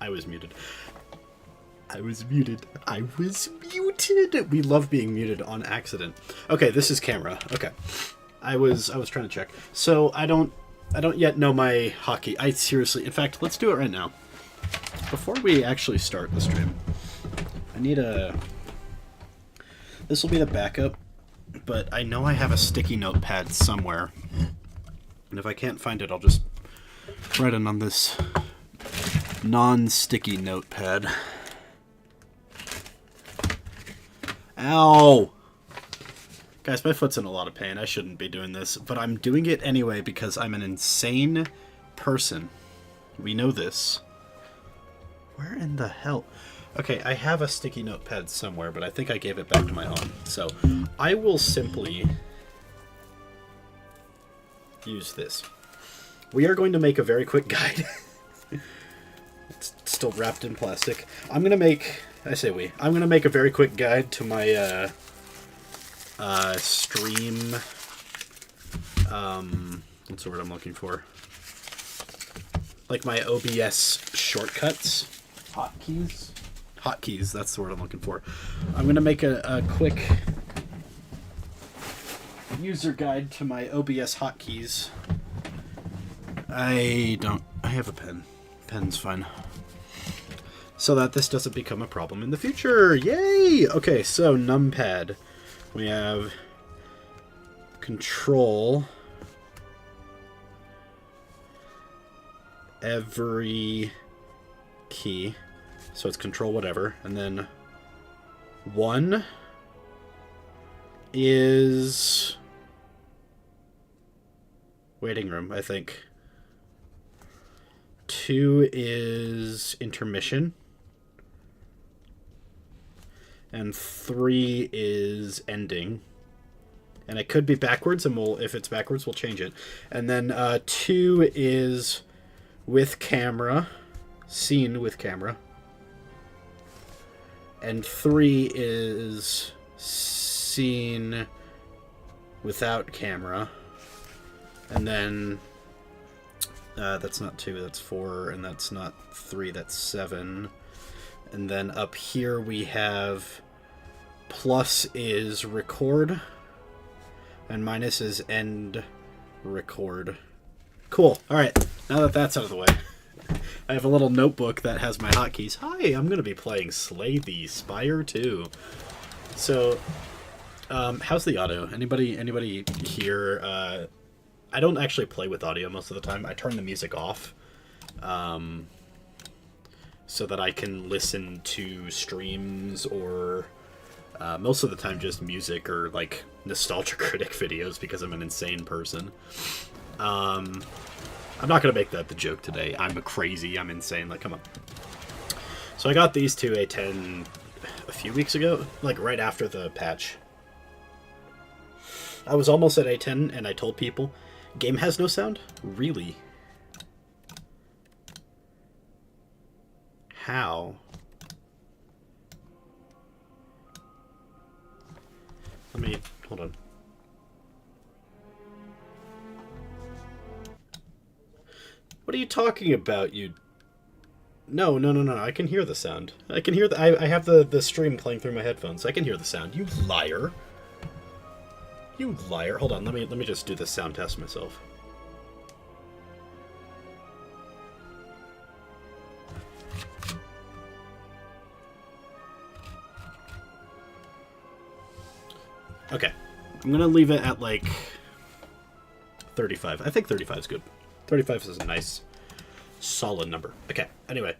I was muted. I was muted. I was muted. We love being muted on accident. Okay, this is camera. Okay. I was trying to check. So I don't yet know my hotkey. I seriously, in fact, let's do it right now. Before we actually start the stream, I need this will be the backup, but I know I have a sticky notepad somewhere. And if I can't find it, I'll just write it on this non-sticky notepad. Ow! Guys, my foot's in a lot of pain. I shouldn't be doing this, but I'm doing it anyway because I'm an insane person. We know this. Where in the hell? Okay, I have a sticky notepad somewhere, but I think I gave it back to my aunt. So I will simply use this. We are going to make a very quick guide. It's still wrapped in plastic. I'm going to make... I say we. I'm going to make a very quick guide to my stream... what's the word I'm looking for? Like my OBS shortcuts. Hotkeys? Hotkeys, that's the word I'm looking for. I'm going to make a quick user guide to my OBS hotkeys. I have a pen. Pen's fine. So that this doesn't become a problem in the future. Yay! Okay, so numpad. We have control every key. So it's control whatever. And then 1 is waiting room, I think. 2 is intermission. And 3 is ending. And it could be backwards, and if it's backwards, we'll change it. And then 2 is with camera, scene with camera. And 3 is scene without camera. And then that's not 2, that's 4, and that's not 3, that's 7. And then up here we have plus is record, and minus is end record. Cool. All right, now that that's out of the way, I have a little notebook that has my hotkeys. Hi, I'm going to be playing Slay the Spire 2. So, how's the audio? Anybody here? I don't actually play with audio most of the time. I turn the music off, so that I can listen to streams or most of the time just music or like Nostalgia Critic videos because I'm an insane person. I'm not going to make that the joke today. I'm crazy. I'm insane. Like, come on. So I got these two A10 a few weeks ago, like right after the patch. I was almost at A10 and I told people, game has no sound? Really? How? Hold on. What are you talking about, you... No. I can hear the sound. I can hear I have the stream playing through my headphones. I can hear the sound. You liar. You liar. Hold on, let me just do this sound test myself. Okay. I'm gonna leave it at like 35. I think 35 is good. 35 is a nice, solid number. Okay, anyway.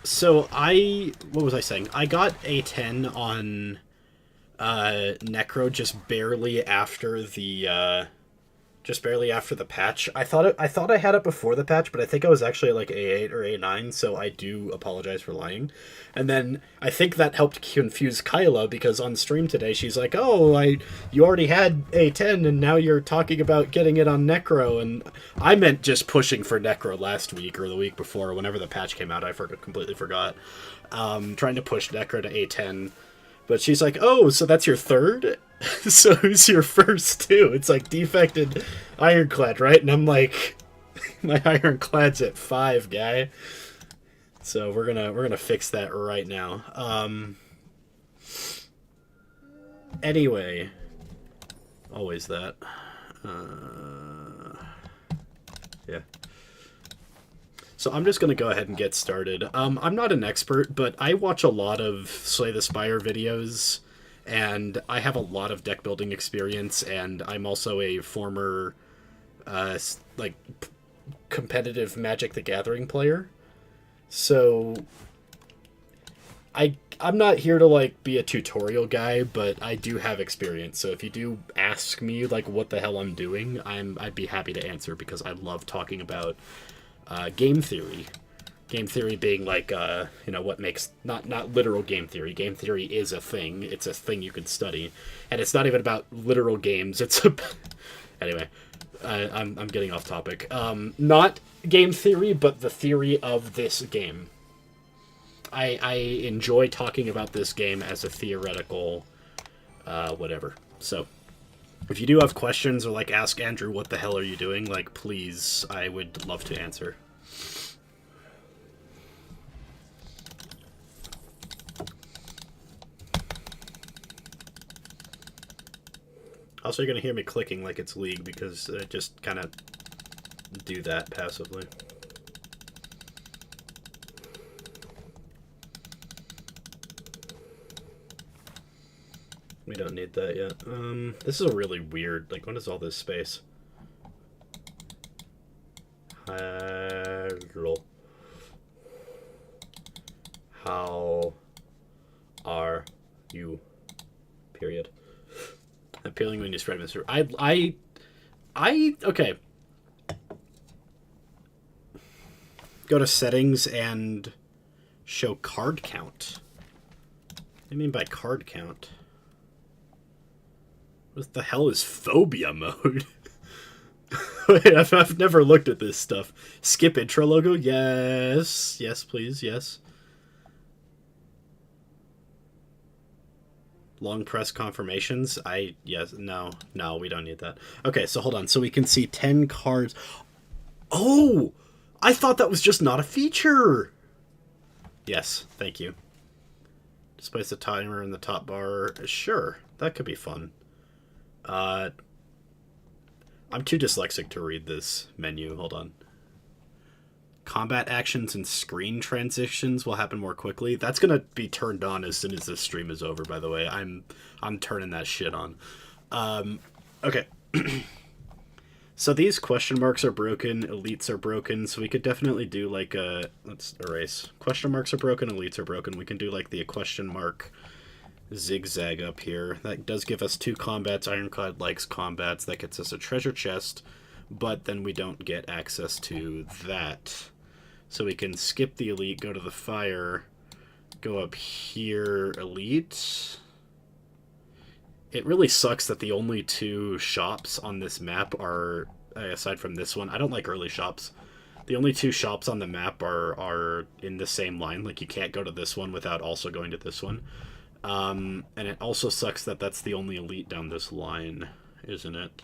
So what was I saying? I got A10 on Necro just barely after the patch. I thought I had it before the patch, but I think I was actually at like A8 or A9, so I do apologize for lying. And then I think that helped confuse Kyla, because on stream today she's like, "Oh, you already had A10 and now you're talking about getting it on Necro." And I meant just pushing for Necro last week or the week before, whenever the patch came out. I completely forgot. Trying to push Necro to A10. But she's like, "Oh, so that's your third? So who's your first too? It's like defected Ironclad, right?" And I'm like, My ironclad's at 5, guy. So we're gonna fix that right now. Anyway, always that. Yeah. So I'm just gonna go ahead and get started. I'm not an expert, but I watch a lot of Slay the Spire videos, and I have a lot of deck building experience, and I'm also a former, like, competitive Magic the Gathering player. So I'm not here to like be a tutorial guy, but I do have experience. So if you do ask me like what the hell I'm doing, I'd be happy to answer because I love talking about game theory. Game theory being like what makes not literal game theory. Game theory is a thing. It's a thing you can study, and it's not even about literal games. It's a anyway. I'm getting off topic. Not game theory, but the theory of this game. I enjoy talking about this game as a theoretical whatever. So, if you do have questions or, like, ask Andrew, what the hell are you doing? Like, please, I would love to answer. Also, you're going to hear me clicking like it's League because I just kind of do that passively. We don't need that yet. This is a really weird, like, what is all this space? Hello. How are you? Period. Appealing when you spread Mr. Okay. Go to settings and show card count. What do you mean by card count? What the hell is phobia mode? Wait, I've never looked at this stuff. Skip intro logo? Yes. Yes, please. Yes. Long press confirmations? Yes. No, we don't need that. Okay, so hold on. So we can see 10 cards. Oh! I thought that was just not a feature! Yes, thank you. Displace the timer in the top bar. Sure, that could be fun. I'm too dyslexic to read this menu. Hold on. Combat actions and screen transitions will happen more quickly. That's gonna be turned on as soon as this stream is over, by the way. I'm turning that shit on. Okay. So these question marks are broken, elites are broken, so we could definitely do like a... Let's erase. Question marks are broken, elites are broken. We can do like the question mark zigzag up here. That does give us 2 combats. Ironclad likes combats. That gets us a treasure chest, but then we don't get access to that. So we can skip the elite, go to the fire, go up here, elite. It really sucks that the only 2 shops on this map are, aside from this one, I don't like early shops. The only 2 shops on the map are in the same line. Like, you can't go to this one without also going to this one. And it also sucks that that's the only elite down this line, isn't it?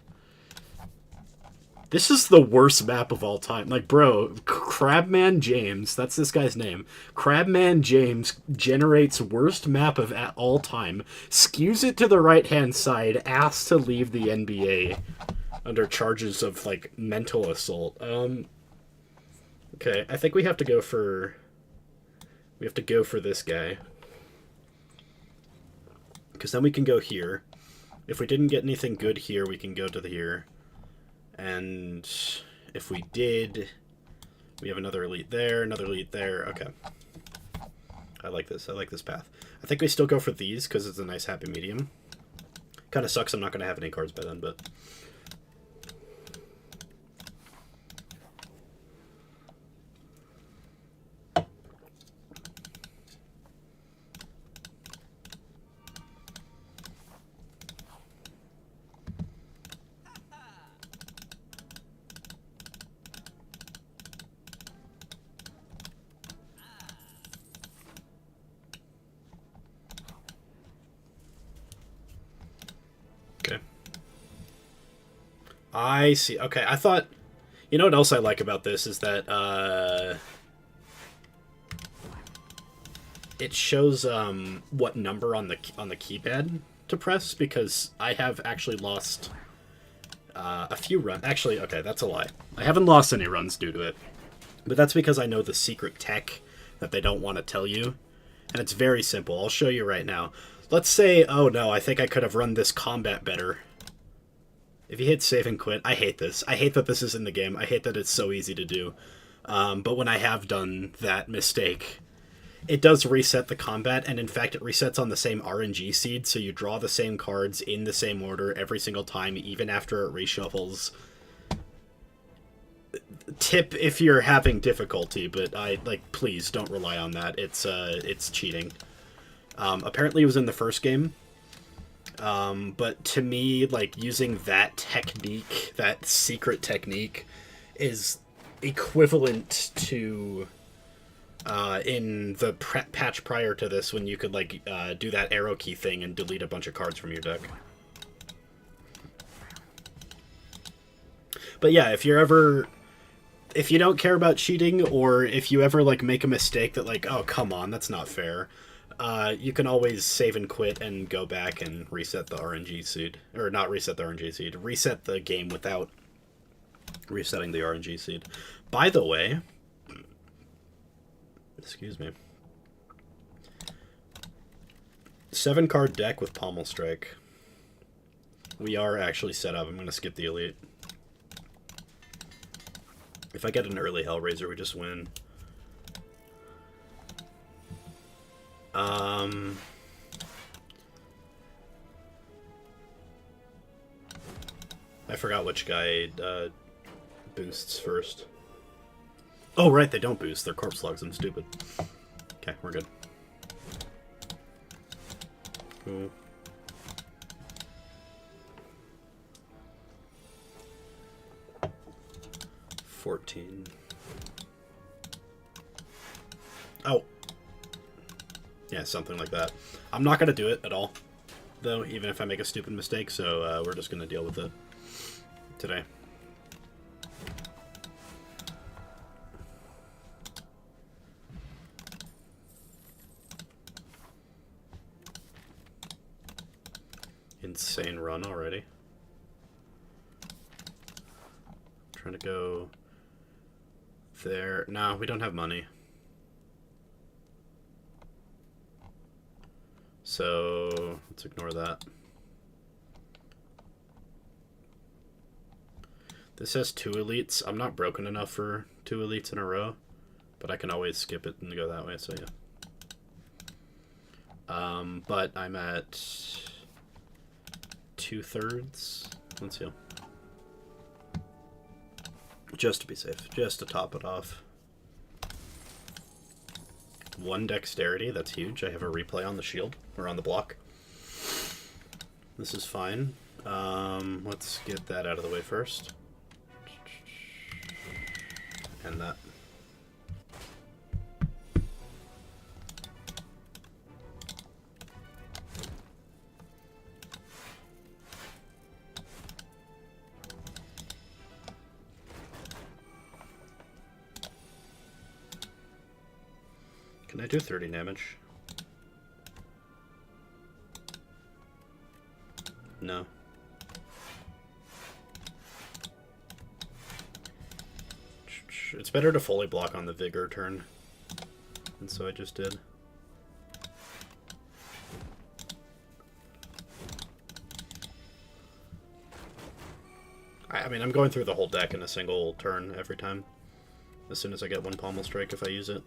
This is the worst map of all time. Like, bro, Crabman James, that's this guy's name. Crabman James generates worst map of all time, skews it to the right-hand side, asks to leave the NBA under charges of, like, mental assault. Okay, I think we have to go for... We have to go for this guy. Because then we can go here. If we didn't get anything good here, we can go to here. And if we did, we have another elite there, another elite there. Okay. I like this. I like this path. I think we still go for these because it's a nice happy medium. Kind of sucks I'm not going to have any cards by then, but... I see. Okay, I thought... You know what else I like about this is that it shows what number on the keypad to press, because I have actually lost a few runs. Actually, okay, that's a lie. I haven't lost any runs due to it, but that's because I know the secret tech that they don't want to tell you, and it's very simple. I'll show you right now. Let's say, oh no, I think I could have run this combat better. If you hit save and quit, I hate this. I hate that this is in the game. I hate that it's so easy to do. But when I have done that mistake, it does reset the combat, and in fact it resets on the same RNG seed, so you draw the same cards in the same order every single time, even after it reshuffles. Tip if you're having difficulty, but please don't rely on that. It's cheating. Apparently it was in the first game. But to me, using that technique, that secret technique, is equivalent to in the patch prior to this, when you could do that arrow key thing and delete a bunch of cards from your deck. But yeah, if you don't care about cheating, or if you ever make a mistake that oh, come on, that's not fair, you can always save and quit and go back and reset the RNG seed. Or not reset the RNG seed, reset the game without resetting the RNG seed. By the way, excuse me, 7-card deck with Pommel Strike. We are actually set up. I'm going to skip the Elite. If I get an early Hellraiser, we just win. I forgot which guy boosts first. Oh, right, they don't boost. They're corpse slugs. I'm stupid. Okay, we're good. Cool. $14. Oh. Yeah, something like that. I'm not going to do it at all, though, even if I make a stupid mistake, so we're just going to deal with it today. Insane run already. Trying to go there. No, we don't have money. So let's ignore that. This has 2 elites. I'm not broken enough for 2 elites in a row, but I can always skip it and go that way, so yeah. But I'm at 2/3. Let's heal. Just to be safe, just to top it off. 1 dexterity, that's huge. I have a replay on the shield, or on the block. This is fine. Let's get that out of the way first. And that. Can I do 30 damage? No. It's better to fully block on the Vigor turn. And so I just did. I mean, I'm going through the whole deck in a single turn every time. As soon as I get 1 Pommel Strike if I use it.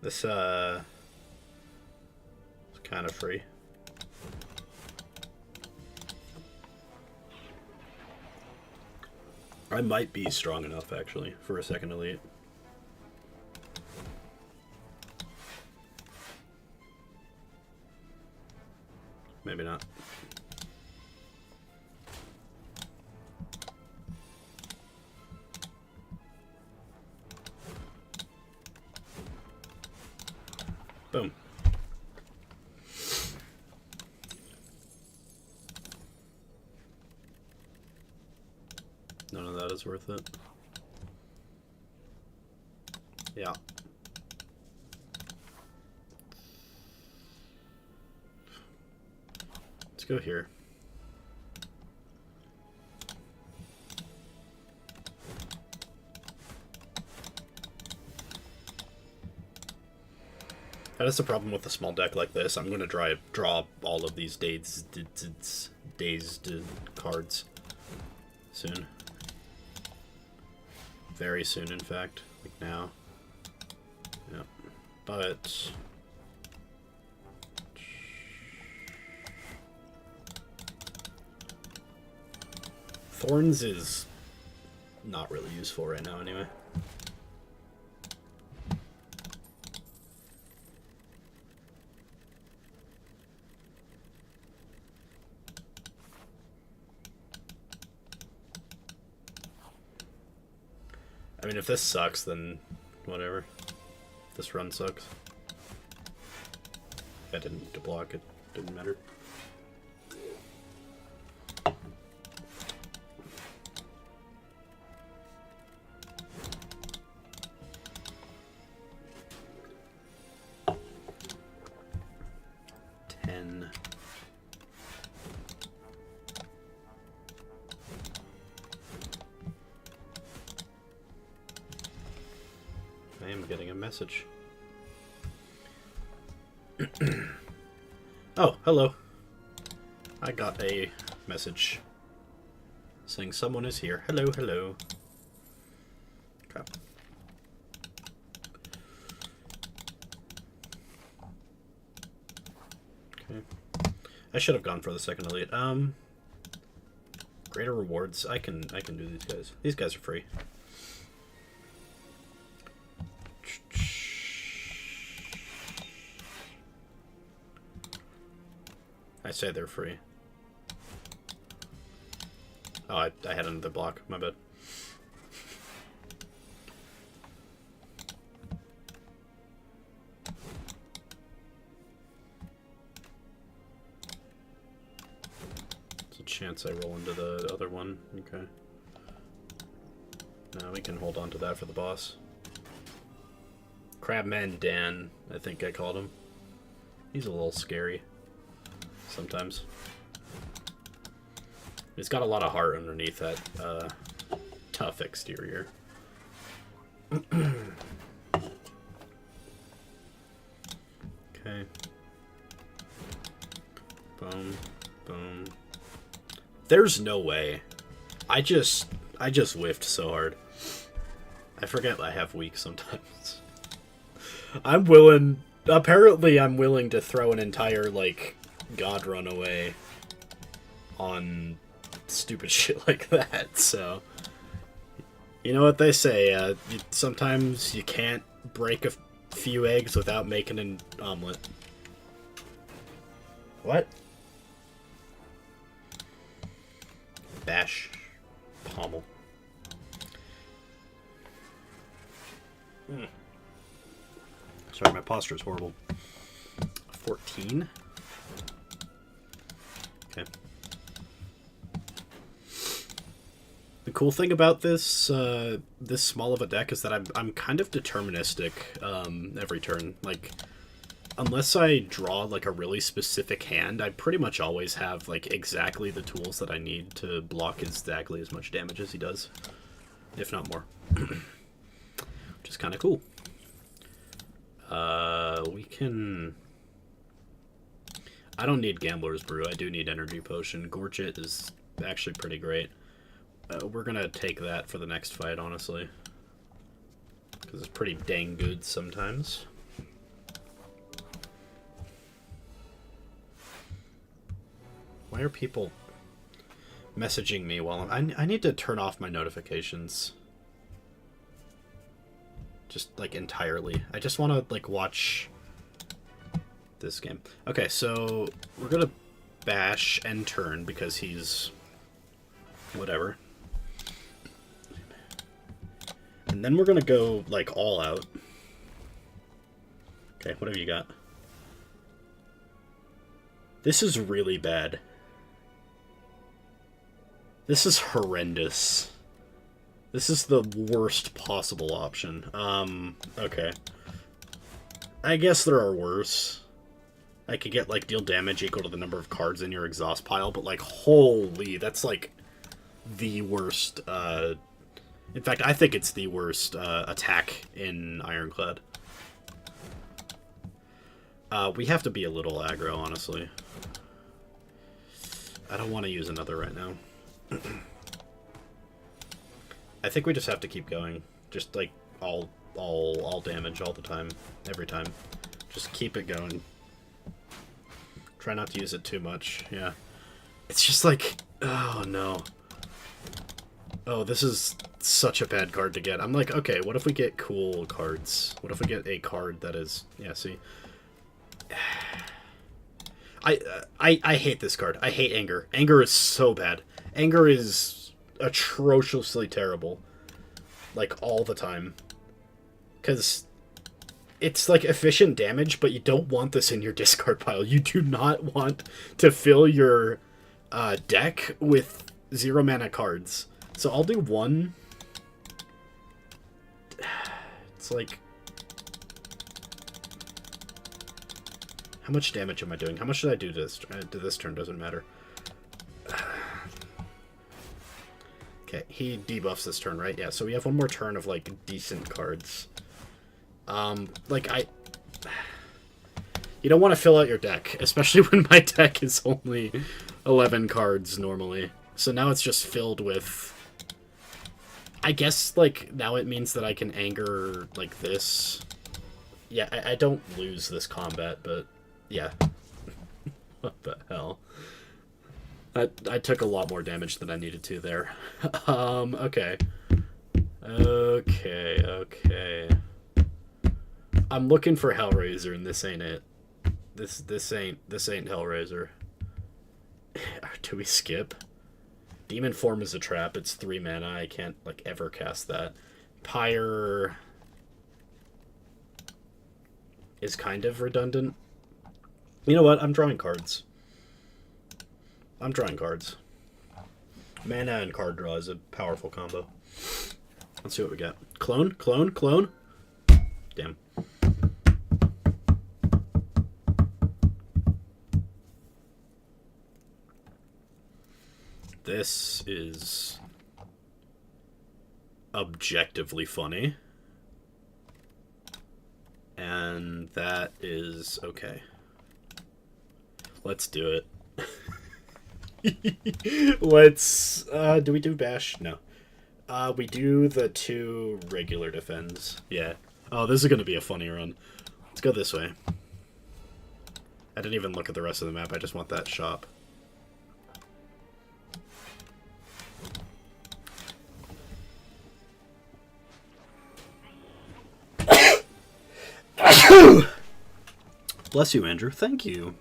This, is kind of free. I might be strong enough, actually, for a second elite. Maybe not. Boom. None of that is worth it. Yeah. Let's go here. That is the problem with a small deck like this. I'm going to draw all of these dazed cards soon. Very soon, in fact. Like now. Yep. But... Thorns is not really useful right now, anyway. I mean, if this sucks, then whatever. This run sucks. If I didn't need to block, it didn't matter. I am getting a message. Oh, hello. I got a message saying someone is here. Hello, hello. Okay. Okay. I should have gone for the second elite. Greater rewards. I can do these guys. These guys are free. I say they're free. Oh, I had another block. My bad. There's a chance I roll into the other one. Okay. Now we can hold on to that for the boss. Crabman Dan, I think I called him. He's a little scary. Sometimes. He's got a lot of heart underneath that tough exterior. Okay. Boom. Boom. There's no way. I just whiffed so hard. I forget I have weak sometimes. Apparently I'm willing to throw an entire, like, God run away on stupid shit like that, so you know what they say, sometimes you can't break a few eggs without making an omelet. What? Bash. Pommel. Sorry, my posture is horrible. 14? Okay. The cool thing about this this small of a deck is that I'm kind of deterministic every turn. Like, unless I draw like a really specific hand, I pretty much always have like exactly the tools that I need to block exactly as much damage as he does, if not more. Which is kind of cool. We can... I don't need Gambler's Brew. I do need Energy Potion. Gorge It is actually pretty great. We're gonna take that for the next fight, honestly. Because it's pretty dang good sometimes. Why are people messaging me while I need to turn off my notifications. Just, like, entirely. I just want to, like, watch this game. Okay, so we're going to bash end turn because he's whatever. And then we're going to go, like, all out. Okay, what have you got? This is really bad. This is horrendous. This is the worst possible option. Okay. I guess there are worse. I could get, like, deal damage equal to the number of cards in your exhaust pile, but, like, holy, that's, like, the worst, in fact, I think it's the worst, attack in Ironclad. We have to be a little aggro, honestly. I don't want to use another right now. I think we just have to keep going. Just, like, all damage all the time. Every time. Just keep it going. Try not to use it too much, yeah. It's just like, oh no. Oh, this is such a bad card to get. I'm like, okay, what if we get cool cards? What if we get a card that is, yeah, see? I hate this card. I hate Anger. Anger is so bad. Anger is atrociously terrible. Like, all the time. Because it's, like, efficient damage, but you don't want this in your discard pile. You do not want to fill your deck with 0 mana cards. So I'll do one. It's like... How much damage am I doing? How much should I do to this turn? Doesn't matter. Okay, he debuffs this turn, right? Yeah, so we have one more turn of, like, decent cards. Like, you don't want to fill out your deck, especially when my deck is only 11 cards normally. So now it's just filled with... I guess, like, now it means that I can anger, like, this. Yeah, I don't lose this combat, but... Yeah. What the hell? I took a lot more damage than I needed to there. Okay. Okay. I'm looking for Hellraiser, and this ain't it. This ain't Hellraiser. Do we skip? Demon Form is a trap. It's 3 mana. I can't, like, ever cast that. Pyre is kind of redundant. You know what? I'm drawing cards. Mana and card draw is a powerful combo. Let's see what we got. Clone? Damn. This is objectively funny. And that is okay. Let's do it. Let's, do we do bash? No. We do the 2 regular defends. Yeah. Oh, this is gonna be a funny run. Let's go this way. I didn't even look at the rest of the map, I just want that shop. Bless you, Andrew. Thank you,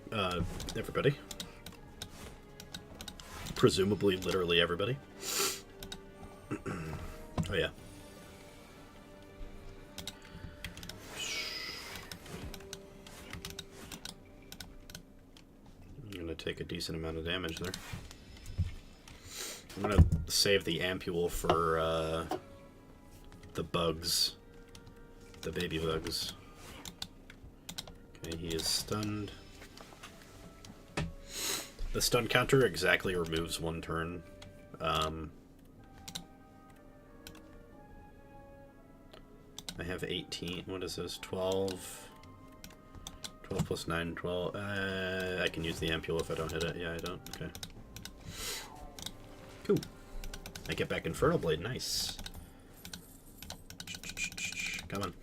everybody. Presumably, literally everybody. Oh, yeah. I'm gonna take a decent amount of damage there. I'm gonna save the ampule for, the bugs. The baby bugs. Okay, he is stunned. The stun counter exactly removes 1 turn. I have 18. What is this? 12. 12 plus 9, 12. I can use the ampule if I don't hit it. Yeah, I don't. Okay. Cool. I get back Infernal Blade. Nice. Come on.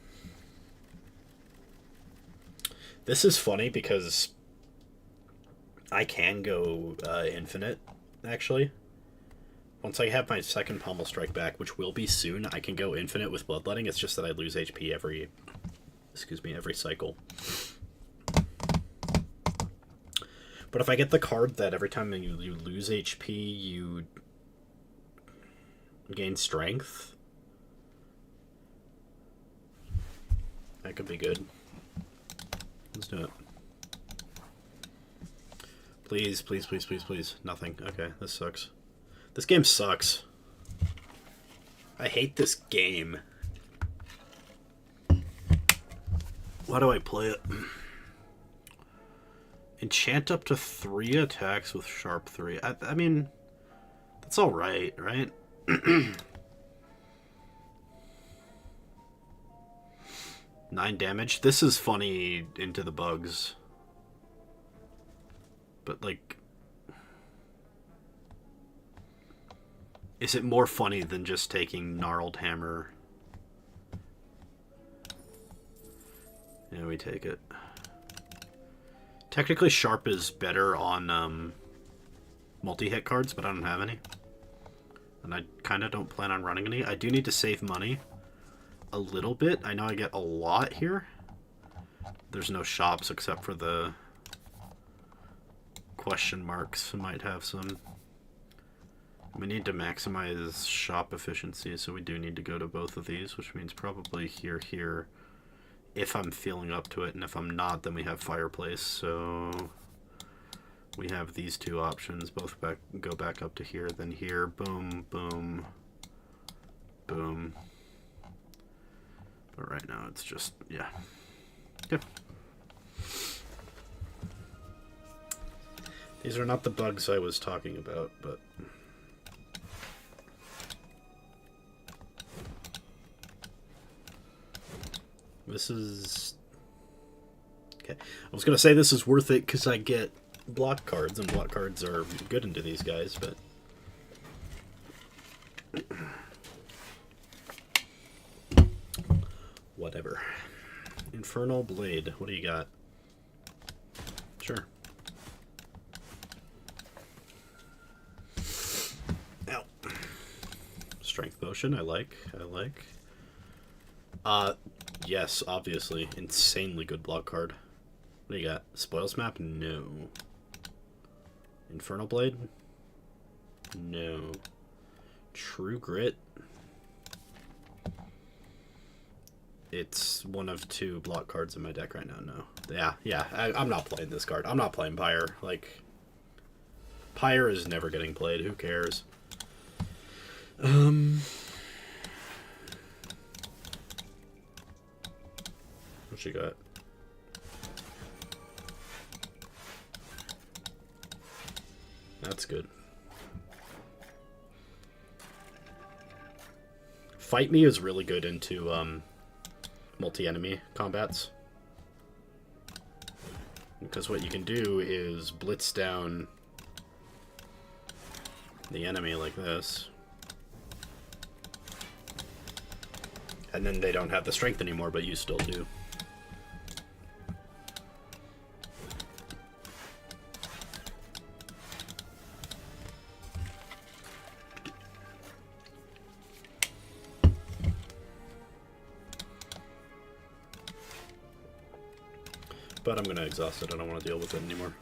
This is funny because I can go infinite, actually. Once I have my second Pommel Strike back, which will be soon, I can go infinite with Bloodletting. It's just that I lose HP every cycle. But if I get the card that every time you lose HP, you gain strength, that could be good. Let's do it. Please, please, please, please, please. Nothing. Okay, this sucks. This game sucks. I hate this game. Why do I play it? Enchant up to 3 attacks with sharp 3. I mean, that's alright, right? 9 damage. This is funny into the bugs. But, like... Is it more funny than just taking Gnarled Hammer? Yeah, we take it. Technically, Sharp is better on multi-hit cards, but I don't have any. And I kind of don't plan on running any. I do need to save money a little bit. I know I get a lot here. There's no shops except for the question marks. I might have some. We need to maximize shop efficiency, so we do need to go to both of these, which means probably here, if I'm feeling up to it, and if I'm not, then we have Fireplace, so we have these 2 options, both go back up to here, then here, boom, boom, boom. But right now it's just, yeah. Yep. These are not the bugs I was talking about, but... This is... Okay. I was going to say this is worth it because I get block cards, and block cards are good into these guys, but... Whatever. Infernal Blade. What do you got? Sure. Ow. Strength Potion, I like. Yes, obviously. Insanely good block card. What do you got? Spoils Map? No. Infernal Blade? No. True Grit? It's one of 2 block cards in my deck right now. No. Yeah. I'm not playing this card. I'm not playing Pyre. Like, Pyre is never getting played. Who cares? What you got? That's good. Fight Me is really good into multi-enemy combats. Because what you can do is blitz down the enemy like this. And then they don't have the strength anymore, but you still do. But I'm going to exhaust it. I don't want to deal with it anymore.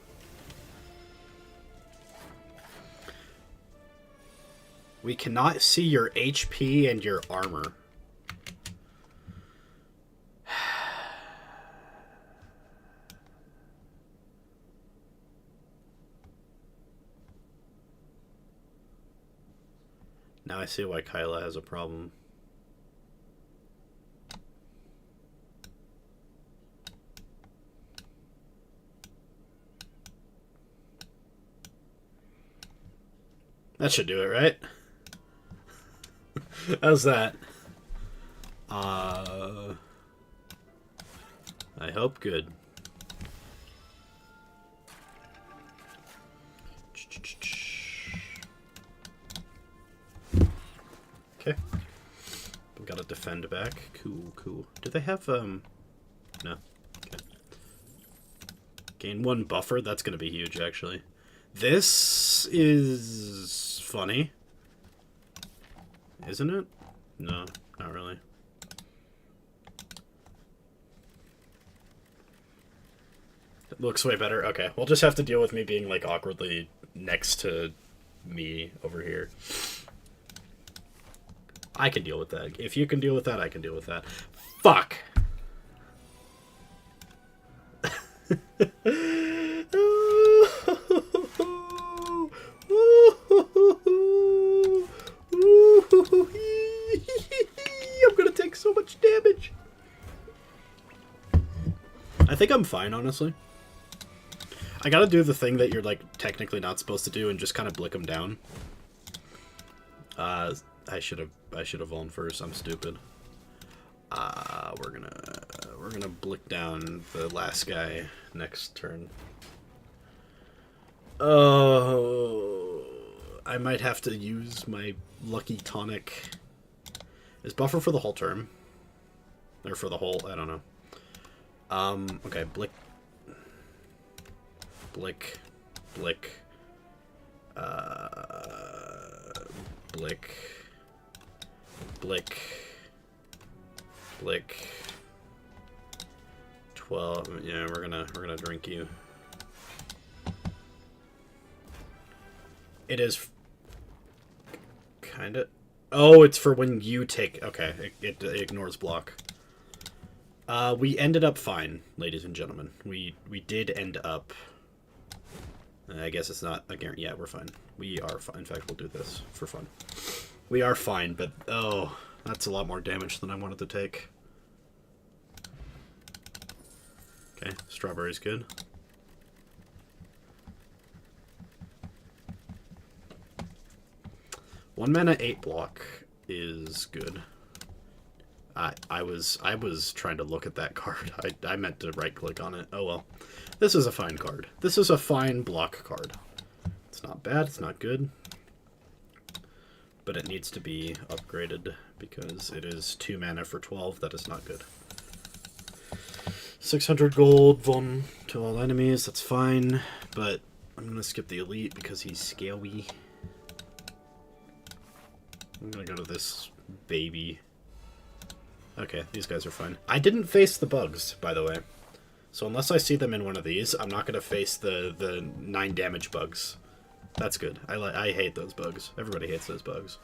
We cannot see your HP and your armor. Now I see why Kyla has a problem. That should do it, right? How's that? I hope good. Okay. We gotta defend back. Cool. Do they have, no. Okay. Gain 1 buffer? That's gonna be huge, actually. This is funny. Isn't it? No, not really. It looks way better. Okay, we'll just have to deal with me being, like, awkwardly next to me over here. I can deal with that. If you can deal with that, I can deal with that. Fuck! think I'm fine, honestly. I gotta do the thing that you're, like, technically not supposed to do and just kind of blick them down. I should have on first. I'm stupid. We're gonna blick down the last guy next turn. Oh, I might have to use my lucky tonic. Is buffer for the whole term? Or for the whole, I don't know. Okay, blick. Blick. Blick. Blick. Blick. Blick. 12. Yeah, we're gonna drink you. It is kind of. Oh, it's for when you take. Okay, it ignores block. We ended up fine, ladies and gentlemen. We did end up. I guess it's not a guarantee. Yeah, we're fine. We are fine. In fact, we'll do this for fun. We are fine, but oh, that's a lot more damage than I wanted to take. Okay, strawberry's good. One mana 8 block is good. I was trying to look at that card. I meant to right click on it. Oh well. This is a fine card. This is a fine block card. It's not bad, it's not good. But it needs to be upgraded because it is 2 mana for 12. That is not good. 600 gold, 1 to all enemies, that's fine. But I'm gonna skip the elite because he's scary. I'm gonna go to this baby. Okay, these guys are fine. I didn't face the bugs, by the way. So unless I see them in one of these, I'm not gonna face the 9 damage bugs. That's good. I hate those bugs. Everybody hates those bugs.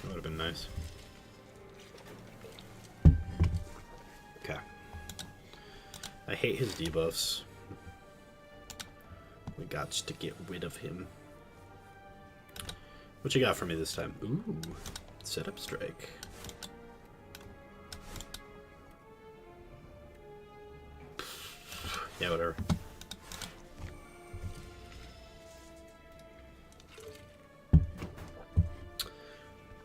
That would have been nice. Okay. I hate his debuffs. We got to get rid of him. What you got for me this time? Ooh, setup strike. Yeah, whatever.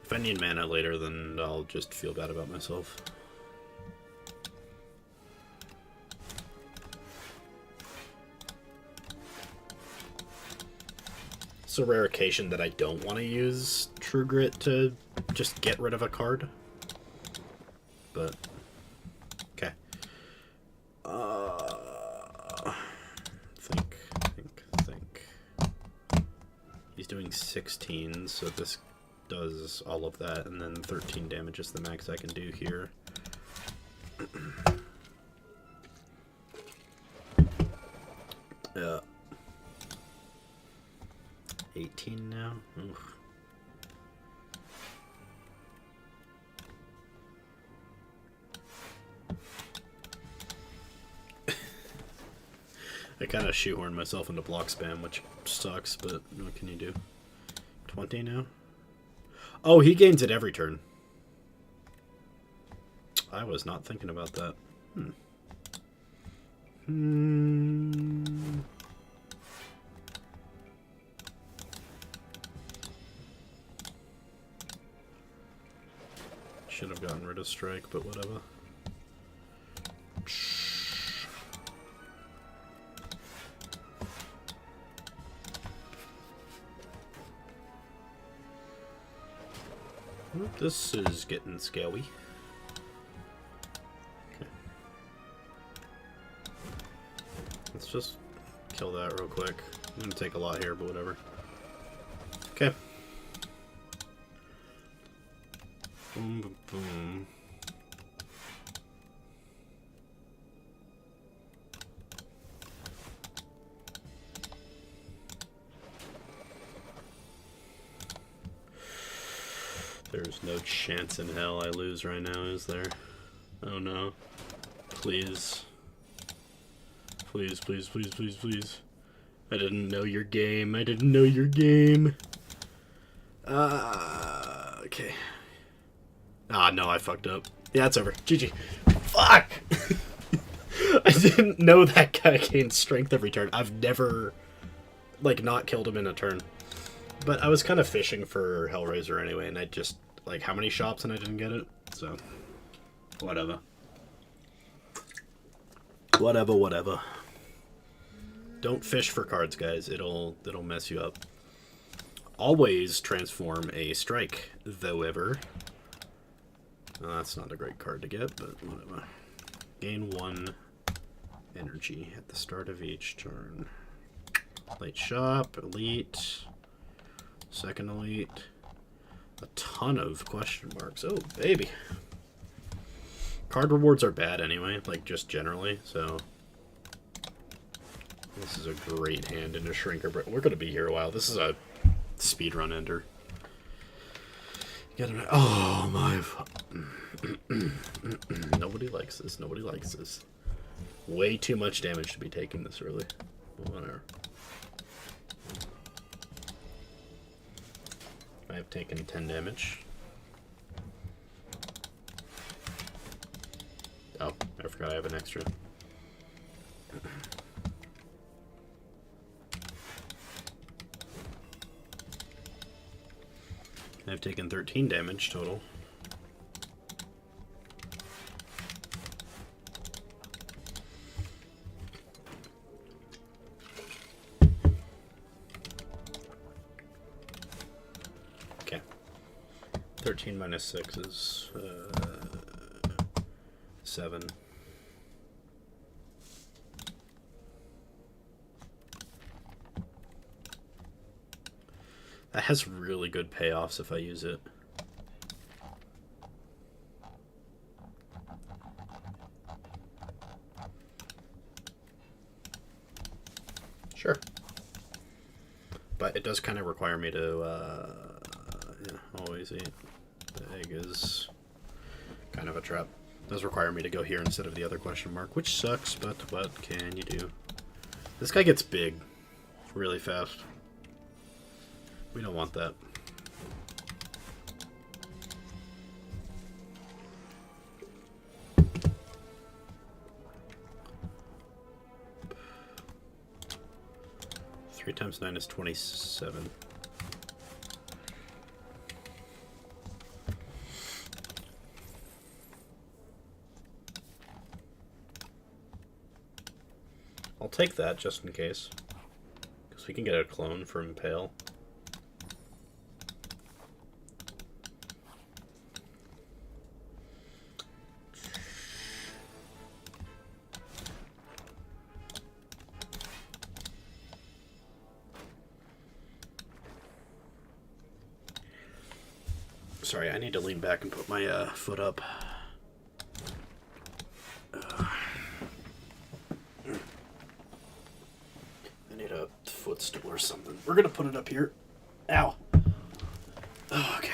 If I need mana later, then I'll just feel bad about myself. It's a rare occasion that I don't want to use True Grit to just get rid of a card. But, okay. Think. He's doing 16, so this does all of that, and then 13 damage is the max I can do here. Yeah. 18 now? Oof. I kind of shoehorned myself into block spam, which sucks, but what can you do? 20 now? Oh, he gains it every turn. I was not thinking about that. Should have gotten rid of strike, but whatever. This is getting scary. Okay. Let's just kill that real quick. I'm gonna take a lot here, but whatever. Okay. Boom, boom, boom. There's no chance in hell I lose right now, is there? Oh no. Please. Please, please, please, please, please. I didn't know your game. I didn't know your game. Okay. Ah, no, I fucked up. Yeah, it's over. GG. Fuck! I didn't know that guy gained strength every turn. I've never, like, not killed him in a turn. But I was kind of fishing for Hellraiser anyway, and I just, like, how many shops and I didn't get it? So, whatever. Whatever. Don't fish for cards, guys. It'll mess you up. Always transform a strike, though ever. That's not a great card to get, but whatever. Gain 1 energy at the start of each turn. Late shop, elite, second elite. A ton of question marks. Oh, baby. Card rewards are bad anyway, like just generally, so this is a great hand into Shrinker, but we're going to be here a while. This is a speedrun ender. Get an, oh my. Nobody likes this. Nobody likes this. Way too much damage to be taken this early. Whatever. I have taken 10 damage. Oh, I forgot I have an extra. I've taken 13 damage total. Okay. 13 minus 6 is 7. That has really good payoffs if I use it. Sure. But it does kind of require me to, yeah, always eat. The egg is kind of a trap. It does require me to go here instead of the other question mark, which sucks, but what can you do? This guy gets big really fast. We don't want that. Three times 9 is 27. I'll take that just in case, because we can get a clone from Pale. Sorry, I need to lean back and put my foot up. I need a footstool or something. We're gonna put it up here. Ow. Okay.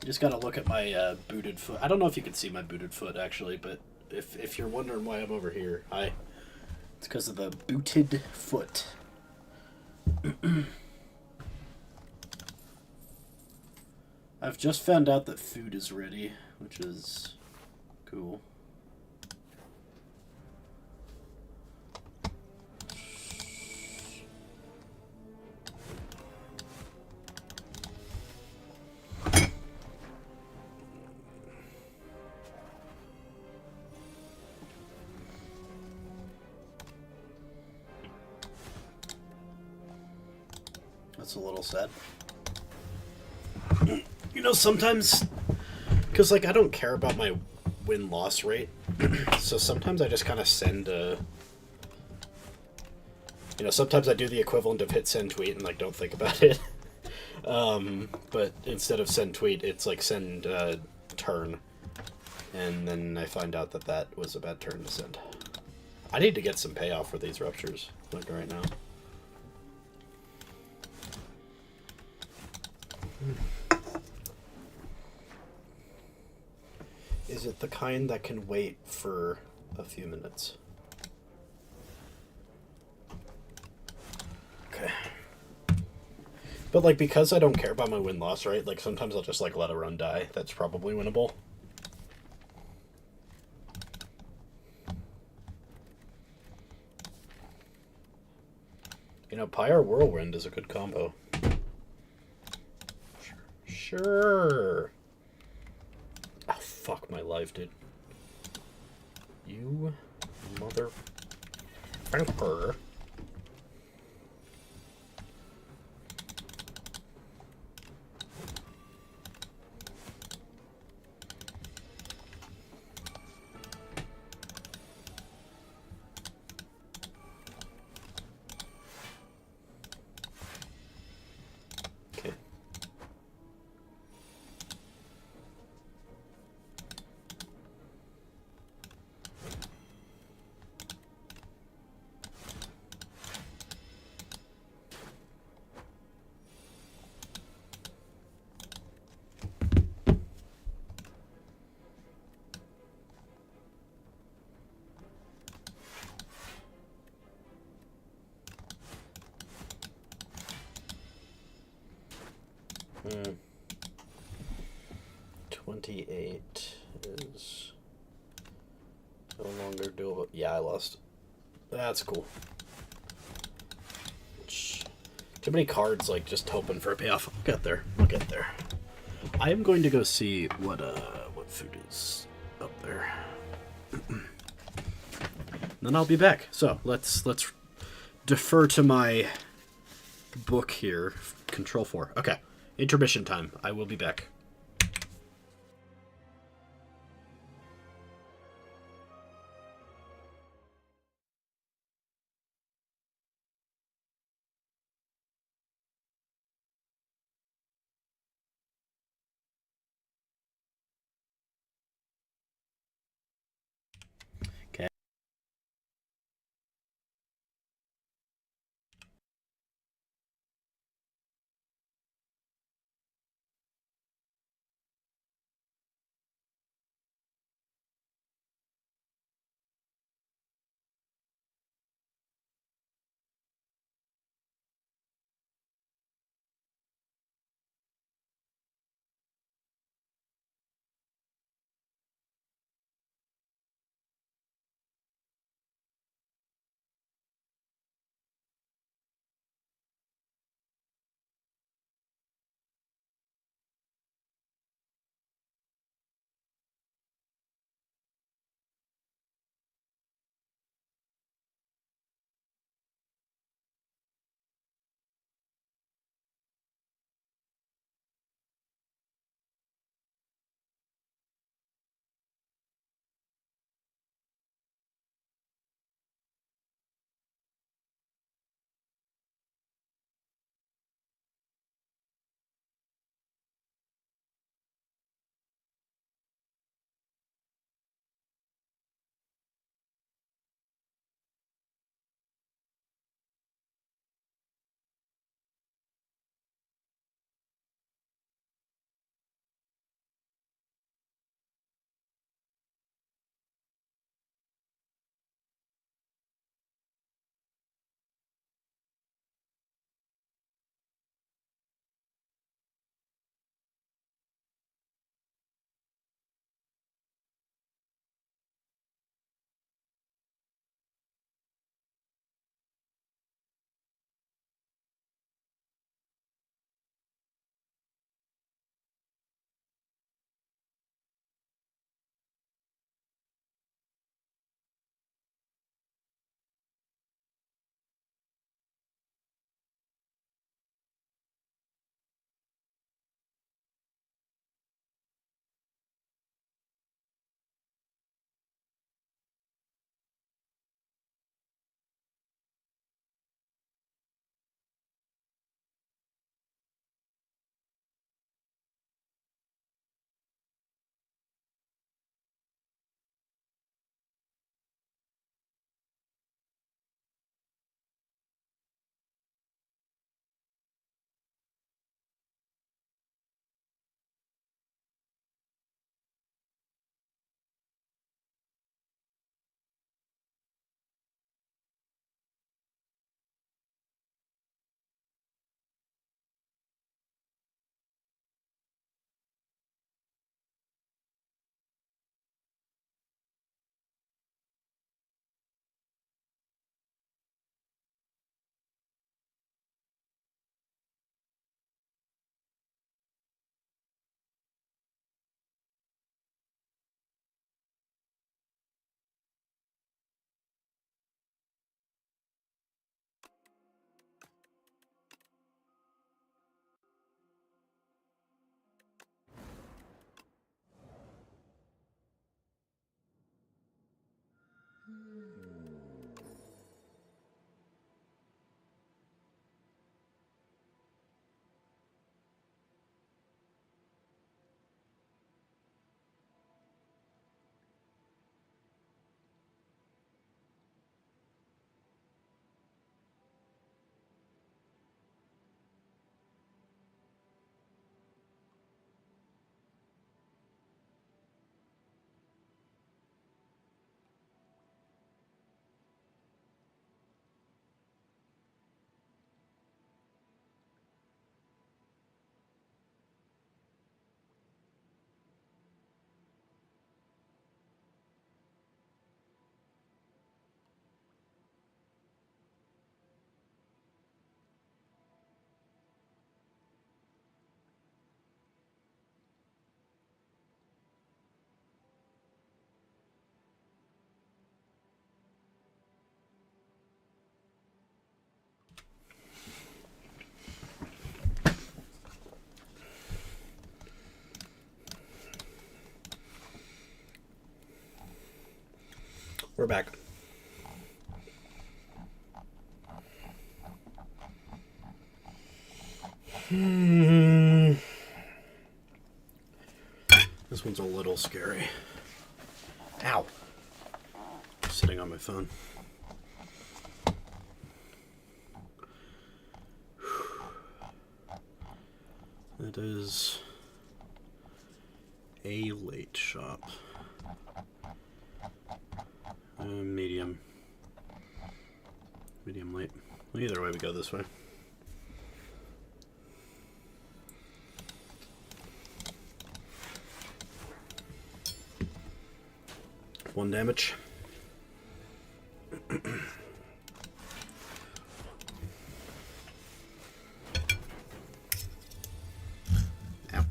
You just gotta look at my booted foot. I don't know if you can see my booted foot actually, but if you're wondering why I'm over here, it's because of the booted foot. I've just found out that food is ready, which is cool. That's a little sad. You know, sometimes, because, like, I don't care about my win-loss rate, so sometimes I just kind of send a, you know, sometimes I do the equivalent of hit send tweet and, like, don't think about it. But instead of send tweet, it's, like, send turn, and then I find out that that was a bad turn to send. I need to get some payoff for these ruptures, like, right now. Is it the kind that can wait for a few minutes? Okay. But, like, because I don't care about my win-loss rate, like, sometimes I'll just, like, let a run die. That's probably winnable. You know, Pyre Whirlwind is a good combo. Sure. Oh, fuck my life, dude. You mother... Franker. Hmm. 28 is no longer doable. Yeah, I lost. That's cool. Too many cards, like, just hoping for a payoff. I'll get there. I'll get there. I am going to go see what food is up there. Then I'll be back. So let's defer to my book here. Control 4. Okay. Intermission time. I will be back. Okay. We're back. This one's a little scary. Ow. Sitting on my phone. It is a late shop. Medium. Medium late. Well, either way, we go this way. 1 damage. Ow.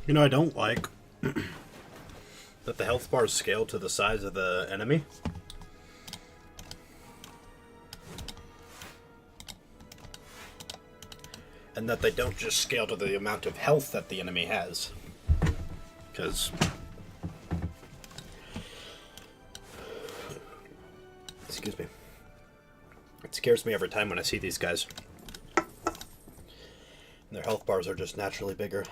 You know, I don't like that the health bars scale to the size of the enemy. And that they don't just scale to the amount of health that the enemy has. Because... excuse me. It scares me every time when I see these guys. And their health bars are just naturally bigger.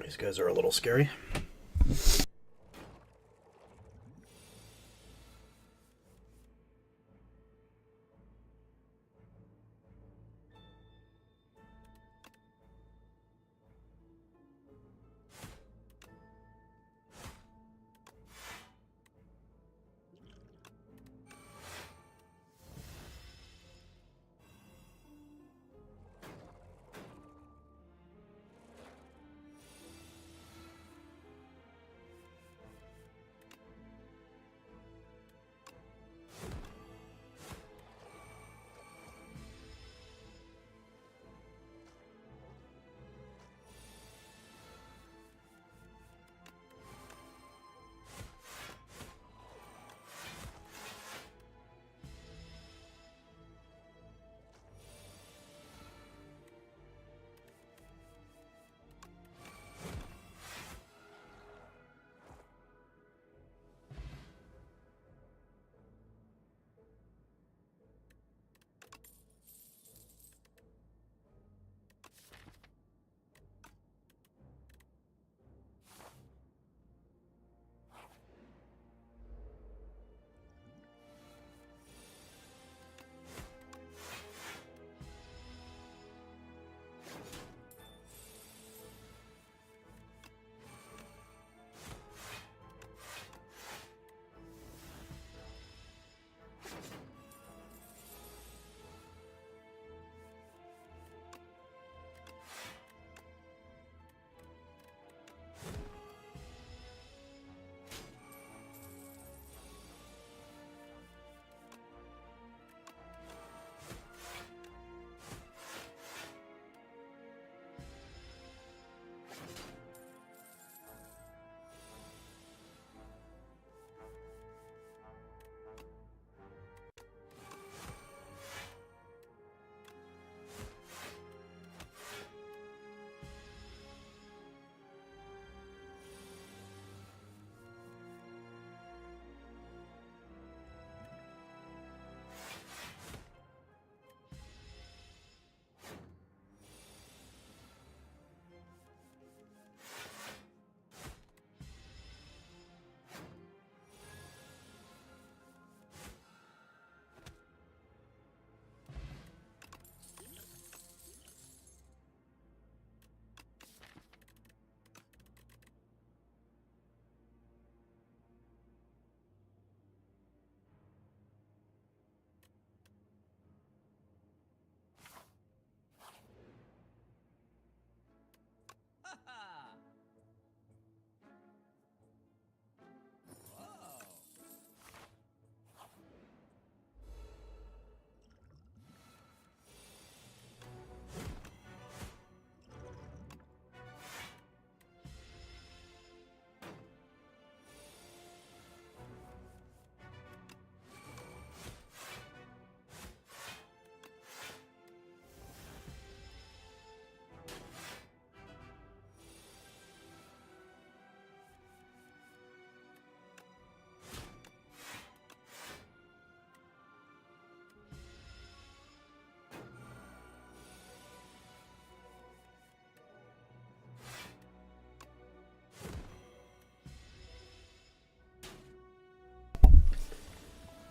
These guys are a little scary.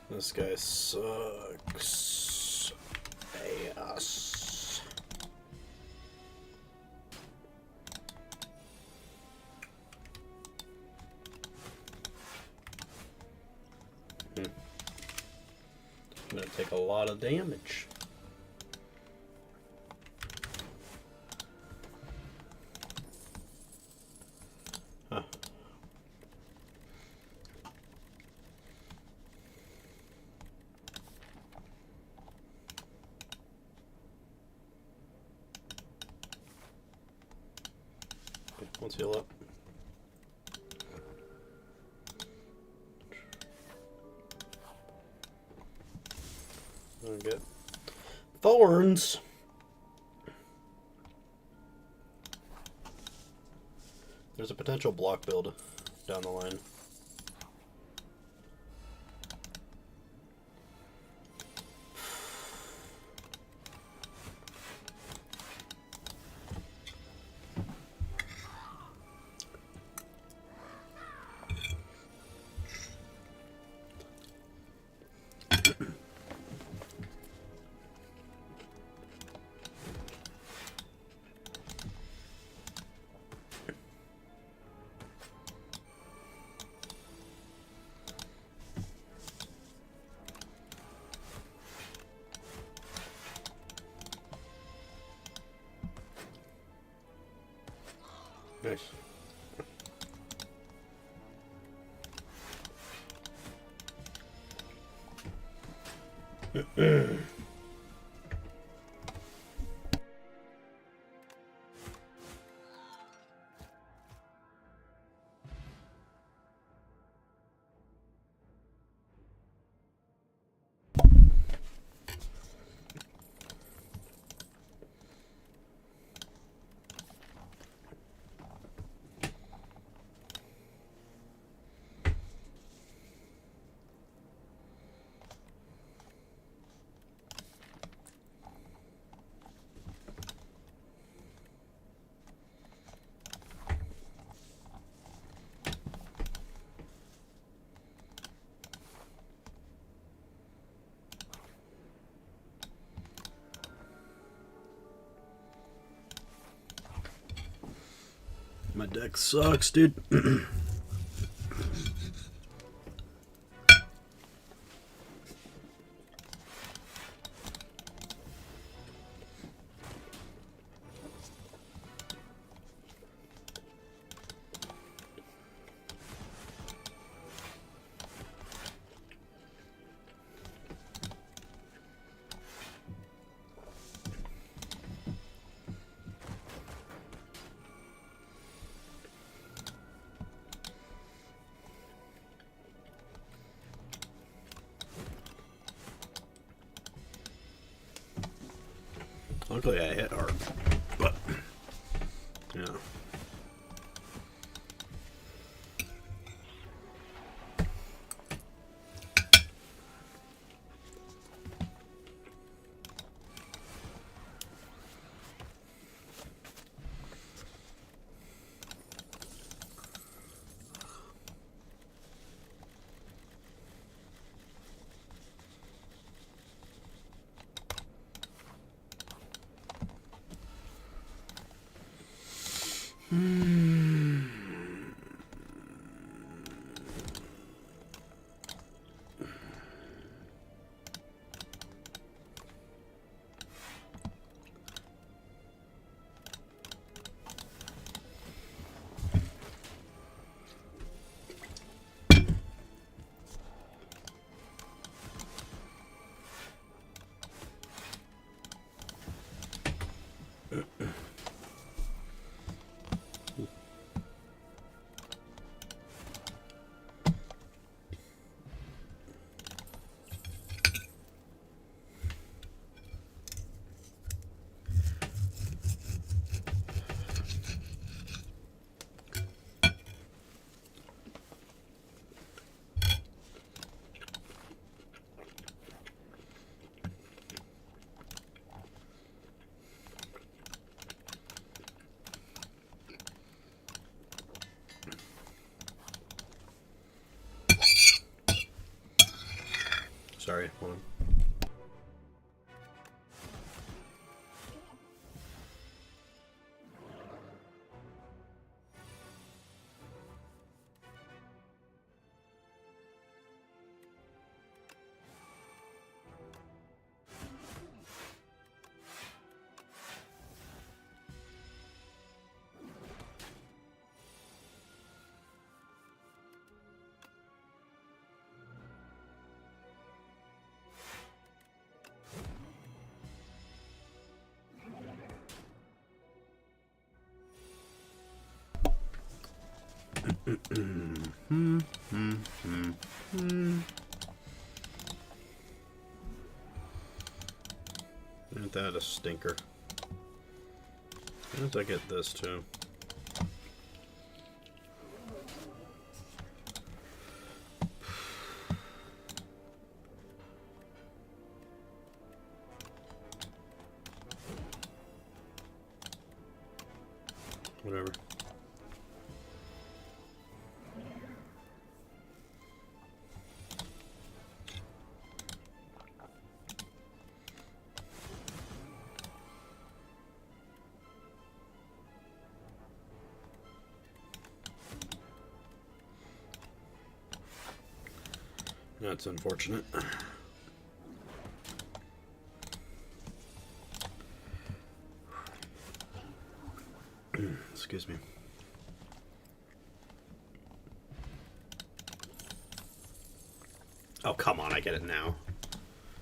This guy sucks. Ass. I'm gonna take a lot of damage. Huh. Okay, let's heal up. I get thorns. There's a potential block build down the line. Nice. My deck sucks, dude. Luckily I hit hard, but yeah. Sorry, hold on. Isn't that a stinker? How did I get this too? Whatever. That's unfortunate. Excuse me. Oh, come on, I get it now.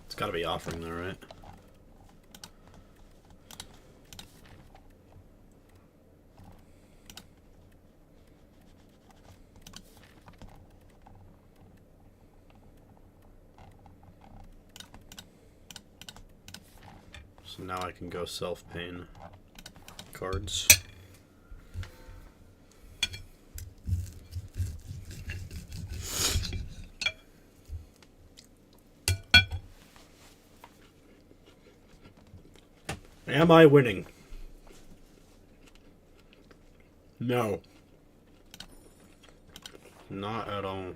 It's gotta be offering though, right? So now I can go self-pain cards. Am I winning? No. Not at all.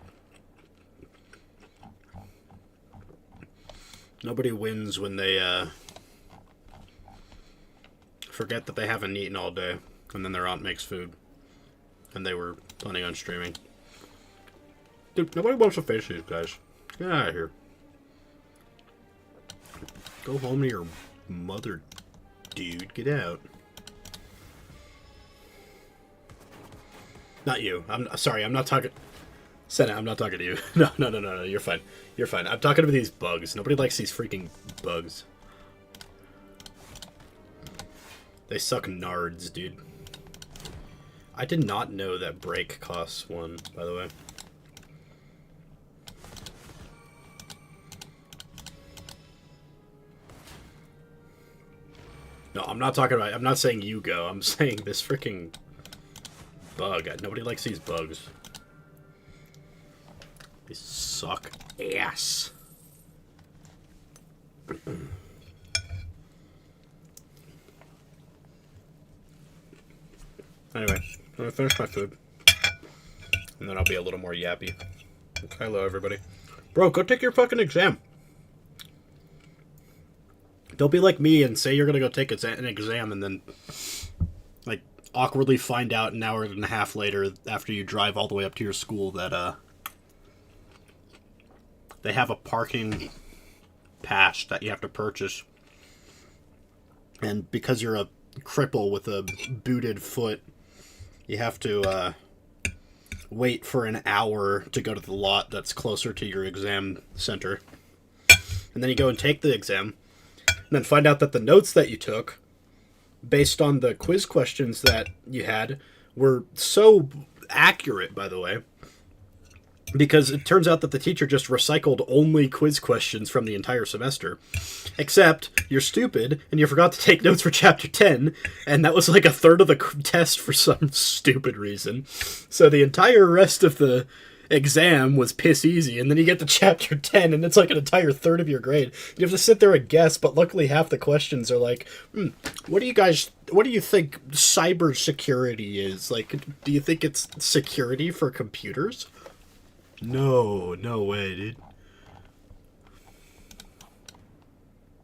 Nobody wins when they, forget that they haven't eaten all day, and then their aunt makes food, and they were planning on streaming. Dude, nobody wants to face these guys. Get out of here. Go home to your mother, dude. Get out. Not you. I'm sorry, I'm not talking... Senna, I'm not talking to you. No, you're fine. You're fine. I'm talking to these bugs. Nobody likes these freaking bugs. They suck nards, dude. I did not know that break costs 1, by the way. No, I'm not talking about... I'm not saying you go. I'm saying this freaking bug. Nobody likes these bugs. They suck ass. Anyway, I'm gonna finish my food. And then I'll be a little more yappy. Hello, everybody. Bro, go take your fucking exam. Don't be like me and say you're gonna go take an exam and then, like, awkwardly find out an hour and a half later after you drive all the way up to your school that, they have a parking pass that you have to purchase. And because you're a cripple with a booted foot, you have to, wait for an hour to go to the lot that's closer to your exam center. And then you go and take the exam, and then find out that the notes that you took, based on the quiz questions that you had, were so accurate, by the way, because it turns out that the teacher just recycled only quiz questions from the entire semester. Except, you're stupid, and you forgot to take notes for Chapter 10, and that was like a third of the test for some stupid reason. So the entire rest of the exam was piss easy, and then you get to Chapter 10, and it's like an entire third of your grade. You have to sit there and guess, but luckily half the questions are like, what do you think cybersecurity is? Like, do you think it's security for computers? No way, dude.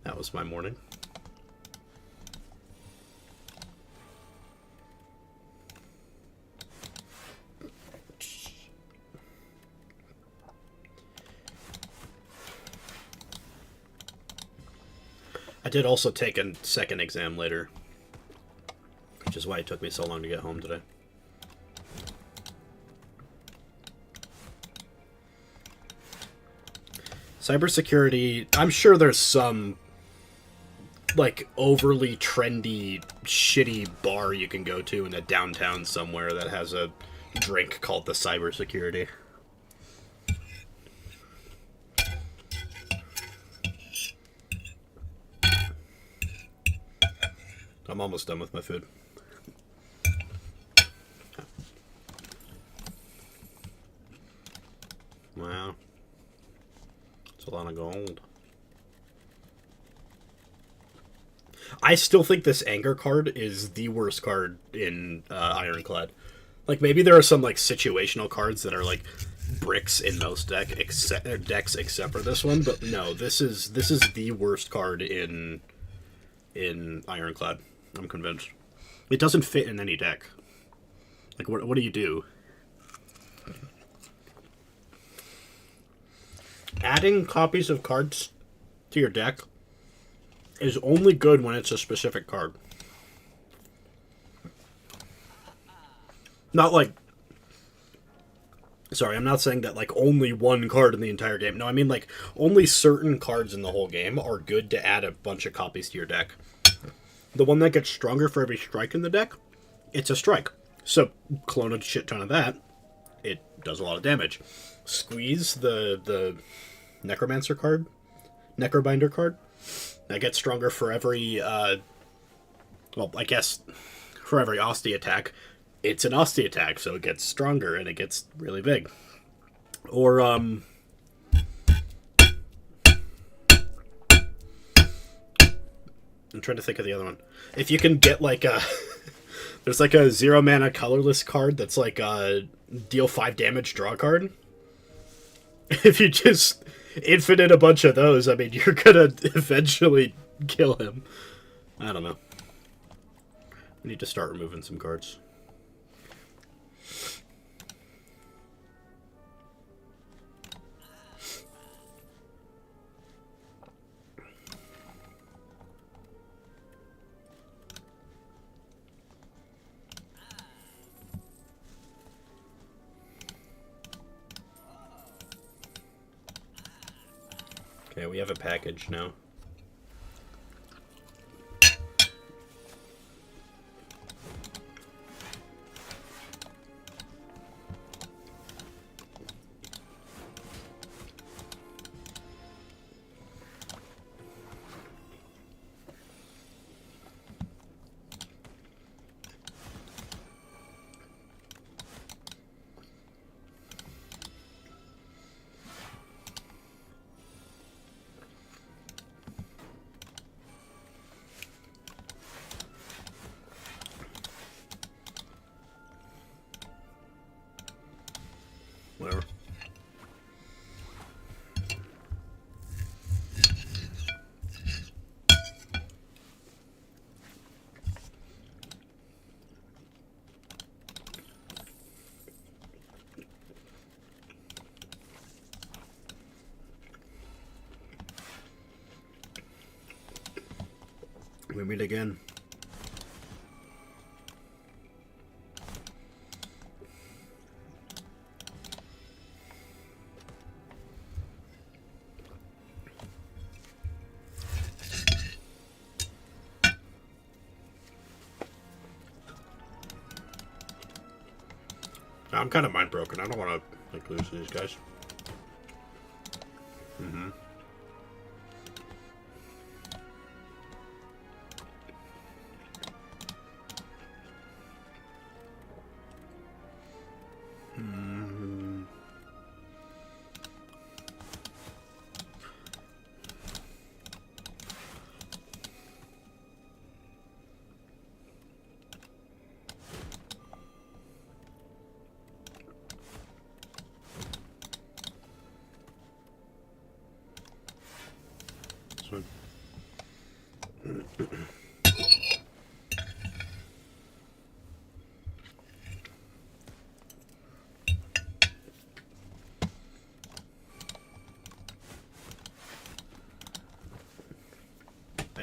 That was my morning. I did also take a second exam later, which is why it took me so long to get home today. Cybersecurity, I'm sure there's some, like, overly trendy, shitty bar you can go to in a downtown somewhere that has a drink called the cybersecurity. I'm almost done with my food. Wow. It's a lot of gold. I still think this anger card is the worst card in Ironclad. Like, maybe there are some, like, situational cards that are, like, bricks in most decks except for this one, but no, this is the worst card in Ironclad. I'm convinced. It doesn't fit in any deck. Like, what do you do? Adding copies of cards to your deck is only good when it's a specific card. Not like... Sorry, I'm not saying that, like, only one card in the entire game. No, I mean, like, only certain cards in the whole game are good to add a bunch of copies to your deck. The one that gets stronger for every strike in the deck, it's a strike. So, clone a shit ton of that, it does a lot of damage. Squeeze the Necromancer card, Necrobinder card, that gets stronger for every, well, I guess, for every Osty attack. It's an Osty attack, so it gets stronger, and it gets really big. Or, I'm trying to think of the other one. If you can get, like, a... There's, like, a 0-mana colorless card that's, like, a deal 5 damage draw card. If you just infinite a bunch of those, I mean, you're gonna eventually kill him. I don't know. We need to start removing some cards. Okay, we have a package now. Whatever. We meet again. I'm kind of mind broken. I don't want to, like, lose these guys. Mm-hmm.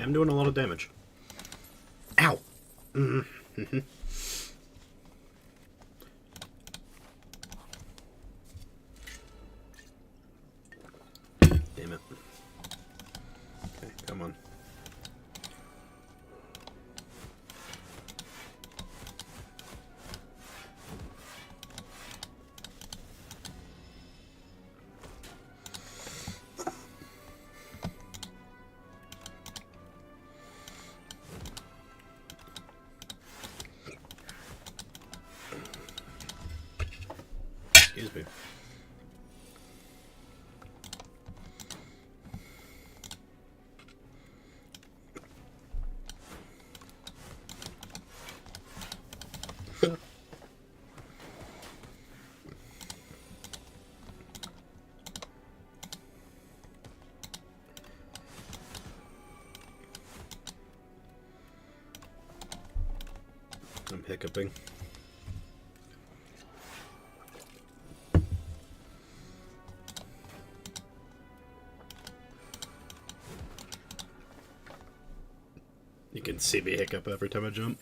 am doing a lot of damage. Ow! Mm-hmm. Damn it. Okay, come on. Excuse me. I'm hiccuping. You can see me hiccup every time I jump.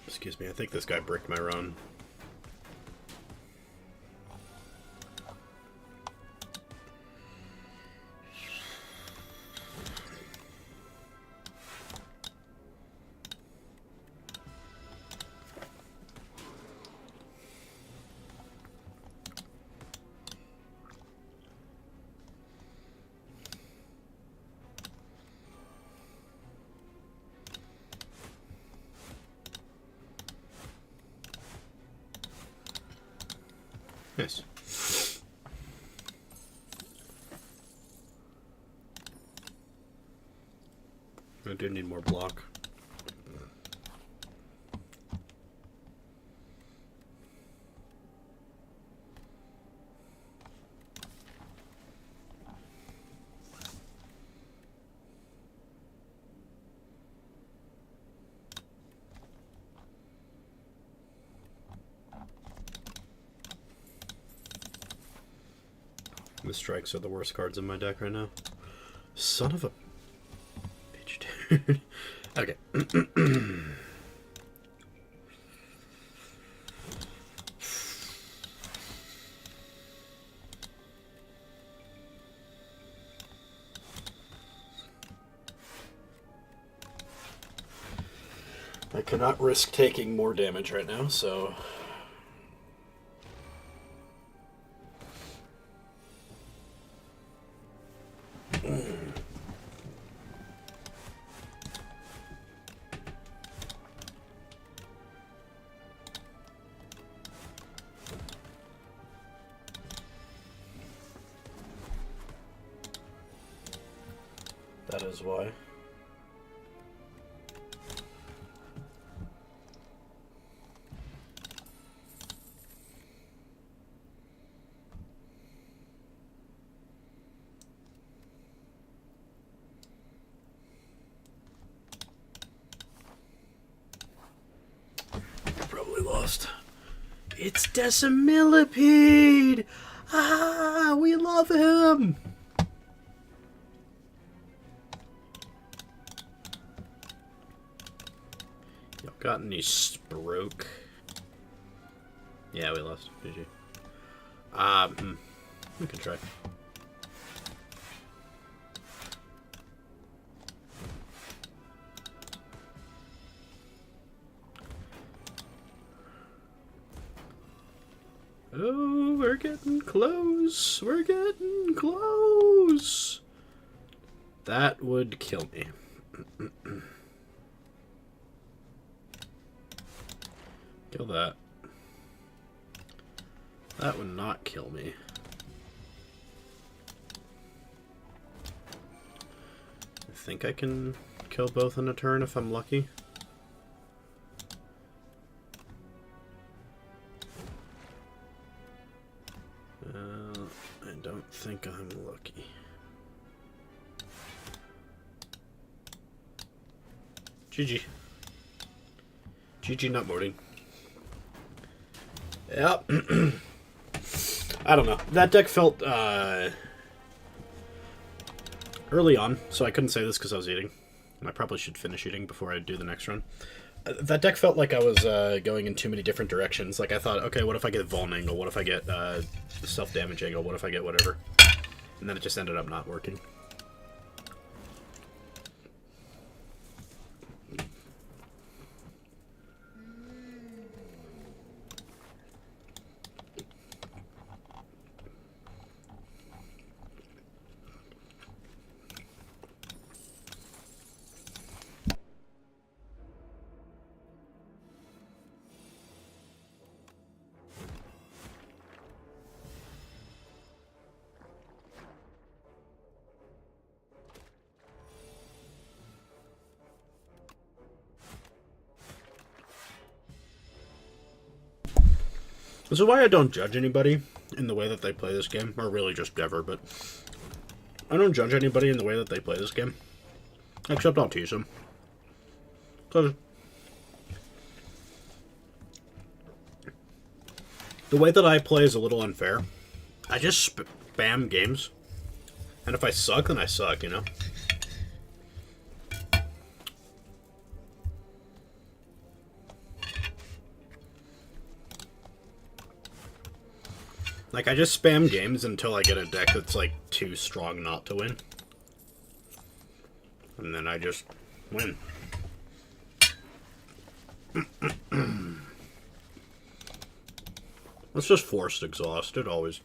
Excuse me, I think this guy bricked my run. Nice. I do need more block. The strikes are the worst cards in my deck right now. Son of a bitch, dude. Okay. I cannot risk taking more damage right now, so... That is why. Probably lost. It's Decimillipede! Ah, we love him! Y'all got any Sproke? Yeah, we lost. GG. We can try. Oh, we're getting close. We're getting close. That would kill me. Kill that. That would not kill me. think I can kill both in a turn if I'm lucky. I don't think I'm lucky. GG. GG not boarding. Yep. I don't know. That deck felt early on, so I couldn't say this because I was eating. I probably should finish eating before I do the next run. That deck felt like I was going in too many different directions. Like I thought, okay, what if I get Vuln angle? What if I get self-damage angle? What if I get whatever? And then it just ended up not working. This is why I don't judge anybody in the way that they play this game, or really just ever, but I don't judge anybody in the way that they play this game, except I'll tease them. Because the way that I play is a little unfair. I just spam games, and if I suck, then I suck, you know? Like, I just spam games until I get a deck that's, like, too strong not to win. And then I just win. It's just forced exhaust. It always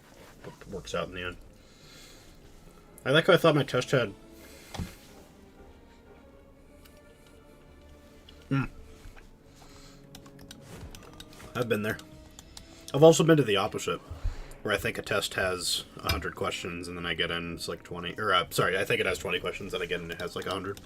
works out in the end. I like how I thought my test had... I've been there. I've also been to the opposite. Where I think a test has 100 questions, and then I get in, it's like 20. Or, sorry, I think it has 20 questions, and I get in, it has like 100.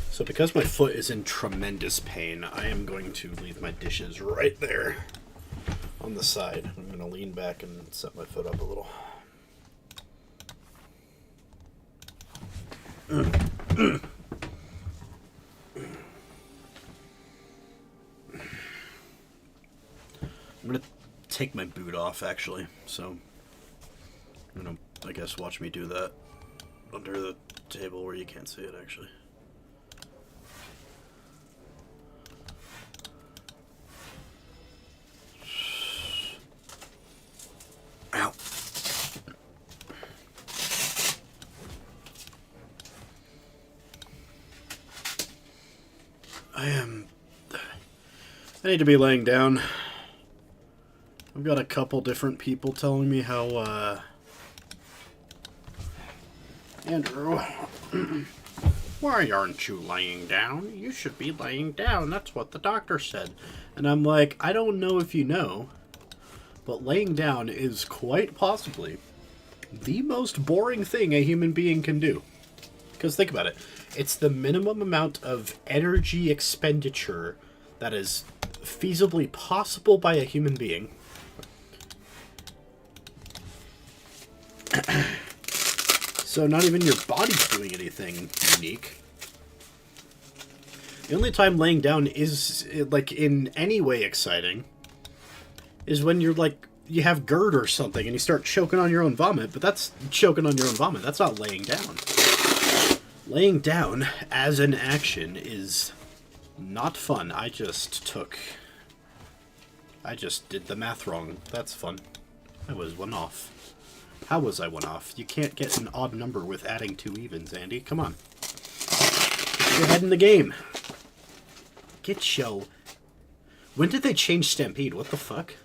So because my foot is in tremendous pain, I am going to leave my dishes right there on the side. I'm going to lean back and set my foot up a little. take my boot off, actually. So, you know, I guess watch me do that under the table where you can't see it, actually. Ow. I need to be laying down. I've got a couple different people telling me how, Andrew, why aren't you laying down? You should be laying down. That's what the doctor said. And I'm like, I don't know if you know, but laying down is quite possibly the most boring thing a human being can do. Because think about it. It's the minimum amount of energy expenditure that is feasibly possible by a human being. So not even your body's doing anything unique. The only time laying down is, like, in any way exciting is when you're, like, you have GERD or something and you start choking on your own vomit, but that's choking on your own vomit. That's not laying down. Laying down as an action is not fun. I just did the math wrong. That's fun. I was one off. How was I one off? You can't get an odd number with adding two evens, Andy. Come on. Get your head in the game. Get yo. When did they change Stampede? What the fuck?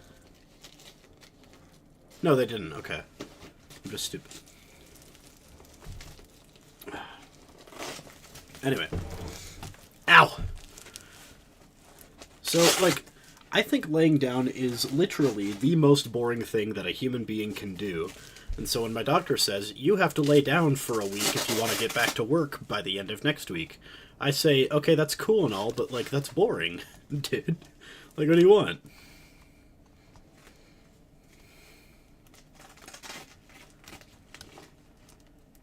No, they didn't. Okay. I'm just stupid. Anyway. Ow! So, like, I think laying down is literally the most boring thing that a human being can do. And so when my doctor says, you have to lay down for a week if you want to get back to work by the end of next week, I say, okay, that's cool and all, but, like, that's boring, dude. Like, what do you want?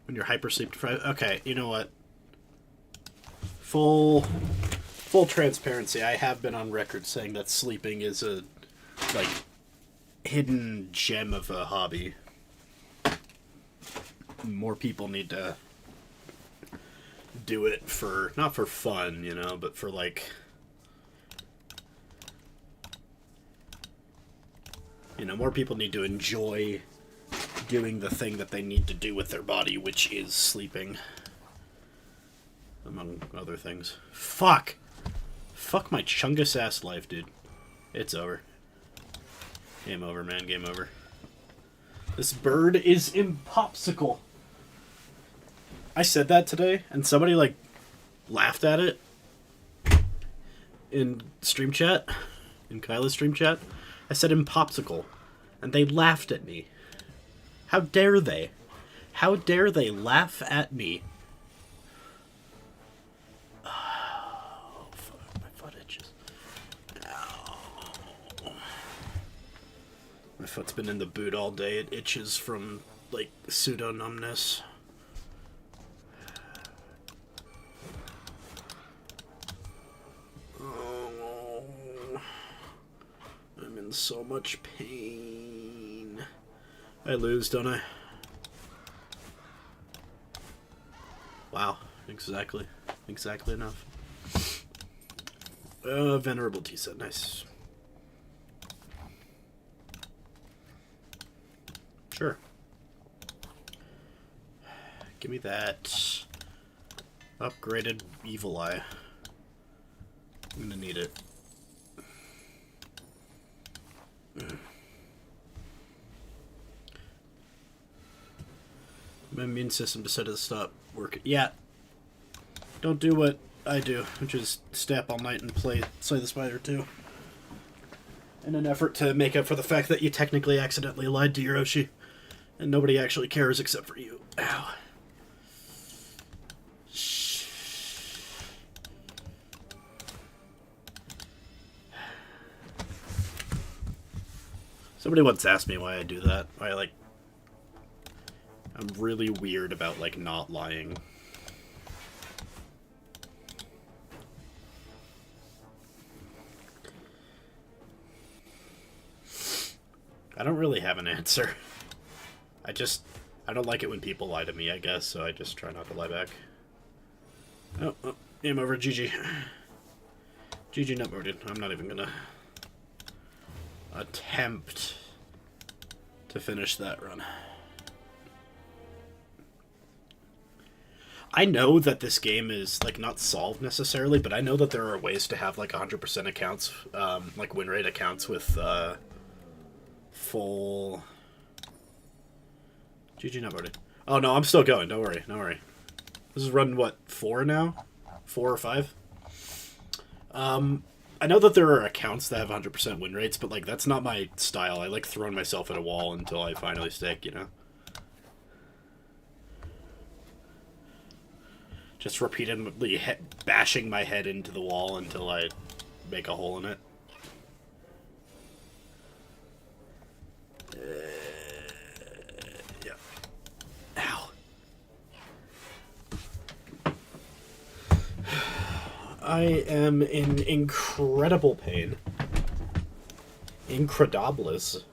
When you're hypersleep deprived? Okay, you know what? Full transparency, I have been on record saying that sleeping is a, like, hidden gem of a hobby. More people need to do it for, not for fun, you know, but for, like, you know, more people need to enjoy doing the thing that they need to do with their body, which is sleeping. Among other things. Fuck! Fuck my chungus ass life, dude. It's over. Game over, man. Game over. This bird is impopsicle. I said that today, and somebody, like, laughed at it in stream chat. In Kyla's stream chat. I said impopsicle, and they laughed at me. How dare they? How dare they laugh at me? Oh, fuck. My foot itches. Ow. My foot's been in the boot all day. It itches from, like, pseudo-numbness. Oh, I'm in so much pain. I lose, don't I? Wow, exactly enough. Venerable tea set, nice. Sure. Give me that upgraded evil eye. I'm gonna need it. My immune system decided to stop working. Yeah. Don't do what I do, which is stay up all night and play Slay the Spire 2. In an effort to make up for the fact that you technically accidentally lied to Hiroshi. And nobody actually cares except for you. Ow. Somebody once asked me why I do that. Why, like, I'm really weird about, like, not lying. I don't really have an answer. I don't like it when people lie to me, I guess, so I just try not to lie back. Oh, game over, GG. GG not voted. I'm not even gonna attempt to finish that run. I know that this game is, like, not solved necessarily, but I know that there are ways to have, like, 100% accounts, like, win rate accounts with, full... GG not voted. Oh, no, I'm still going. Don't worry. Don't worry. This is run, what, 4 now? 4 or 5? I know that there are accounts that have 100% win rates, but, like, that's not my style. I like throwing myself at a wall until I finally stick, you know? Just repeatedly bashing my head into the wall until I make a hole in it. Yeah. Ow. I am in incredible pain. Incredibles.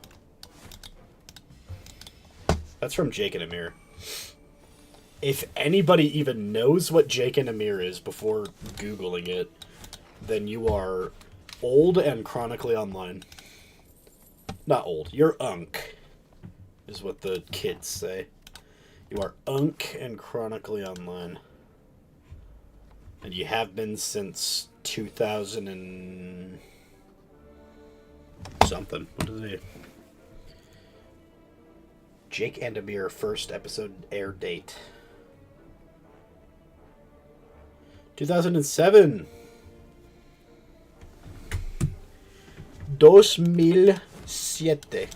That's from Jake and Amir. If anybody even knows what Jake and Amir is before Googling it, then you are old and chronically online. Not old. You're unk, is what the kids say. You are unk and chronically online. And you have been since 2000 and... something. What is it? Jake and Amir first episode air date. 2007. 2007.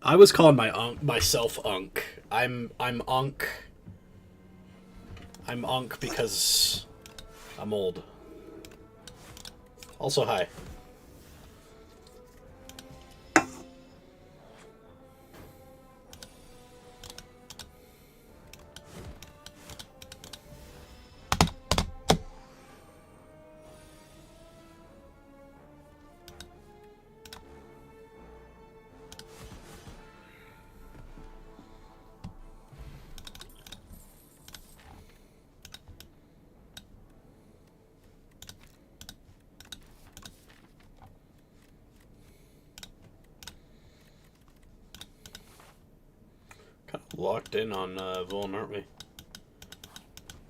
I was calling myself Unk. I'm Unk. I'm Unk because I'm old. Also, hi. Locked in on Vuln, aren't we?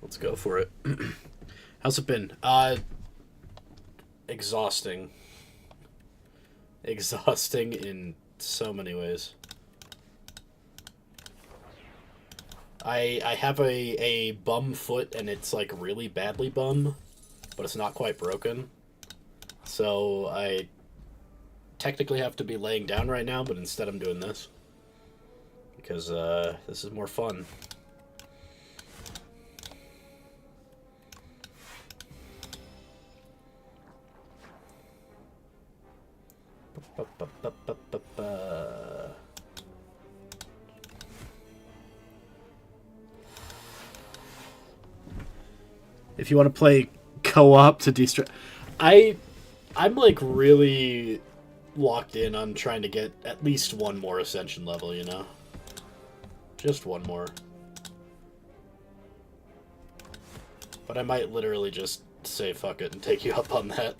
Let's go for it. How's it been? Exhausting. Exhausting in so many ways. I have a bum foot, and it's like really badly bum, but it's not quite broken. So I technically have to be laying down right now, but instead I'm doing this. Because this is more fun. If you want to play co-op to de-stress, I'm like really locked in on trying to get at least one more Ascension level, you know? Just one more. But I might literally just say fuck it and take you up on that.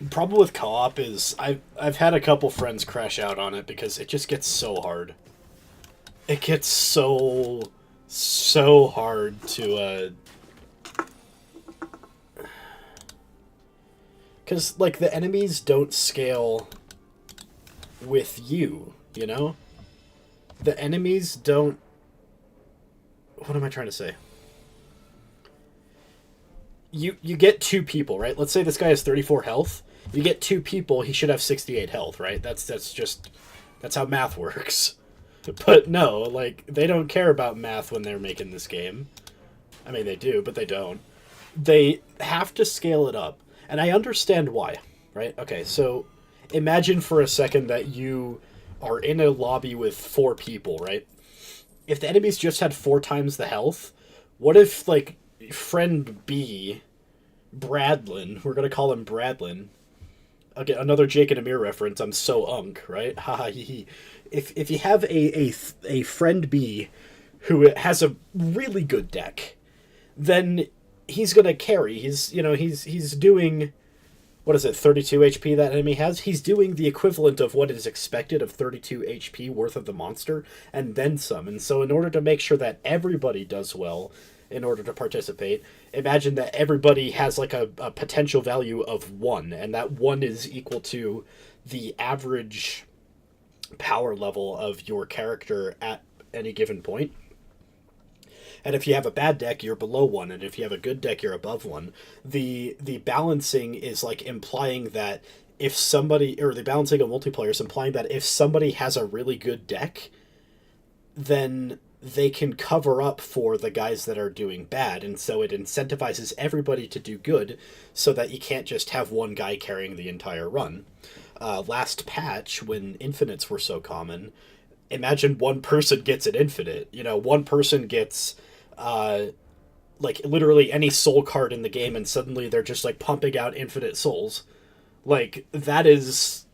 The problem with co-op is I've had a couple friends crash out on it because it just gets so hard. It gets so hard to because, like, the enemies don't scale with you, you know? The enemies don't... What am I trying to say? you get two people, right? Let's say this guy has 34 health. You get two people, he should have 68 health, right? That's how math works. But no, like, they don't care about math when they're making this game. I mean, they do, but they don't. They have to scale it up. And I understand why, right? Okay, so imagine for a second that you are in a lobby with 4 people, right? If the enemies just had 4 times the health, what if, like, friend B, Bradlin, we're going to call him Bradlin. Again, another Jake and Amir reference, I'm so unk, right? Haha, hee hee. If you have a friend B who has a really good deck, then he's going to carry. He's doing, what is it, 32 HP that enemy has? He's doing the equivalent of what is expected of 32 HP worth of the monster, and then some. And so in order to make sure that everybody does well, in order to participate, imagine that everybody has like a potential value of 1, and that 1 is equal to the average power level of your character at any given point. And if you have a bad deck, you're below 1, and if you have a good deck, you're above 1. The balancing is like implying that if somebody, or the balancing of multiplayer is implying that if somebody has a really good deck, then they can cover up for the guys that are doing bad, and so it incentivizes everybody to do good, so that you can't just have one guy carrying the entire run. Last patch, when infinites were so common, imagine one person gets an infinite. One person gets, like, literally any soul card in the game, and suddenly they're just, like, pumping out infinite souls. Like, that is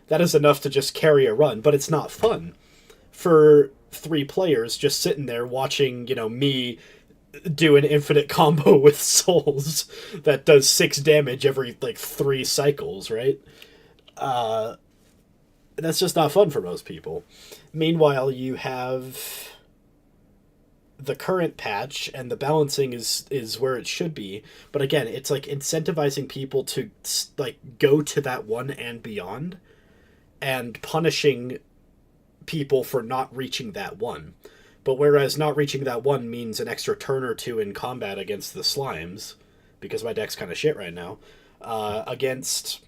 enough to just carry a run, but it's not fun. For 3 players just sitting there watching, me do an infinite combo with souls that does 6 damage every, like, 3 cycles, right? That's just not fun for most people. Meanwhile, you have the current patch, and the balancing is where it should be. But again, it's like incentivizing people to, like, go to that 1 and beyond, and punishing people for not reaching that 1. But whereas not reaching that 1 means an extra turn or 2 in combat against the slimes, because my deck's kind of shit right now, against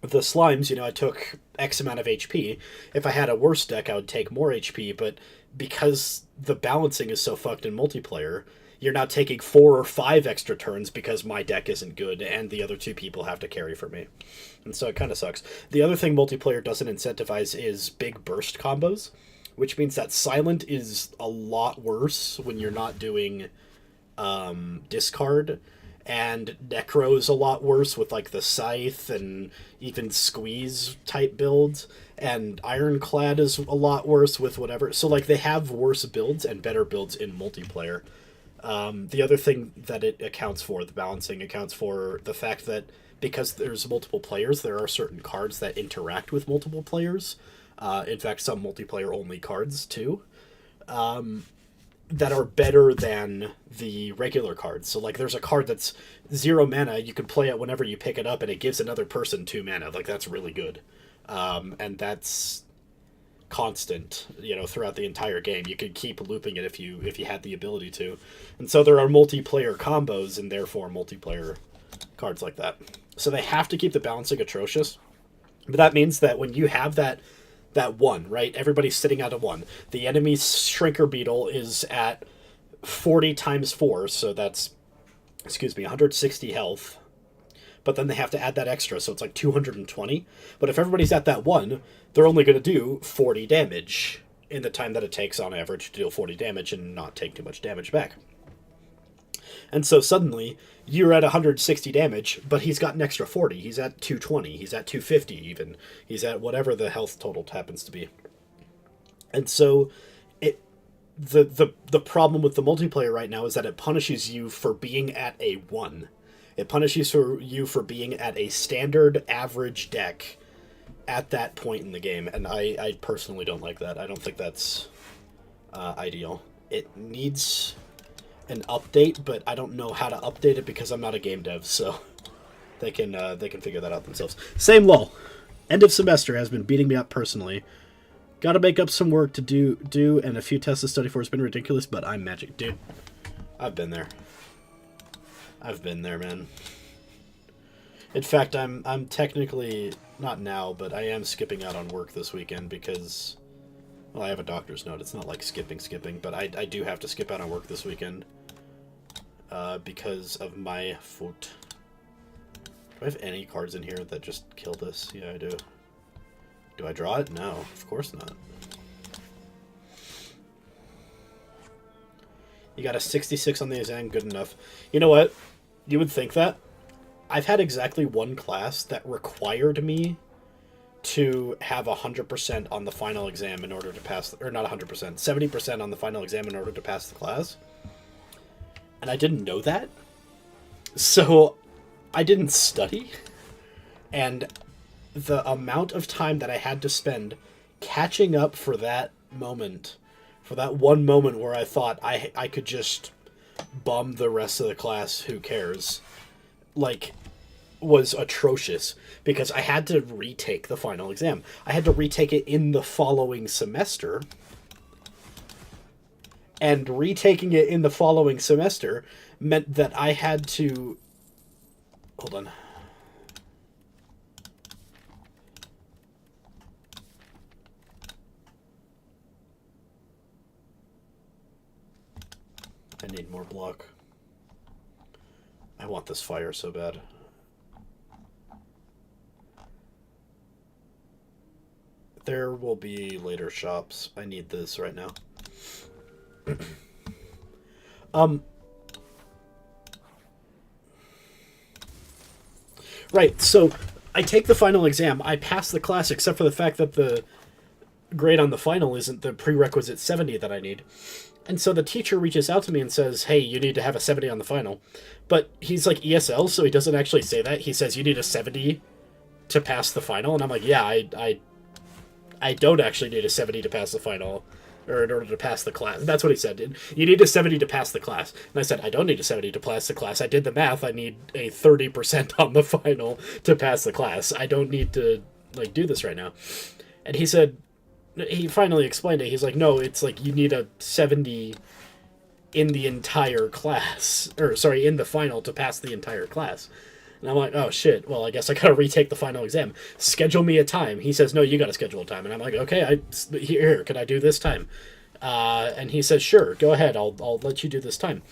the slimes, I took X amount of HP. If I had a worse deck, I would take more HP, but because the balancing is so fucked in multiplayer, you're not taking 4 or 5 extra turns because my deck isn't good and the other 2 people have to carry for me. And so it kind of sucks. The other thing multiplayer doesn't incentivize is big burst combos, which means that silent is a lot worse when you're not doing discard, and necro is a lot worse with, like, the scythe and even squeeze type builds, and ironclad is a lot worse with whatever. So, like, they have worse builds and better builds in multiplayer. The other thing that it accounts for, the balancing accounts for the fact that because there's multiple players, there are certain cards that interact with multiple players. In fact, some multiplayer only cards too, that are better than the regular cards. So, like, there's a card that's 0 mana, you can play it whenever you pick it up, and it gives another person 2 mana. Like, that's really good. And that's constant, throughout the entire game. You could keep looping it if you had the ability to. And so there are multiplayer combos and therefore multiplayer cards like that. So they have to keep the balancing atrocious. But that means that when you have that 1, right? Everybody's sitting at a 1. The enemy's Shrinker Beetle is at 40 times 4, so that's, 160 health. But then they have to add that extra, so it's like 220. But if everybody's at that 1, they're only going to do 40 damage in the time that it takes on average to deal 40 damage and not take too much damage back. And so suddenly, you're at 160 damage, but he's got an extra 40. He's at 220. He's at 250 even. He's at whatever the health total happens to be. And so the problem with the multiplayer right now is that it punishes you for being at a 1. It punishes you for being at a standard average deck at that point in the game, and I personally don't like that. I don't think that's ideal. It needs an update, but I don't know how to update it because I'm not a game dev, so they can figure that out themselves. Same lol. End of semester has been beating me up personally. Got to make up some work to do, and a few tests to study for has been ridiculous, but I'm magic. Dude, I've been there. I've been there, man. In fact, I'm technically, not now, but I am skipping out on work this weekend because, well, I have a doctor's note. It's not like skipping, but I do have to skip out on work this weekend because of my foot. Do I have any cards in here that just kill this? Yeah, I do. Do I draw it? No, of course not. You got a 66 on the exam, good enough. You know what? You would think that. I've had exactly one class that required me to have 100% on the final exam in order to pass, or not 100%, 70% on the final exam in order to pass the class. And I didn't know that. So I didn't study. And the amount of time that I had to spend catching up for that moment, for that one moment where I thought I could just bum the rest of the class, who cares, like, was atrocious, because I had to retake the final exam. I had to retake it in the following semester, and retaking it in the following semester meant that I had to... Hold on. I need more block. I want this fire so bad. There will be later shops. I need this right now. Right, so I take the final exam. I pass the class except for the fact that the grade on the final isn't the prerequisite 70 that I need. And so the teacher reaches out to me and says, hey, you need to have a 70 on the final. But he's like ESL, so he doesn't actually say that. He says you need a 70 to pass the final. And I'm like, yeah, I don't actually need a 70 to pass the final, or in order to pass the class. That's what he said. You need a 70 to pass the class. And I said, I don't need a 70 to pass the class. I did the math. I need a 30% on the final to pass the class. I don't need to, like, do this right now. And he said... He finally explained it. He's like, no, it's like you need a 70 in the entire class. Or, sorry, in the final to pass the entire class. And I'm like, oh, shit. Well, I guess I gotta retake the final exam. Schedule me a time. He says, no, you gotta schedule a time. And I'm like, okay, here, can I do this time? And he says, sure, go ahead. I'll let you do this time.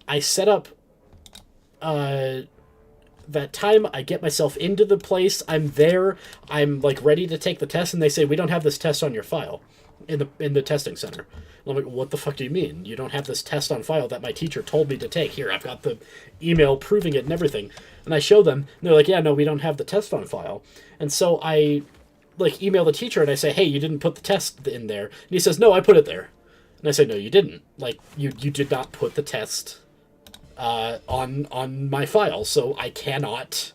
I set up... that time, I get myself into the place, I'm there, I'm like ready to take the test, and they say, we don't have this test on your file in the testing center. And I'm like, what the fuck do you mean? You don't have this test on file that my teacher told me to take. Here, I've got the email proving it and everything. And I show them, and they're like, yeah, no, we don't have the test on file. And so I like email the teacher and I say, hey, you didn't put the test in there. And he says, no, I put it there. And I say, no, you didn't. Like, you did not put the test on my file, so I cannot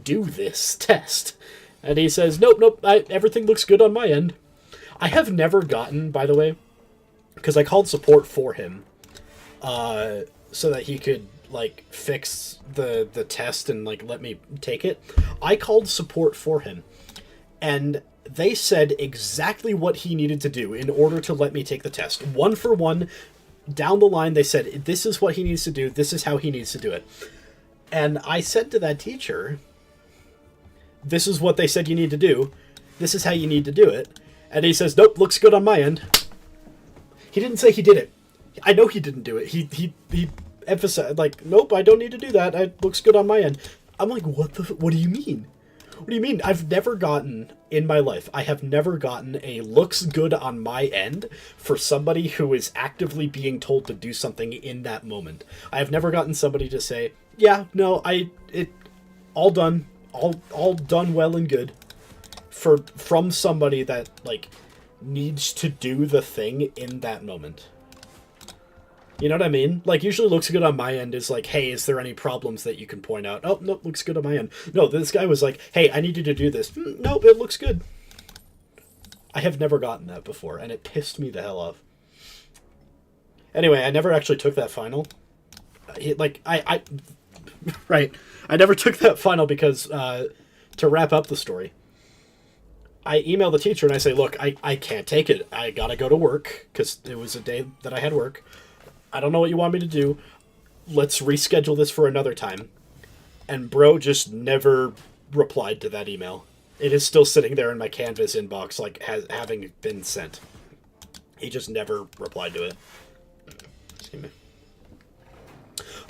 do this test. And he says, nope, everything looks good on my end. I have never gotten, by the way, because I called support for him, so that he could, like, fix the test and, like, let me take it. I called support for him, and they said exactly what he needed to do in order to let me take the test. One for one. Down the line, they said, this is what he needs to do, this is how he needs to do it. And I said to that teacher, this is what they said you need to do, this is how you need to do it. And he says, nope, looks good on my end. He didn't say he did it. I know he didn't do it. He emphasized, like, nope, I don't need to do that, it looks good on my end. I'm like, what do you mean? What do you mean? I've never gotten, in my life, I have never gotten a looks good on my end for somebody who is actively being told to do something in that moment. I have never gotten somebody to say, yeah, no, all done, all done well and good, from somebody that, like, needs to do the thing in that moment. You know what I mean? Like, usually looks good on my end is like, hey, is there any problems that you can point out? Oh, nope, looks good on my end. No, this guy was like, hey, I need you to do this. Nope, it looks good. I have never gotten that before, and it pissed me the hell off. Anyway, I never actually took that final. Right. I never took that final because, to wrap up the story, I email the teacher and I say, look, I can't take it. I gotta go to work, because it was a day that I had work. I don't know what you want me to do. let's reschedule this for another time. And bro just never replied to that email. It is still sitting there in my Canvas inbox, like, having been sent. He just never replied to it. Excuse me.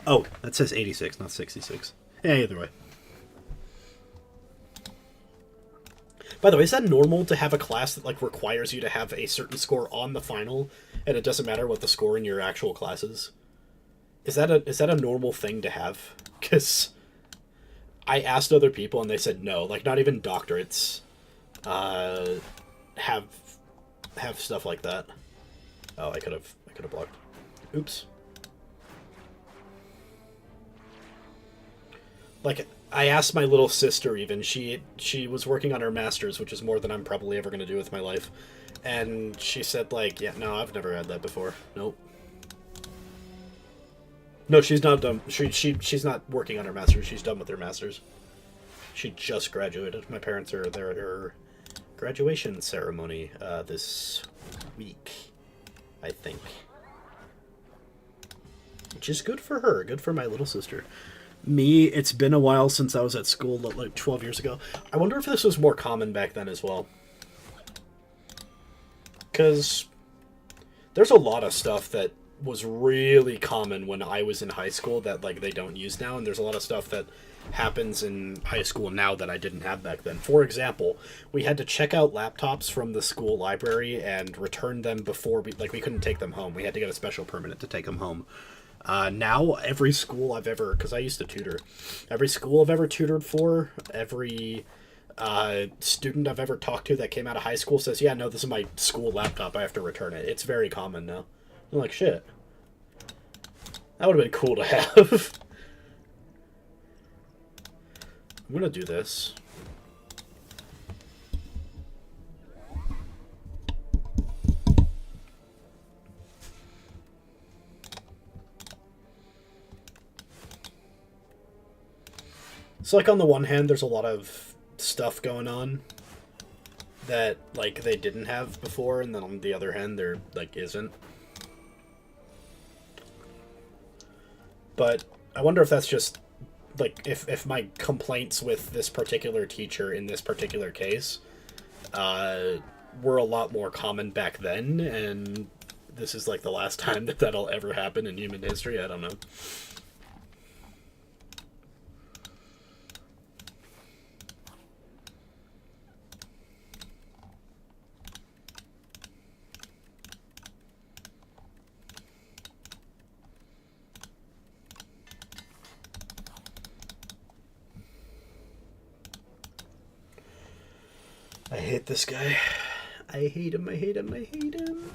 Oh, that says 86, not 66. Yeah, either way. By the way, is that normal to have a class that, like, requires you to have a certain score on the final, and it doesn't matter what the score in your actual class is? Is that a normal thing to have? Because I asked other people and they said no. Like, not even doctorates have stuff like that. Oh, I could have blocked. Oops. Like, I asked my little sister even. She was working on her master's, which is more than I'm probably ever going to do with my life. And she said, like, yeah, no, I've never had that before. Nope. No, she's not done. She's not working on her master's. She's done with her master's. She just graduated. My parents are there at her graduation ceremony this week, I think. Which is good for her. Good for my little sister. Me, it's been a while since I was at school, like 12 years ago. I wonder if this was more common back then as well. Because there's a lot of stuff that was really common when I was in high school that, like, they don't use now, and there's a lot of stuff that happens in high school now that I didn't have back then. For example, we had to check out laptops from the school library and return them before we couldn't take them home. We had to get a special permit to take them home. Now, every school I've ever, because I used to tutor, every school I've ever tutored for, every student I've ever talked to that came out of high school says, yeah, no, this is my school laptop, I have to return it. It's very common now. I'm like, shit. That would have been cool to have. I'm gonna do this. So, like, on the one hand, there's a lot of stuff going on that, like, they didn't have before, and then on the other hand, there, like, isn't. But I wonder if that's just, like, if my complaints with this particular teacher in this particular case were a lot more common back then, and this is, like, the last time that that'll ever happen in human history. I don't know. I hate this guy. I hate him, I hate him, I hate him.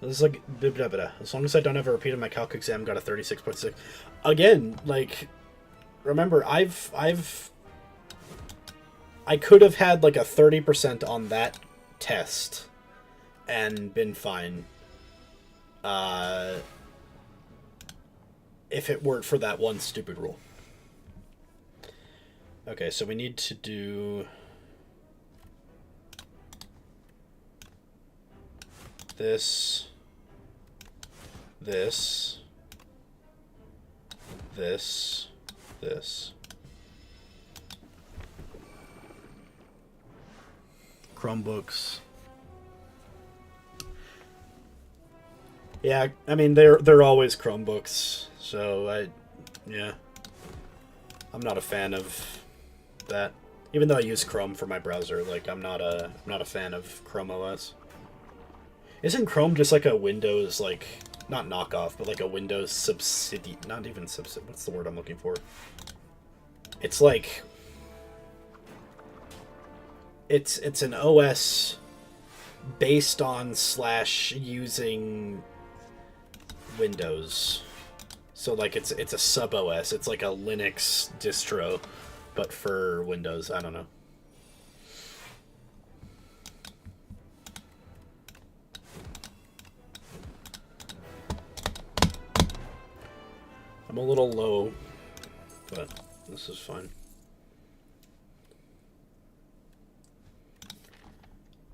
This is like, as long as I don't ever repeat my calc exam, got a 36.6. Again, like, remember, I could have had like a 30% on that test and been fine. If it weren't for that one stupid rule. Okay, so we need to do this, this, this, this. Chromebooks. Yeah, I mean, they're always Chromebooks, so yeah. I'm not a fan of that. Even though I use Chrome for my browser, like, I'm not a fan of Chrome OS. Isn't Chrome just like a Windows, like, not knockoff, but like a Windows not even what's the word I'm looking for? It's like, it's an OS based on / using Windows. So, like, it's a sub OS. It's like a Linux distro, but for Windows. I don't know. I'm a little low, but this is fine.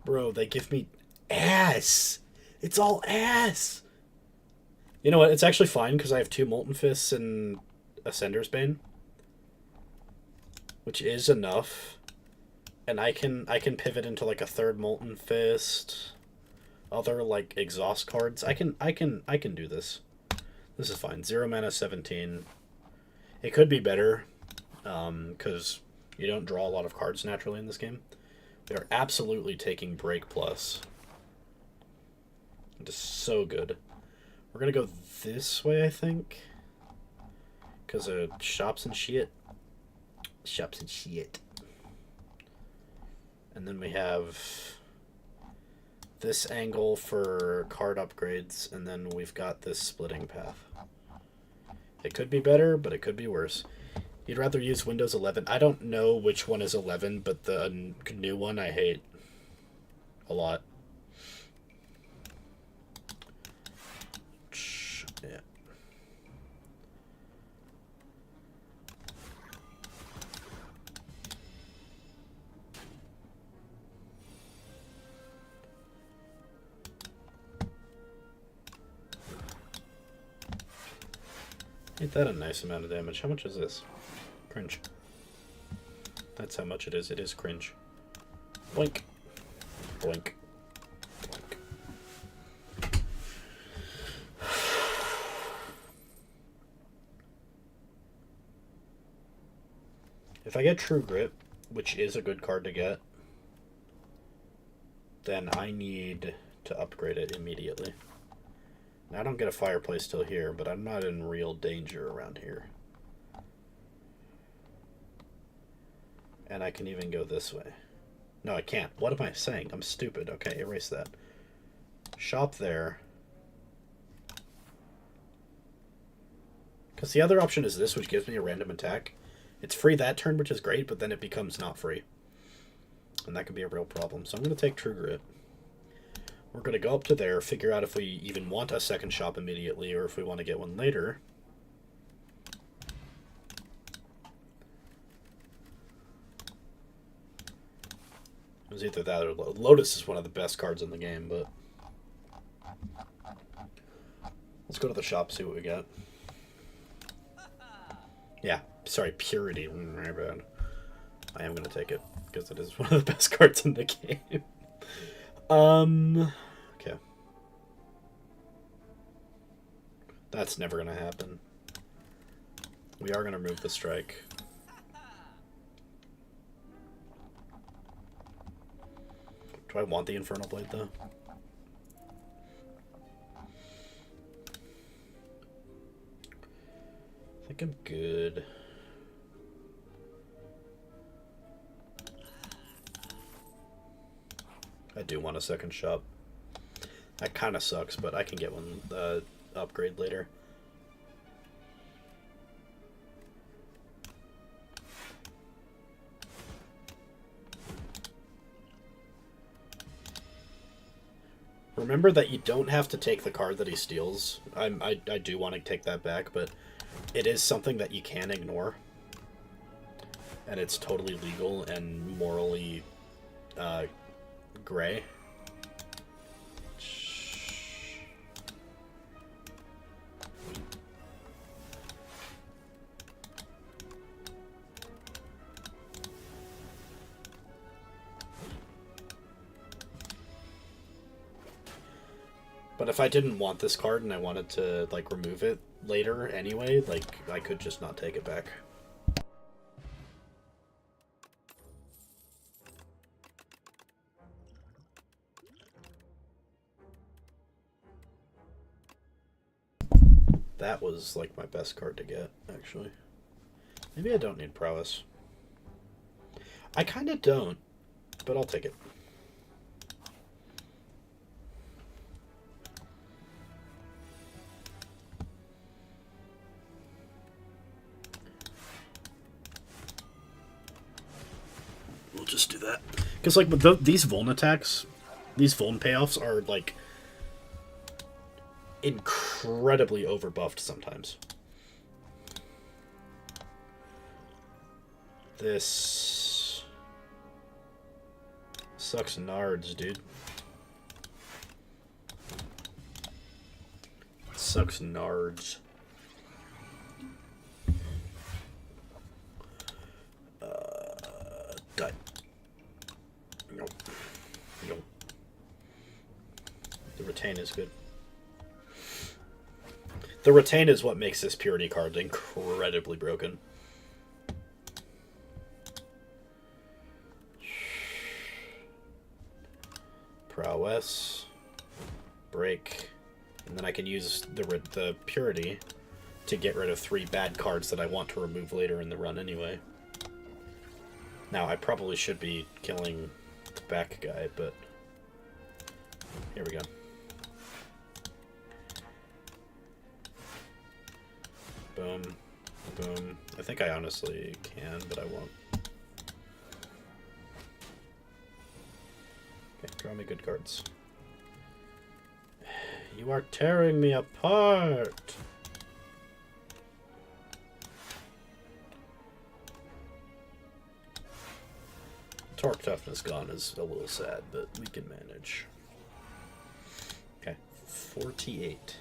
Bro, they give me ass. It's all ass. You know what? It's actually fine because I have 2 Molten Fists and Ascender's Bane, which is enough. And I can pivot into like a 3rd Molten Fist, other like exhaust cards. I can do this. This is fine. 0 mana, 17. It could be better, because you don't draw a lot of cards naturally in this game. We are absolutely taking Break Plus. It is so good. We're gonna go this way, I think, because of shops and shit. Shops and shit. And then we have this angle for card upgrades, and then we've got this splitting path. It could be better, but it could be worse. You'd rather use Windows 11. I don't know which one is 11, but the new one I hate a lot. Yeah. Ain't that a nice amount of damage? How much is this? Cringe. That's how much it is. It is cringe. Boink. Boink. Boink. If I get True Grit, which is a good card to get, then I need to upgrade it immediately. Now, I don't get a fireplace till here, but I'm not in real danger around here. And I can even go this way. No, I can't. What am I saying? I'm stupid. Okay, erase that. Shop there. Because the other option is this, which gives me a random attack. It's free that turn, which is great, but then it becomes not free. And that could be a real problem. So I'm going to take True Grit. We're going to go up to there, figure out if we even want a second shop immediately, or if we want to get one later. It was either that or Lotus is one of the best cards in the game, but let's go to the shop, see what we got. Yeah, sorry, Purity. My bad. I am going to take it, because it is one of the best cards in the game. Okay. That's never going to happen. We are going to remove the strike. Do I want the Infernal Blade, though? I think I'm good. I do want a second shop. That kind of sucks, but I can get one upgrade later. Remember that you don't have to take the card that he steals. I do want to take that back, but it is something that you can ignore. And it's totally legal and morally gray. But if I didn't want this card and I wanted to like remove it later anyway, like I could just not take it back. That was like my best card to get, actually. Maybe I don't need prowess. I kind of don't, but I'll take it. We'll just do that. Because like with these Vuln attacks, these Vuln payoffs are like incredibly overbuffed sometimes. This sucks nards, dude. Sucks nards. Die. Nope. Nope. The retain is good. The retain is what makes this purity card incredibly broken. Prowess. Break. And then I can use the purity to get rid of 3 bad cards that I want to remove later in the run anyway. Now, I probably should be killing the back guy, but here we go. Boom. Boom. I think I honestly can, but I won't. Okay, draw me good cards. You are tearing me apart! Torque toughness gone is a little sad, but we can manage. Okay, 48.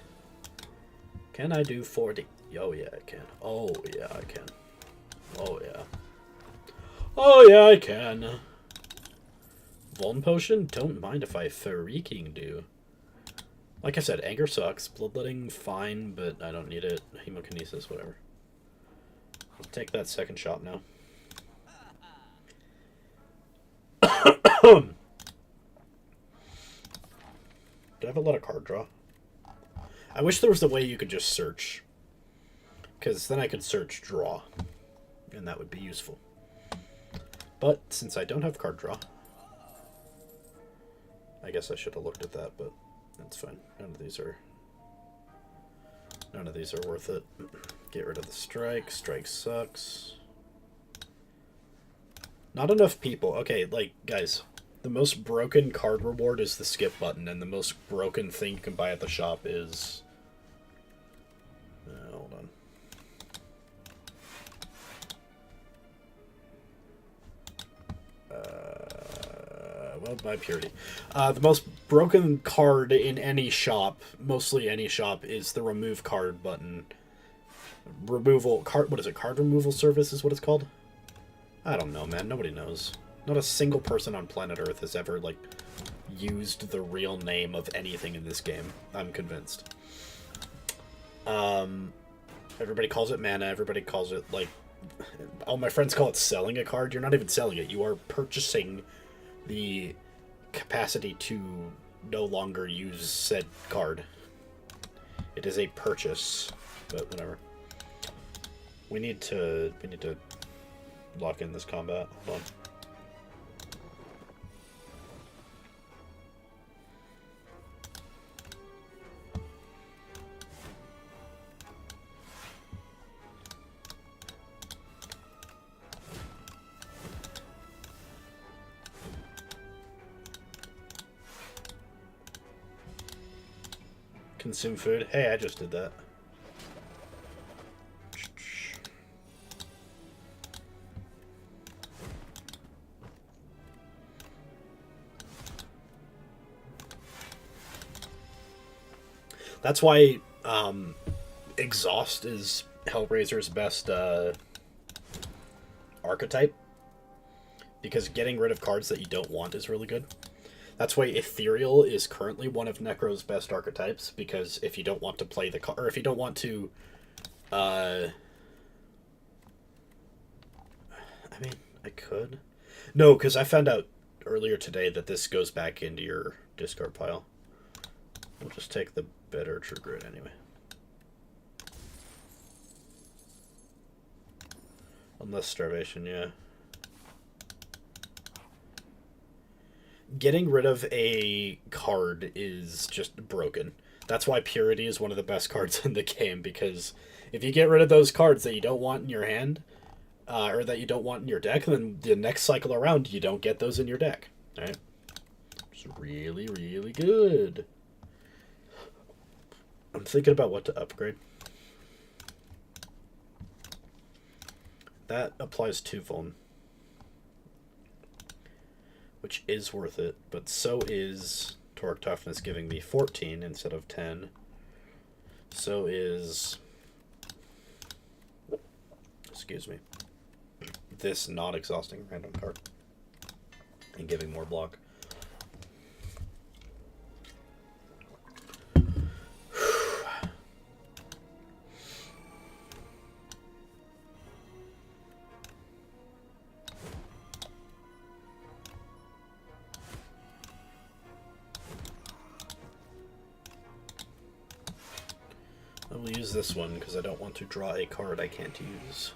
Can I do 40? Oh yeah, I can. Oh yeah, I can. Oh yeah. Oh yeah, I can. Vuln potion? Don't mind if I freaking do. Like I said, anger sucks. Bloodletting, fine, but I don't need it. Hemokinesis, whatever. I'll take that second shot now. Do I have a lot of card draw? I wish there was a way you could just search. Because then I could search draw. And that would be useful. But since I don't have card draw, I guess I should have looked at that, but that's fine. None of these are worth it. Get rid of the strike. Strike sucks. Not enough people. Okay, like, guys, the most broken card reward is the skip button, and the most broken thing you can buy at the shop is... hold on. Well, by purity. The most broken card in any shop, mostly any shop, is the remove card button. Removal, what is it, card removal service is what it's called? I don't know, man, nobody knows. Not a single person on planet Earth has ever, like, used the real name of anything in this game. I'm convinced. Everybody calls it mana, everybody calls it, like... All my friends call it selling a card. You're not even selling it. You are purchasing the capacity to no longer use said card. It is a purchase, but whatever. We need to lock in this combat. Hold on. Consume food. Hey, I just did that. That's why Exhaust is Hellraiser's best archetype. Because getting rid of cards that you don't want is really good. That's why Ethereal is currently one of Necro's best archetypes, because if you don't want to play the card, or if you don't want to, I mean, I could. No, because I found out earlier today that this goes back into your discard pile. We'll just take the better True Grit anyway. Unless Starvation, yeah. Getting rid of a card is just broken. That's why Purity is one of the best cards in the game, because if you get rid of those cards that you don't want in your hand, or that you don't want in your deck, then the next cycle around, you don't get those in your deck. Alright? It's really, really good. I'm thinking about what to upgrade. that applies 2 vuln. Which is worth it, but so is torque toughness giving me 14 instead of 10. So is... excuse me. This not exhausting random card. And giving more block. I will use this one because I don't want to draw a card I can't use.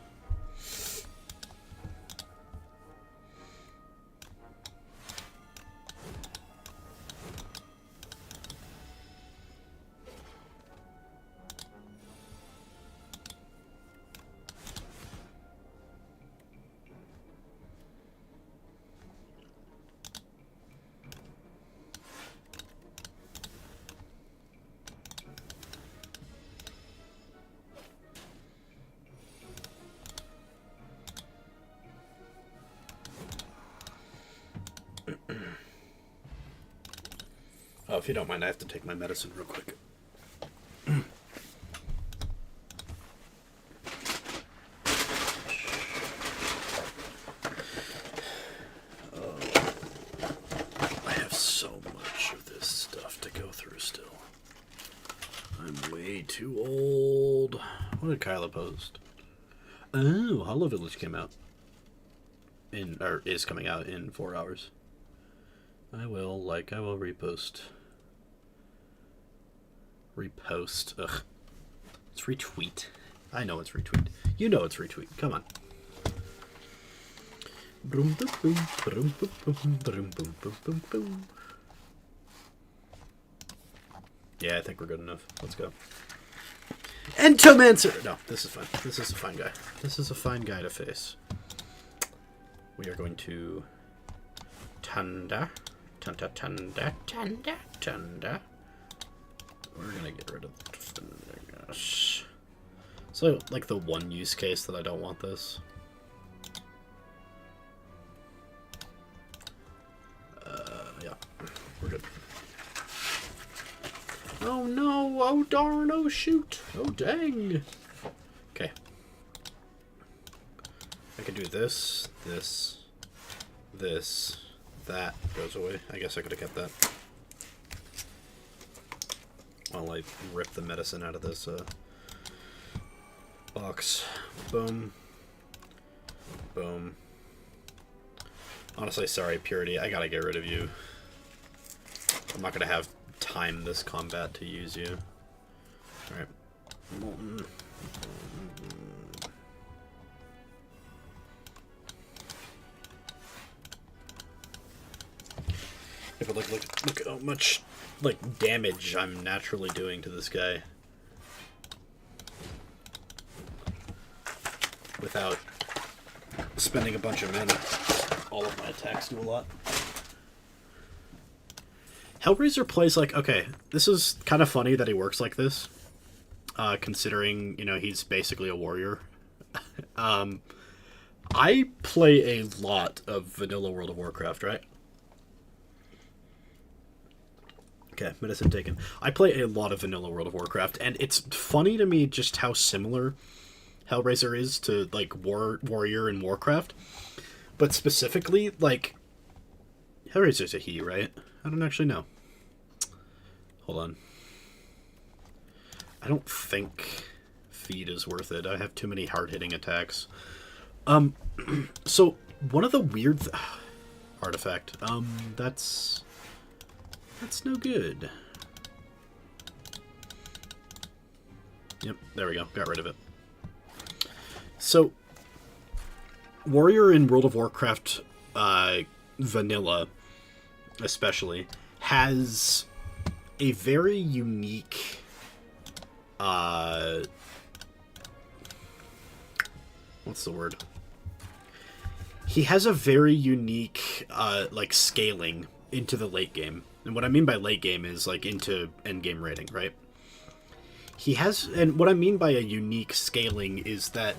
Oh, if you don't mind, I have to take my medicine real quick. I have so much of this stuff to go through still. I'm way too old. What did Kyla post? Oh, Hollow Village came out. Or is coming out in 4 hours. I will repost. Repost. Ugh. It's retweet. I know it's retweet. You know it's retweet. Come on. Boom, boom, boom, boom, boom, boom, boom, boom, boom, boom. Yeah, I think we're good enough. Let's go. Entomancer! No, this is fine. This is a fine guy. This is a fine guy to face. We are going to... Tunda. Tunda, tunda, tunda, tunda. We're gonna get rid of the... Gosh. So, like, the one use case that I don't want this. Yeah. We're good. Oh no! Oh darn! Oh shoot! Oh dang! Okay. I could do this, this, this, that goes away. I guess I could have kept that. While I rip the medicine out of this box. Boom. Boom. Honestly, sorry, Purity. I gotta get rid of you. I'm not gonna have time this combat to use you. Alright. Yeah, but look at how much like damage I'm naturally doing to this guy without spending a bunch of mana. All of my attacks do a lot. Hellraiser plays like, okay, this is kind of funny that he works like this, considering, you know, he's basically a warrior. I play a lot of vanilla World of Warcraft, right? Okay, medicine taken. I play a lot of vanilla World of Warcraft, and it's funny to me just how similar Hellraiser is to, like, Warrior and Warcraft. But specifically, like, Hellraiser's a he, right? I don't actually know. Hold on. I don't think feed is worth it. I have too many hard-hitting attacks. So, one of the weird... artifact. That's no good. Yep, there we go. Got rid of it. So, Warrior in World of Warcraft vanilla, especially, has a very unique what's the word? He has a very unique like scaling into the late game. And what I mean by late game is like into end game rating, right? He has, and what I mean by a unique scaling is that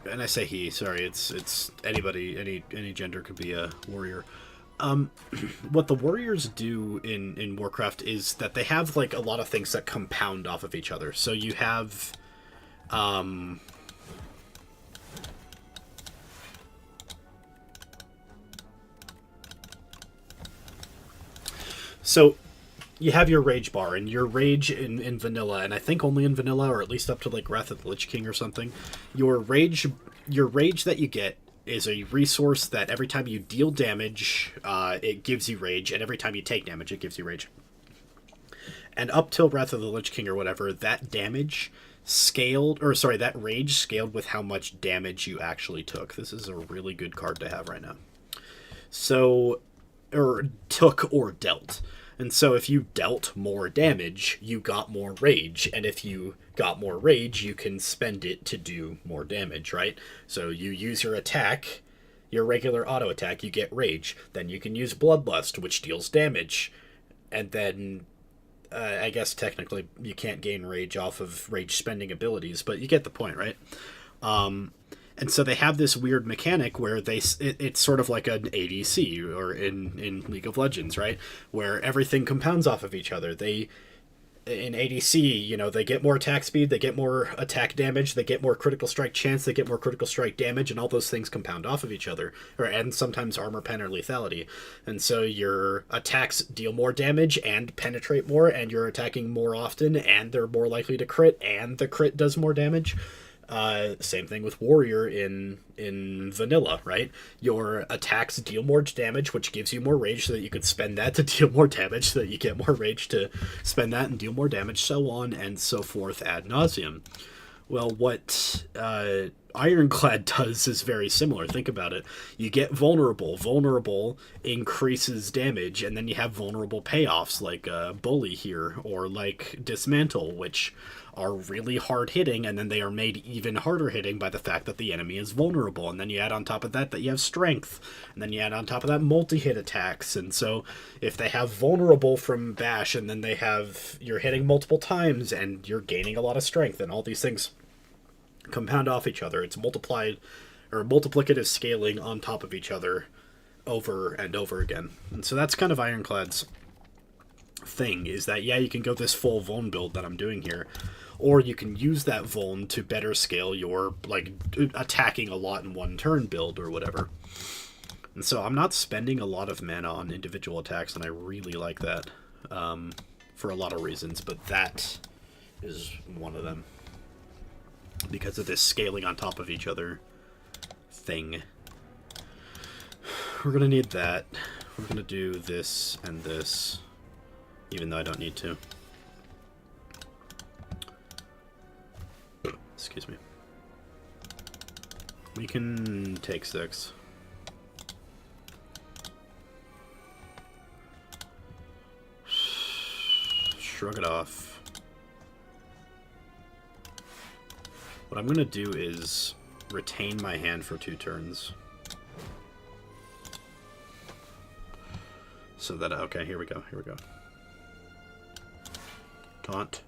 and I say he, sorry, it's anybody, any gender could be a warrior. What the warriors do in Warcraft is that they have like a lot of things that compound off of each other. So you have, so you have your rage bar, and your rage in vanilla, and I think only in vanilla, or at least up to like Wrath of the Lich King or something. Your rage that you get is a resource that every time you deal damage, it gives you rage, and every time you take damage, it gives you rage. And up till Wrath of the Lich King or whatever, that damage scaled, or sorry, that rage scaled with how much damage you actually took. This is a really good card to have right now. So, or took or dealt. And so if you dealt more damage, you got more rage. And if you got more rage, you can spend it to do more damage, right? So you use your attack, your regular auto attack, you get rage. Then you can use Bloodlust, which deals damage. And then, I guess technically you can't gain rage off of rage spending abilities, but you get the point, right? And so they have this weird mechanic where it's sort of like an ADC or in League of Legends, right? Where everything compounds off of each other. In ADC, you know, they get more attack speed, they get more attack damage, they get more critical strike chance, they get more critical strike damage, and all those things compound off of each other. And sometimes armor pen or lethality. And so your attacks deal more damage and penetrate more, and you're attacking more often, and they're more likely to crit, and the crit does more damage. Same thing with warrior in vanilla, right? Your attacks deal more damage, which gives you more rage so that you could spend that to deal more damage, so that you get more rage to spend that and deal more damage, so on and so forth ad nauseum. Well, what Ironclad does is very similar. Think about it. You get vulnerable. Vulnerable increases damage, and then you have vulnerable payoffs like Bully here, or like Dismantle, which are really hard hitting, and then they are made even harder hitting by the fact that the enemy is vulnerable. And then you add on top of that you have strength, and then you add on top of that multi-hit attacks. And so if they have vulnerable from bash, and then they have you're hitting multiple times and you're gaining a lot of strength, and all these things compound off each other. It's multiplied or multiplicative scaling on top of each other over and over again. And so that's kind of Ironclad's thing, is that yeah, you can go this full Vuln build that I'm doing here, or you can use that Vuln to better scale your like attacking a lot in one turn build or whatever. And so I'm not spending a lot of mana on individual attacks, and I really like that for a lot of reasons, but that is one of them, because of this scaling on top of each other thing. We're gonna need that. We're gonna do this and this, even though I don't need to. Excuse me. We can take 6. Shrug it off. What I'm gonna do is retain my hand for 2 turns. So that, okay, here we go. Taunt.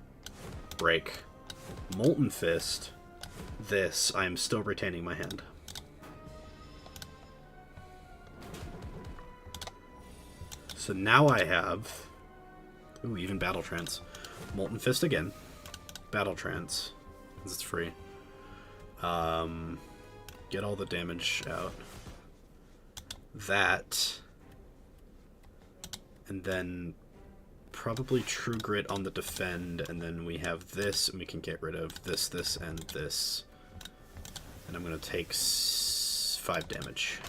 Break. Molten Fist. This, I am still retaining my hand. So now I have... Ooh, even Battle Trance. Molten Fist again. Battle Trance, because it's free. Get all the damage out. That. And then probably True Grit on the defend, and then we have this, and we can get rid of this, this, and this. And I'm going to take 5 damage.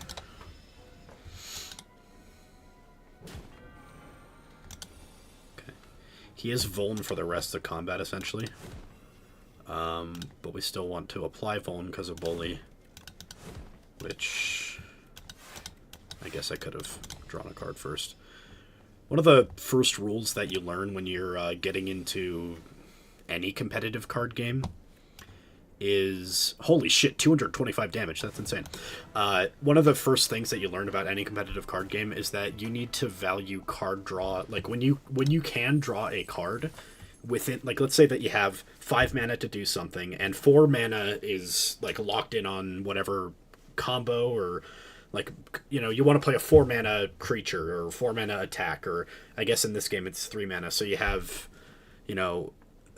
Okay. He is vuln for the rest of combat, essentially. But we still want to apply vuln because of Bully, which I guess I could have drawn a card first. One of the first rules that you learn when you're getting into any competitive card game is... Holy shit, 225 damage. That's insane. One of the first things that you learn about any competitive card game is that you need to value card draw. Like, when you can draw a card, within, like, let's say that you have 5 mana to do something, and 4 mana is like locked in on whatever combo, or like, you know, you want to play a 4 mana creature or 4 mana attack, or I guess in this game it's 3 mana, so you have, you know,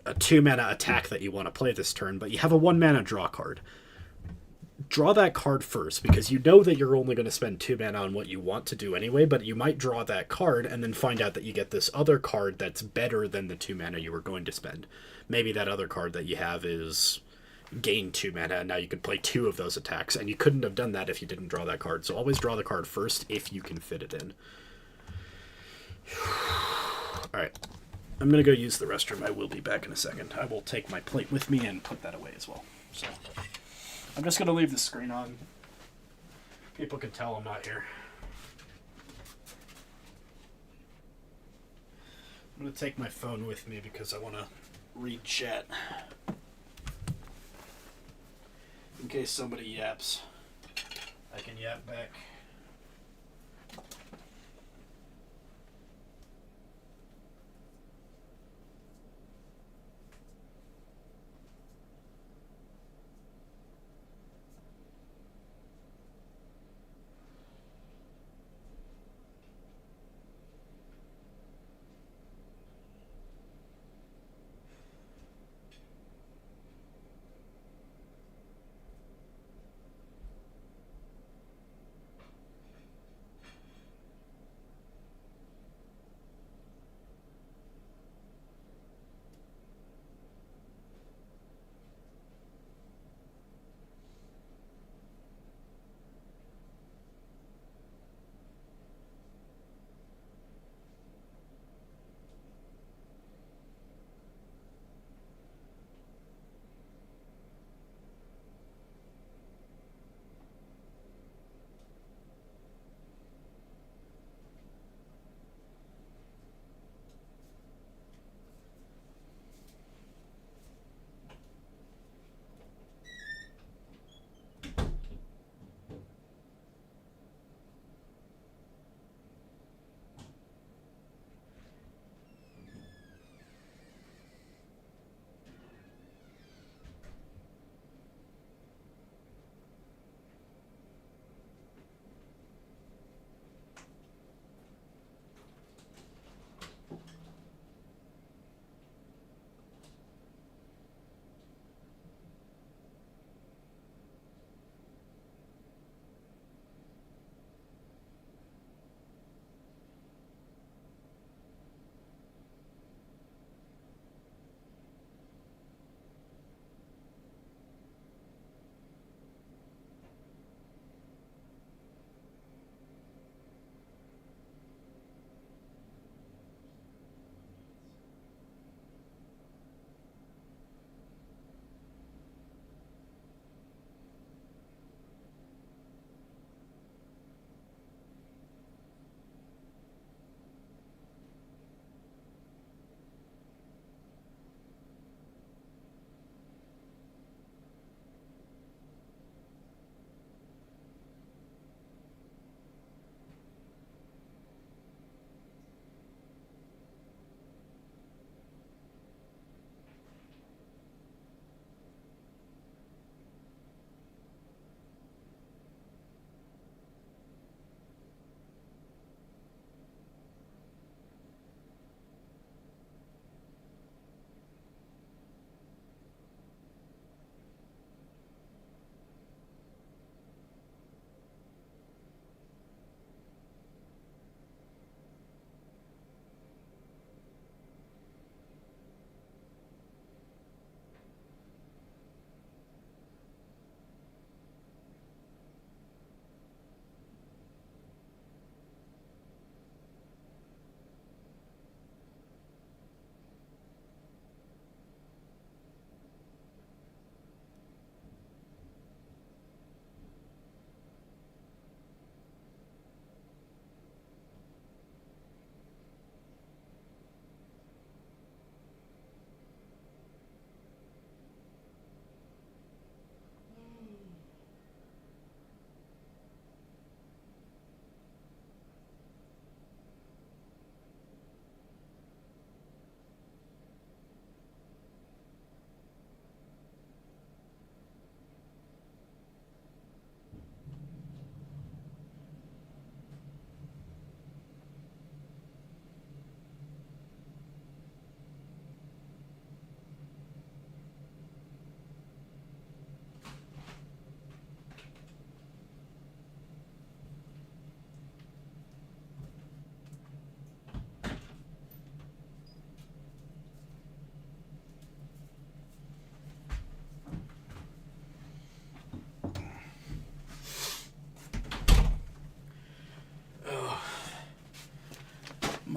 a 2 mana attack that you want to play this turn, but you have a 1 mana draw card. Draw that card first, because you know that you're only going to spend 2 mana on what you want to do anyway, but you might draw that card and then find out that you get this other card that's better than the 2 mana you were going to spend. Maybe that other card that you have is gain 2 mana, and now you could play 2 of those attacks, and you couldn't have done that if you didn't draw that card. So always draw the card first if you can fit it in. Alright, I'm going to go use the restroom. I will be back in a second. I will take my plate with me and put that away as well. So I'm just going to leave the screen on. People can tell I'm not here. I'm going to take my phone with me because I want to read chat. In case somebody yaps, I can yap back.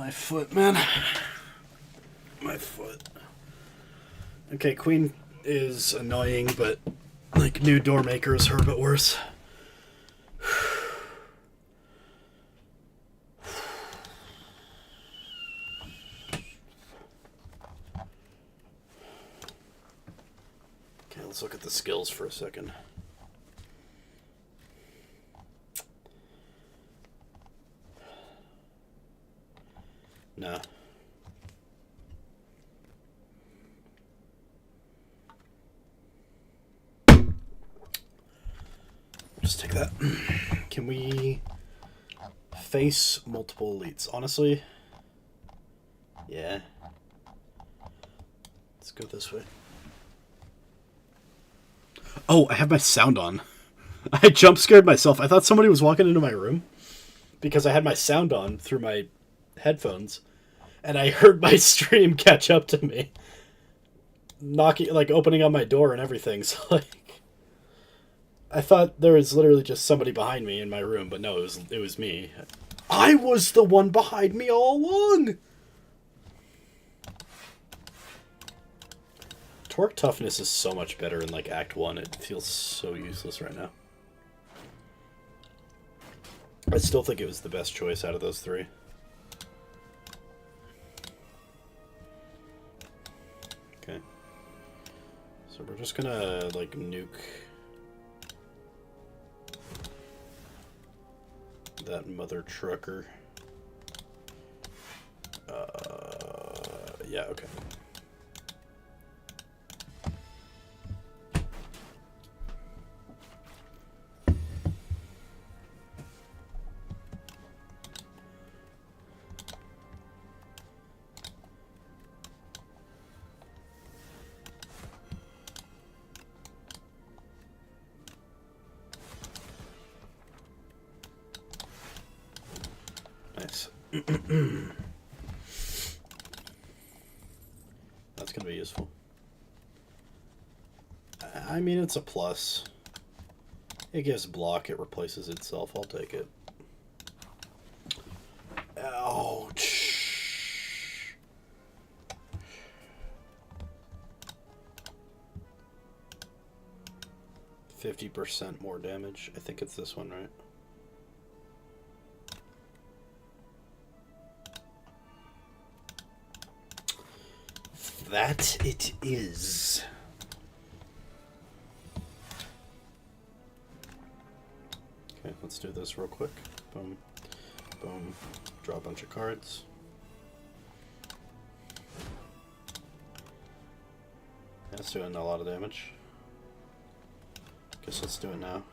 My foot, man. My foot. Okay, queen is annoying, but like new door makers are a bit worse. Okay, let's look at the skills for a second. No. Just take that. Can we face multiple elites? Honestly, yeah. Let's go this way. Oh, I have my sound on. I jump scared myself. I thought somebody was walking into my room because I had my sound on through my headphones, and I heard my stream catch up to me, knocking, like opening on my door and everything. So like, I thought there was literally just somebody behind me in my room, but no, it was me. I was the one behind me all along. Torque toughness is so much better in like Act 1. It feels so useless right now. I still think it was the best choice out of those three. Okay. So we're just gonna like nuke that mother trucker. Yeah, okay. Nice. That's gonna be useful. I mean, it's a plus. It gives block, it replaces itself. I'll take it. Ouch. %50 more damage. I think it's this one, right? That it is. Okay, let's do this real quick. Boom, boom. Draw a bunch of cards. That's doing a lot of damage. Guess let's do it now.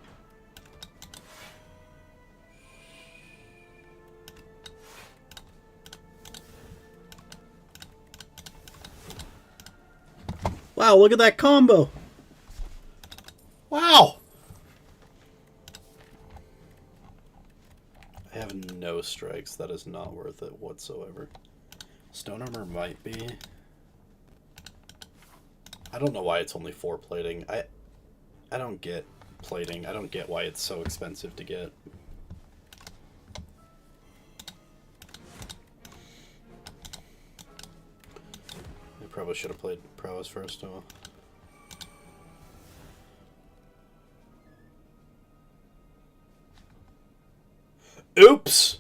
Wow, look at that combo! Wow! I have no strikes. That is not worth it whatsoever. Stone armor might be. I don't know why it's only 4 plating. I don't get plating. I don't get why it's so expensive to get. I probably should have played prowess first. Oh. Oops!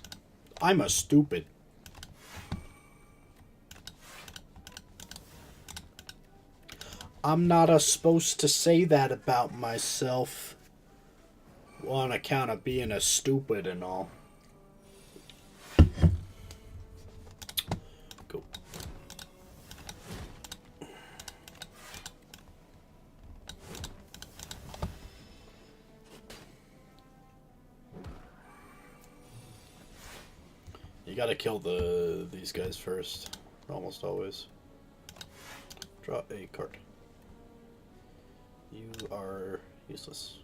I'm a stupid. I'm not supposed to say that about myself on account of being a stupid and all. Cool. You gotta kill these guys first, almost always. Draw a card. You are useless.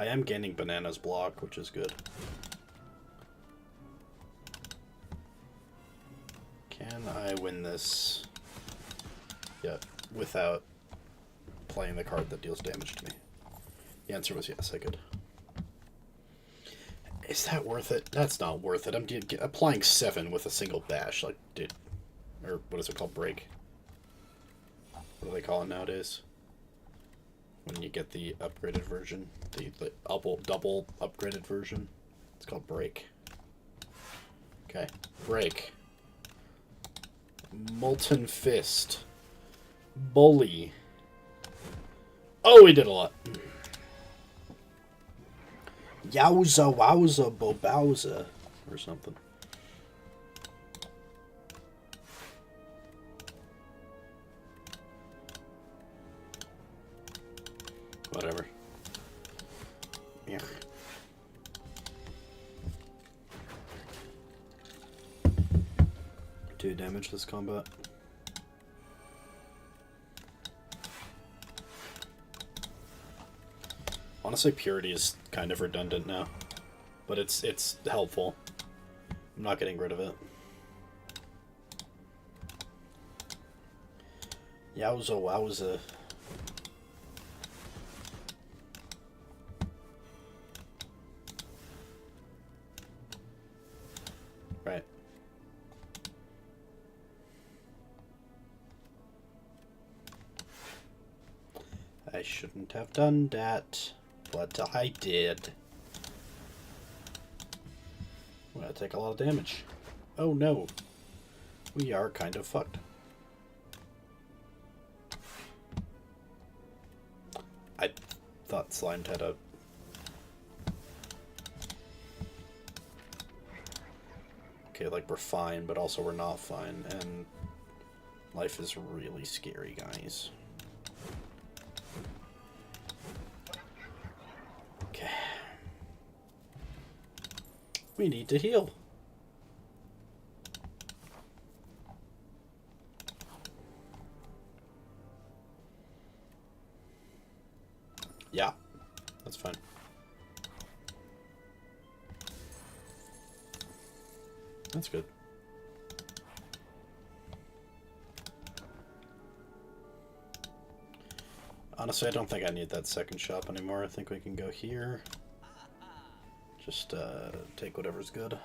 I am gaining bananas block, which is good. Can I win this yet without playing the card that deals damage to me? The answer was yes, I could. Is that worth it? That's not worth it. I'm applying 7 with a single bash. Like, dude. Or what is it called? Break? What do they call it nowadays? When you get the upgraded version. The double upgraded version. It's called break. Okay. Break. Molten Fist. Bully. Oh, we did a lot. Yowza wowza bobowza. Or something. Whatever. Yeah. Do damage this combat. Honestly, Purity is kind of redundant now, but it's helpful. I'm not getting rid of it. Yowza wowza. Right. I shouldn't have done that, but I did. I'm gonna take a lot of damage. Oh no. We are kind of fucked. I thought Slimed had a... Okay, like we're fine, but also we're not fine, and life is really scary, guys. Okay. We need to heal. Yeah, that's fine. That's good. Honestly, I don't think I need that second shop anymore. I think we can go here. Just take whatever's good.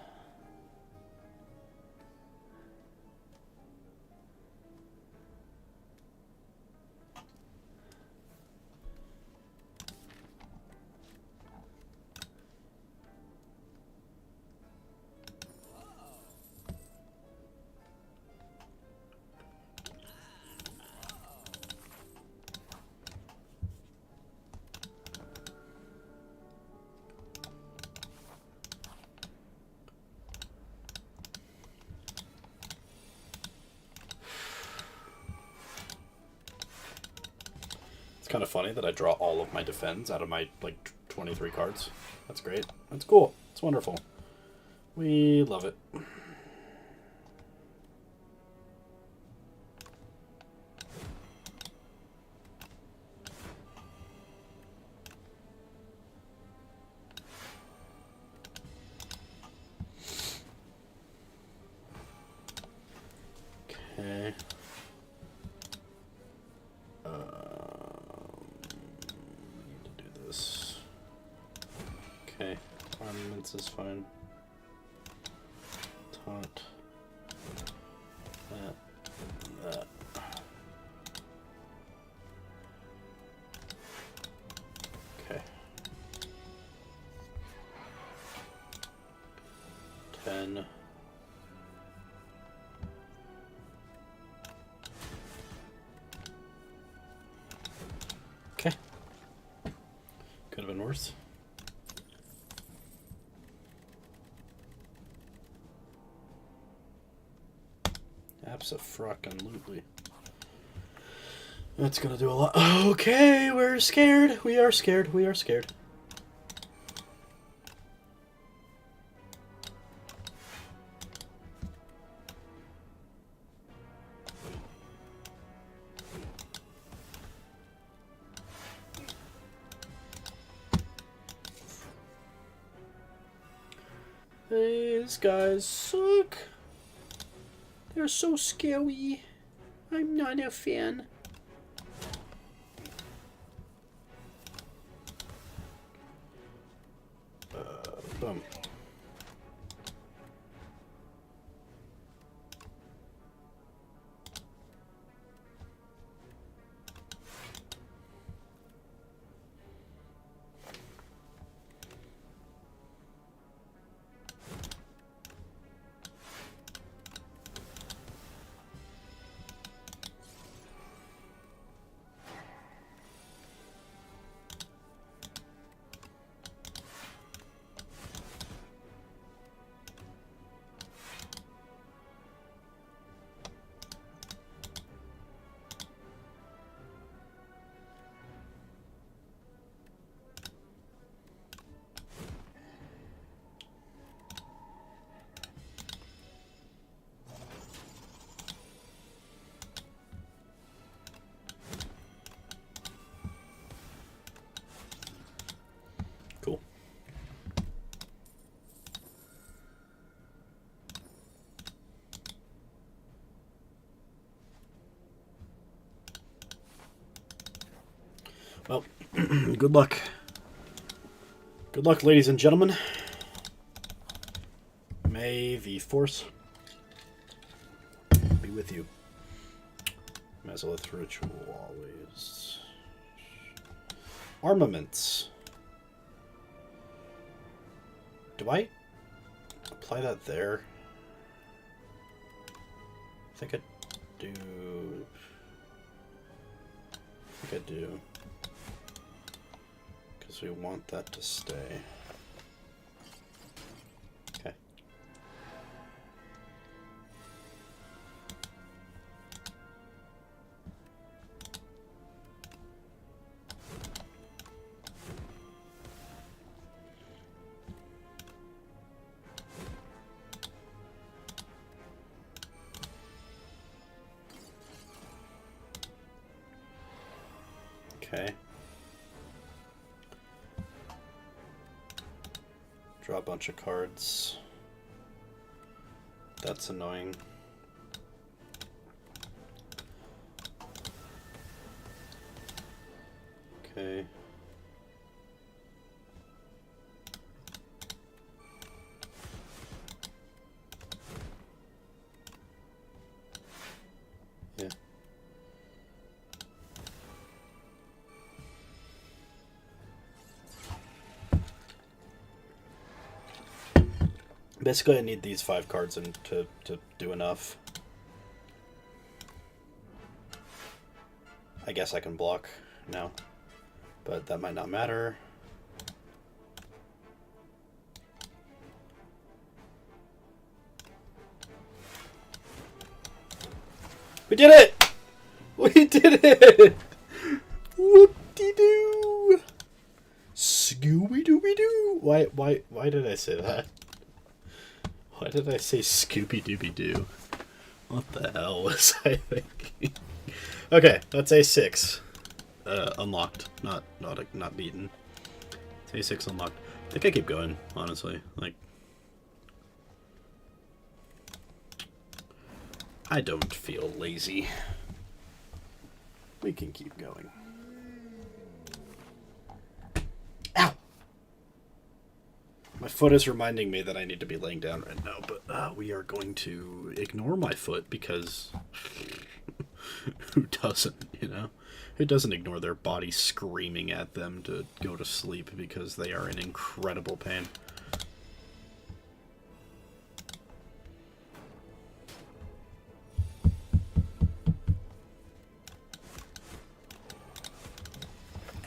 It's kind of funny that I draw all of my defends out of my, like, 23 cards. That's great. That's cool. It's wonderful. We love it. Okay. Need to do this. Okay. Armaments is fine. Taunt. That. Okay. 10. Okay. Could have been worse. Abso-frockin-lutely. That's gonna do a lot. Okay, we're scared. We are scared. We are scared. These guys suck. They're so scary. I'm not a fan. Boom. Cool. Well, good luck. Good luck, ladies and gentlemen. May the force be with you. Mesolith ritual always. Armaments. Do I apply that there? I think I do. I think I do. Because we want that to stay. Okay. Okay. Draw a bunch of cards. That's annoying. Okay. Yeah. Basically, I need these 5 cards to do enough. I guess I can block now, but that might not matter. We did it! We did it! Whoop-de-doo! Scooby-Dooby-Doo! Why did I say that? Why did I say Scooby-Dooby-Doo? What the hell was I thinking? Okay, that's A6. Unlocked. Not beaten. It's A6 unlocked. I think I keep going, honestly. Like, I don't feel lazy. We can keep going. Ow! My foot is reminding me that I need to be laying down right now, but we are going to ignore my foot because who doesn't, you know? Who doesn't ignore their body screaming at them to go to sleep because they are in incredible pain?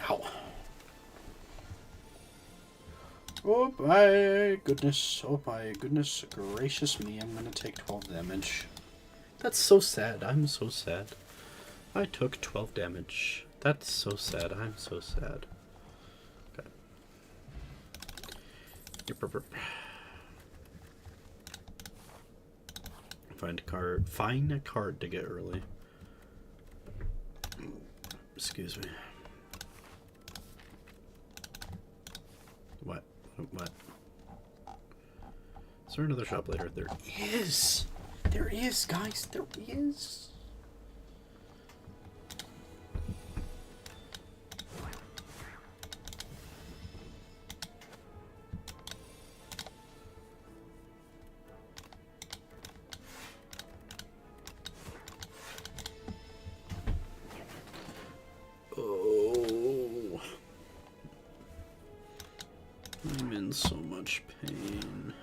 Ow. Oh my goodness gracious me, I'm gonna take 12 damage. That's so sad, I'm so sad. I took 12 damage. That's so sad, I'm so sad. Okay. Find a card to get early. Excuse me. What? there another shop later? There is. There is, guys. There is. Oh. I'm in so much pain.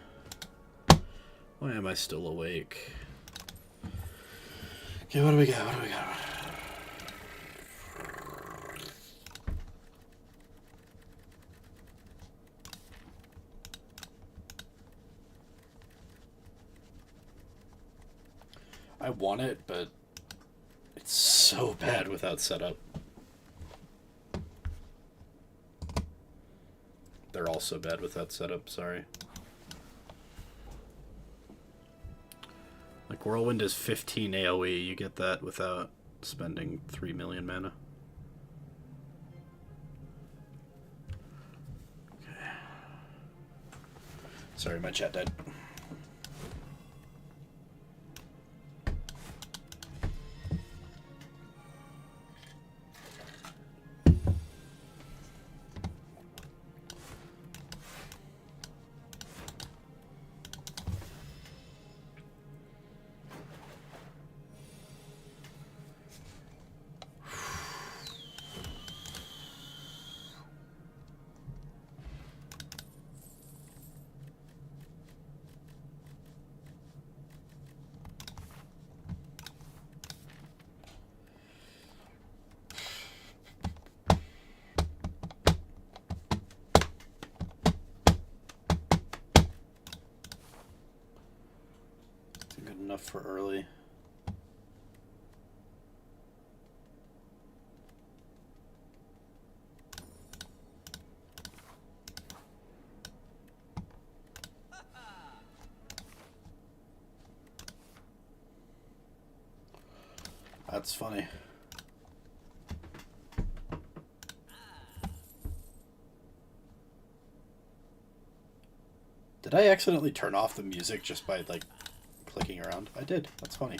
Why am I still awake? Okay, what do we got? What do we got? I want it, but it's so bad without setup. They're all so bad without setup, sorry. Like, Whirlwind is 15 AoE, you get that without spending 3 million mana. Okay. Sorry, my chat died. Enough for early. That's funny. Did I accidentally turn off the music just by, like, clicking around? I did. That's funny.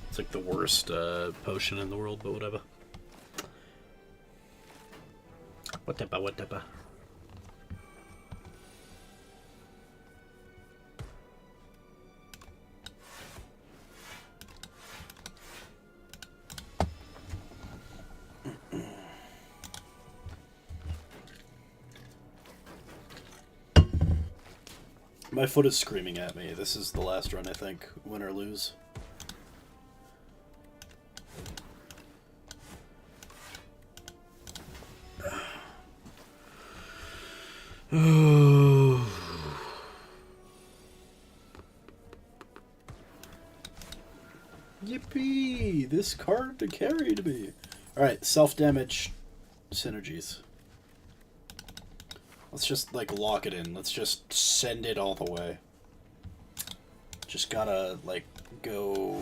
It's like the worst potion in the world, but whatever. Whatever, whatever. My foot is screaming at me. This is the last run, I think. Win or lose. Yippee! This card carried me. Alright, self-damage synergies. Let's just, like, lock it in. Let's just send it all the way. Just gotta, like, go...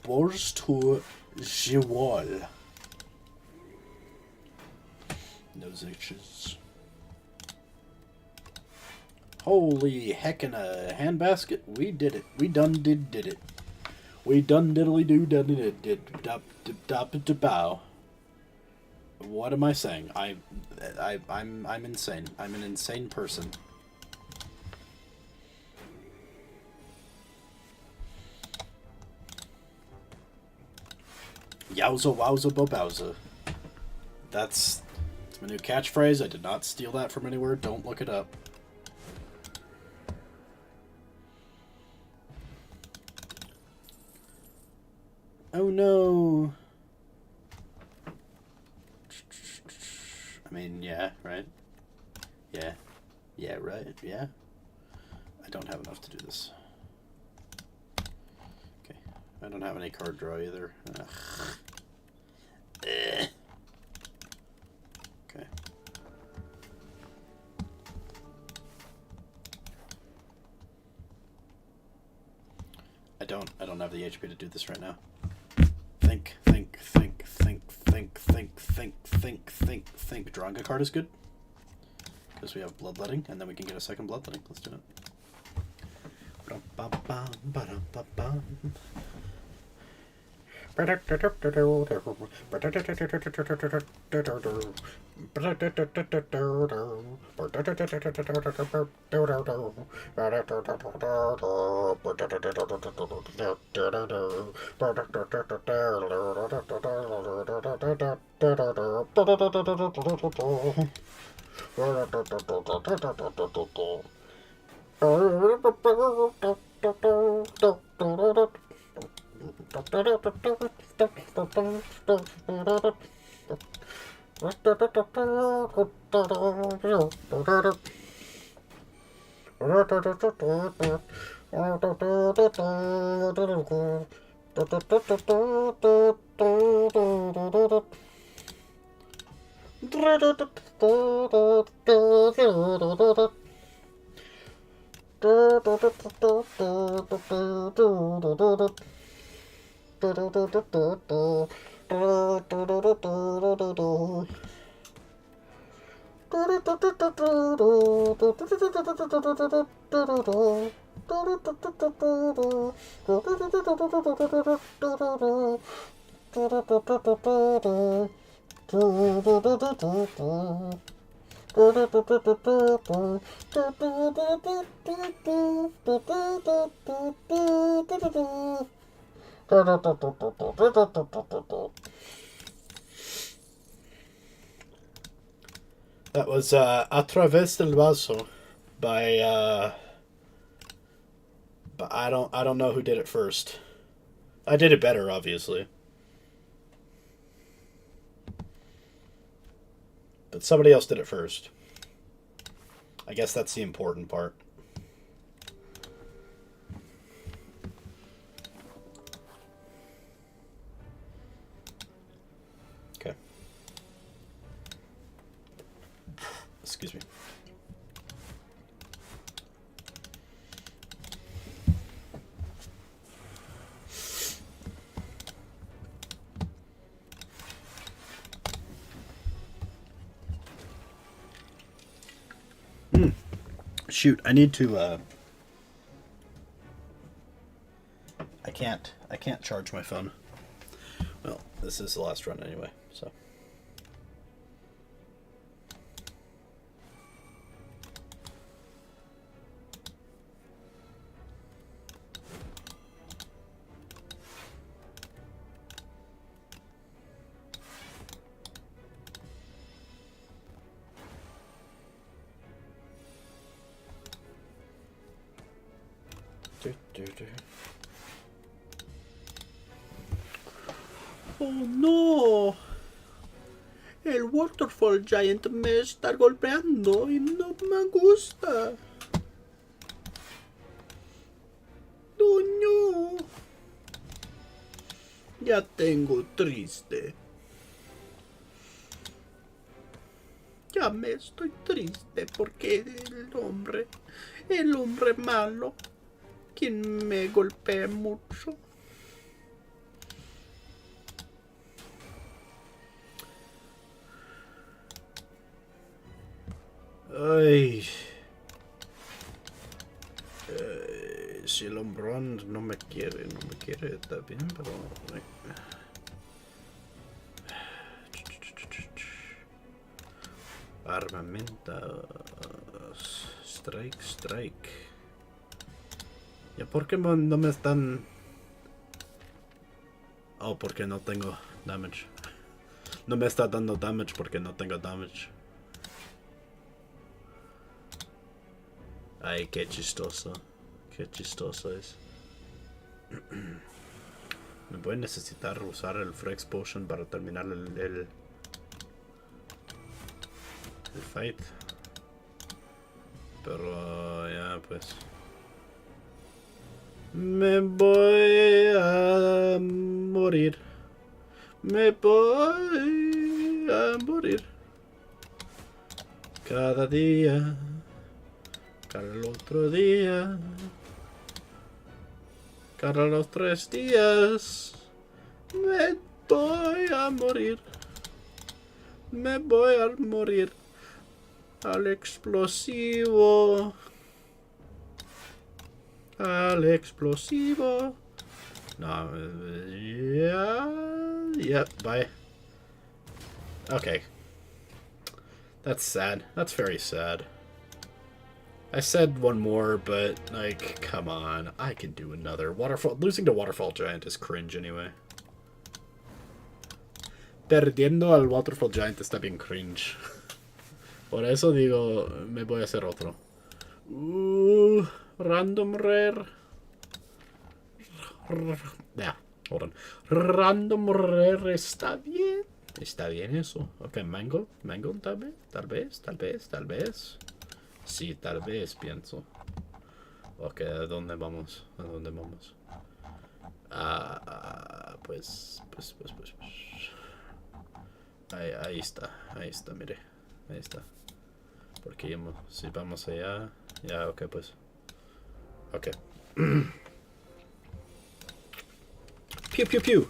Wars to Jewel. Those itches. Holy heckin' a handbasket. We did it. We done did it. We done diddly do done it did dop bow. What am I saying? I'm insane. I'm an insane person. Yowza wowza bobowza. That's my new catchphrase. I did not steal that from anywhere. Don't look it up. Oh no. I mean, yeah, right? Yeah. Yeah, right, yeah. I don't have enough to do this. Okay. I don't have any card draw either. Ugh. Okay. I don't have the HP to do this right now. Think. Drawing a card is good. Because we have bloodletting, and then we can get a second bloodletting. Let's do it. That was A Través del Vaso by but I don't know who did it first. I did it better, obviously. But somebody else did it first. I guess that's the important part. Okay. Excuse me. Shoot, I need to I can't charge my phone. Well, this is the last run anyway, so. Oh no! El Waterfall Giant me está golpeando y no me gusta. Oh no! Ya tengo triste. Ya me estoy triste porque el hombre malo, quien me golpea mucho. Ay. Si el hombrón no me quiere, está bien, pero... Armamentos. Strike. ¿Ya por qué no me están...? Oh, porque no tengo damage. No me está dando damage porque no tengo damage. Ay, qué chistoso. Qué chistoso es. Me voy a necesitar usar el Frex Potion para terminar el fight. Pero ya pues. Me voy a morir. Me voy a morir. Cada día. Cada otro día. Cada los 3 días. Me voy a morir. Me voy a morir. Al explosivo. Al explosivo. No. Yeah. Bye. Okay. That's sad. That's very sad. I said one more, but, like, come on. I can do another. Losing to Waterfall Giant is cringe anyway. Perdiendo al Waterfall Giant está bien cringe. Por eso digo, me voy a hacer otro. Random rare. Yeah, hold on. Random rare está bien. Está bien eso. Ok, mango. Mango tal vez. Sí, tal vez, pienso. Ok, ¿a dónde vamos? Pues. Ahí está, mire. Ahí está. Porque si vamos allá... Ya, ok, pues. Ok. Pew, pew, pew.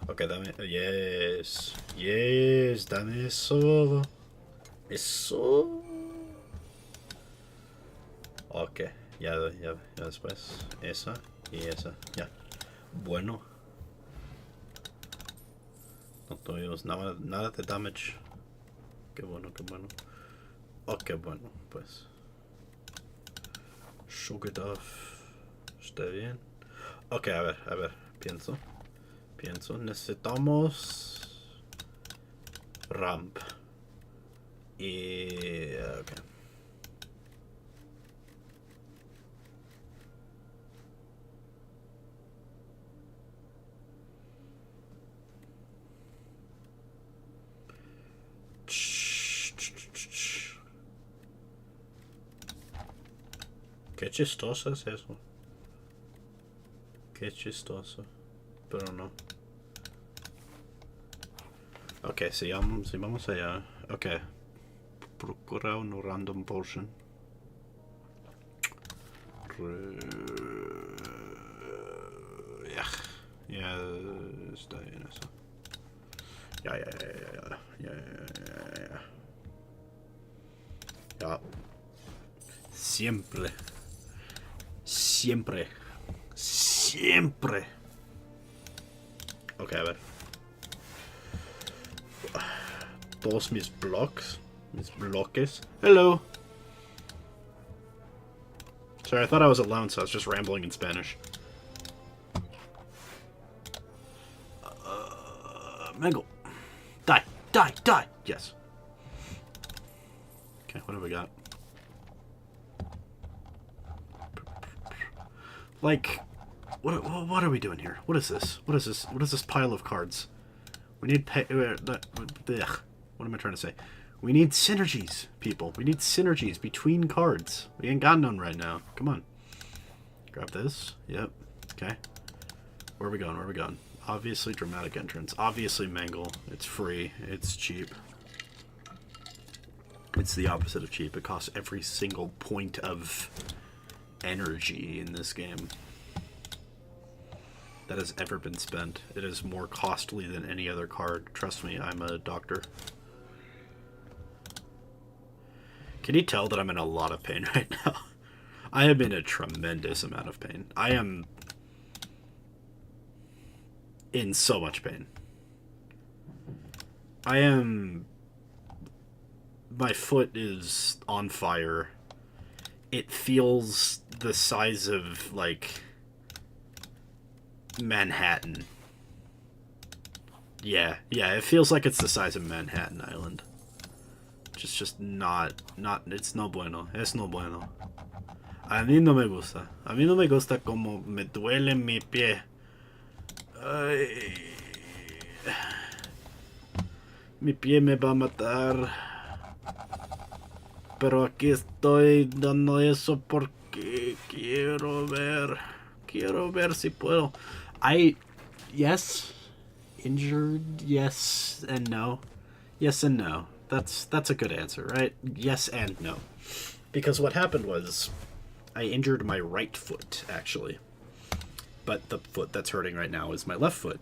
Ok, dame... Yes, dame eso. Eso. Ok, ya después. Esa y esa. Ya. Bueno. No tuvimos nada de damage. Qué bueno. Oh, qué bueno, pues. Shook it off. Está bien. Ok, a ver. Pienso. Necesitamos ramp. Y... ok. Qué chistoso es eso. Qué chistoso. Pero no. Ok, si vamos allá. Ok. Procura un random potion. Ya está bien eso. Ya. Siempre. Ok, a ver. Todos mis bloques. Hello. Sorry, I thought I was alone, so I was just rambling in Spanish. Mangle. Die. Yes. Okay, what have we got? Like, what are we doing here? What is this? What is this pile of cards? We need what am I trying to say? We need synergies, people. We need synergies between cards. We ain't got none right now. Come on. Grab this. Yep. Okay. Where are we going? Obviously dramatic entrance. Obviously Mangle. It's free. It's cheap. It's the opposite of cheap. It costs every single point of energy in this game that has ever been spent. It is more costly than any other card. Trust me, I'm a doctor. Can you tell that I'm in a lot of pain right now? I am in a tremendous amount of pain. I am in so much pain. My foot is on fire. It feels the size of, like, Manhattan. Yeah, it feels like it's the size of Manhattan Island. Just not, it's no bueno. A mí no me gusta. A mí no me gusta como me duele mi pie. Ay. Mi pie me va a matar. Pero aquí estoy dando eso porque quiero ver. Quiero ver si puedo. Yes. Injured. Yes and no. Yes and no. That's a good answer, right? Yes and no. Because what happened was I injured my right foot, actually. But the foot that's hurting right now is my left foot.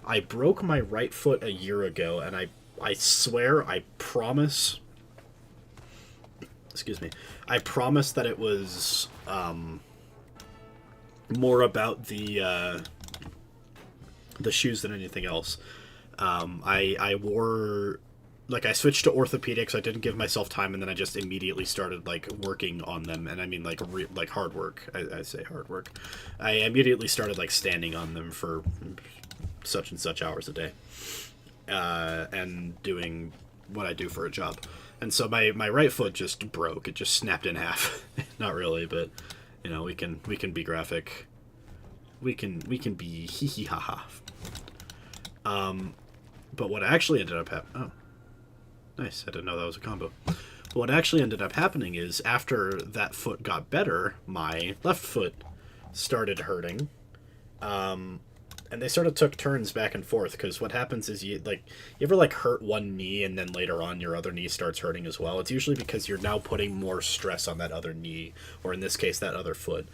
I broke my right foot a year ago, and I swear, I promise... Excuse me. I promise that it was more about the shoes than anything else. I wore... Like, I switched to orthopedics, I didn't give myself time, and then I just immediately started, like, working on them, and I mean, like, hard work. I say hard work. I immediately started, like, standing on them for such and such hours a day, and doing what I do for a job. And so my right foot just broke. It just snapped in half. Not really, but, you know, we can be graphic. We can be hee-hee-ha-ha. But what actually ended up happening... Oh. Nice, I didn't know that was a combo. But what actually ended up happening is, after that foot got better, my left foot started hurting. And they sort of took turns back and forth, because what happens is you ever hurt one knee and then later on your other knee starts hurting as well? It's usually because you're now putting more stress on that other knee, or in this case, that other foot.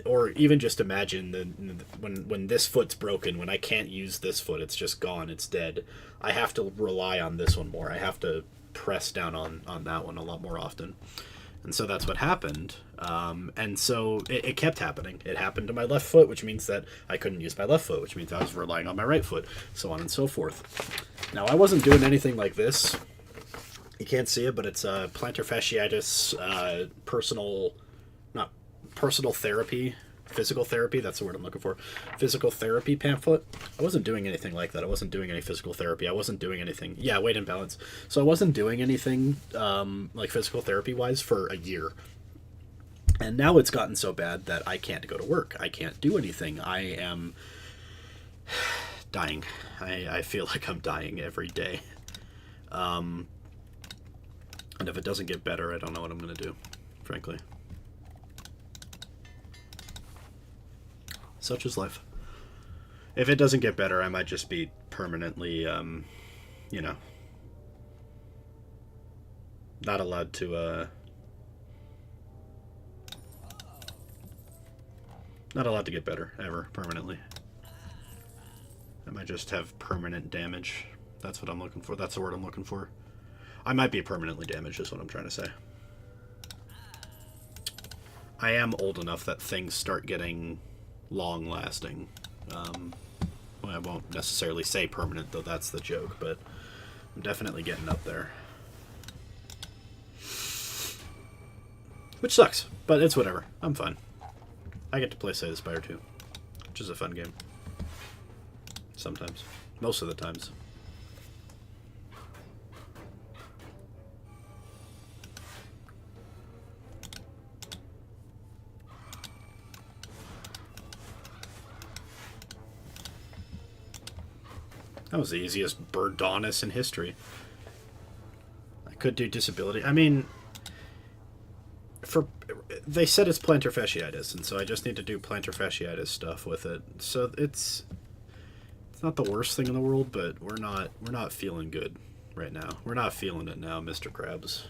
Or even just imagine when this foot's broken, when I can't use this foot, it's just gone, it's dead. I have to rely on this one more. I have to press down on that one a lot more often. And so that's what happened. And so it kept happening. It happened to my left foot, which means that I couldn't use my left foot, which means I was relying on my right foot, so on and so forth. Now, I wasn't doing anything like this. You can't see it, but it's plantar fasciitis, personal therapy, physical therapy, that's the word I'm looking for, physical therapy pamphlet. I wasn't doing anything like that. I wasn't doing any physical therapy. I wasn't doing anything, weight imbalance. So I wasn't doing anything like physical therapy wise for a year. And now it's gotten so bad that I can't go to work. I can't do anything. I am dying. I feel like I'm dying every day. And if it doesn't get better, I don't know what I'm going to do, frankly. Such is life. If it doesn't get better, I might just be permanently, not allowed to, not allowed to get better, ever, permanently. I might just have permanent damage. That's what I'm looking for. That's the word I'm looking for. I might be permanently damaged, is what I'm trying to say. I am old enough that things start getting long-lasting. I won't necessarily say permanent, though that's the joke, but I'm definitely getting up there. Which sucks, but it's whatever. I'm fine. I get to play Slay the Spire 2, which is a fun game. Sometimes. Most of the times. That was the easiest Birdonis in history. I could do disability. I mean, they said it's plantar fasciitis, and so I just need to do plantar fasciitis stuff with it. So it's not the worst thing in the world, but we're not feeling good right now. We're not feeling it now, Mr. Krabs.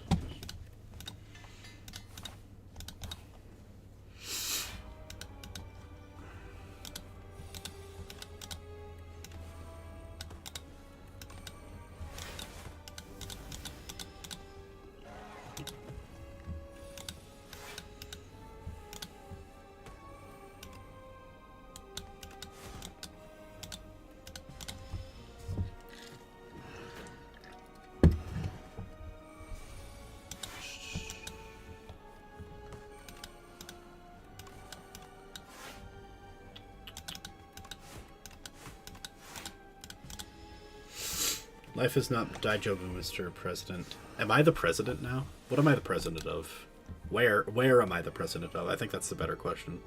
Life is not Daijobu, Mr. President. Am I the president now? What am I the president of? Where am I the president of? I think that's the better question.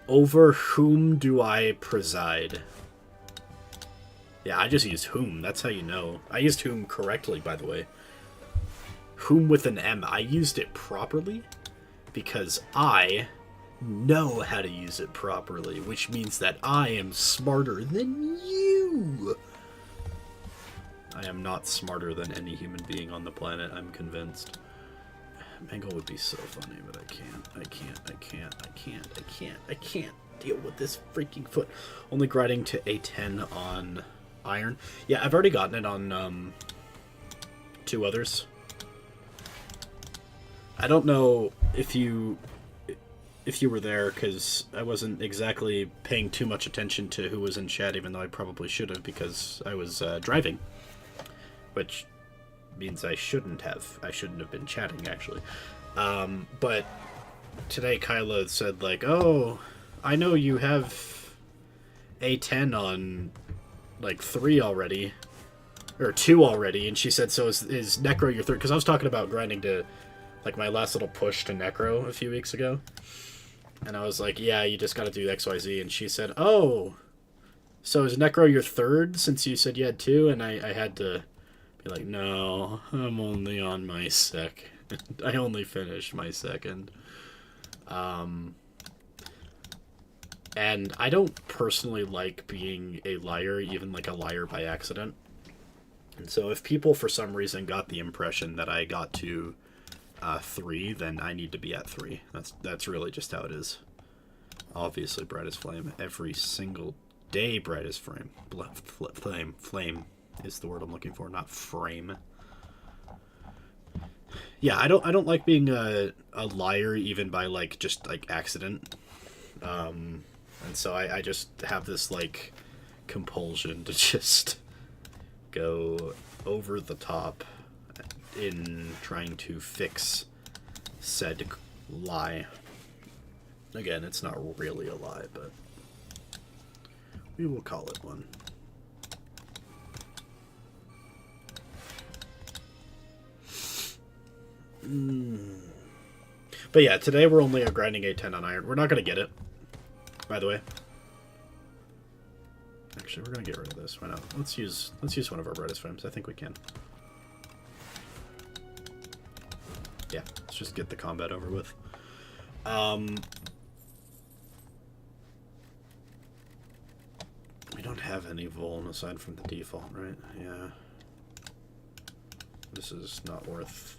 Over whom do I preside? Yeah, I just used whom. That's how you know. I used whom correctly, by the way. Whom with an M. I used it properly because I know how to use it properly, which means that I am smarter than you. I am not smarter than any human being on the planet, I'm convinced. Mangle would be so funny, but I can't deal with this freaking foot. Only grinding to A10 on iron. Yeah, I've already gotten it on 2 others. I don't know if you were there, because I wasn't exactly paying too much attention to who was in chat, even though I probably should have, because I was driving. Which means I shouldn't have been chatting, actually. But today Kyla said, like, oh, I know you have A10 on, like, 3 already. Or 2 already. And she said, so is Necro your 3rd? Because I was talking about grinding to, like, my last little push to Necro a few weeks ago. And I was like, yeah, you just gotta do XYZ. And she said, oh, so is Necro your 3rd since you said you had 2? And I had to be like, no, I'm only on my 2nd. I only finished my 2nd. And I don't personally like being a liar, even like a liar by accident. And so if people for some reason got the impression that I got to 3, then I need to be at 3. That's really just how it is. Obviously, bright as flame. Every single day, bright as flame. Flame is the word I'm looking for, not frame. Yeah, I don't like being a liar, even by like just like accident. And so I just have this like compulsion to just go over the top in trying to fix said lie. Again, it's not really a lie, but we will call it one. But yeah, today we're only grinding A10 on iron. We're not going to get it, by the way. Actually, we're going to get rid of this. Why not? Let's use one of our brightest frames. I think we can. Yeah, let's just get the combat over with. We don't have any vuln aside from the default, right? Yeah. This is not worth...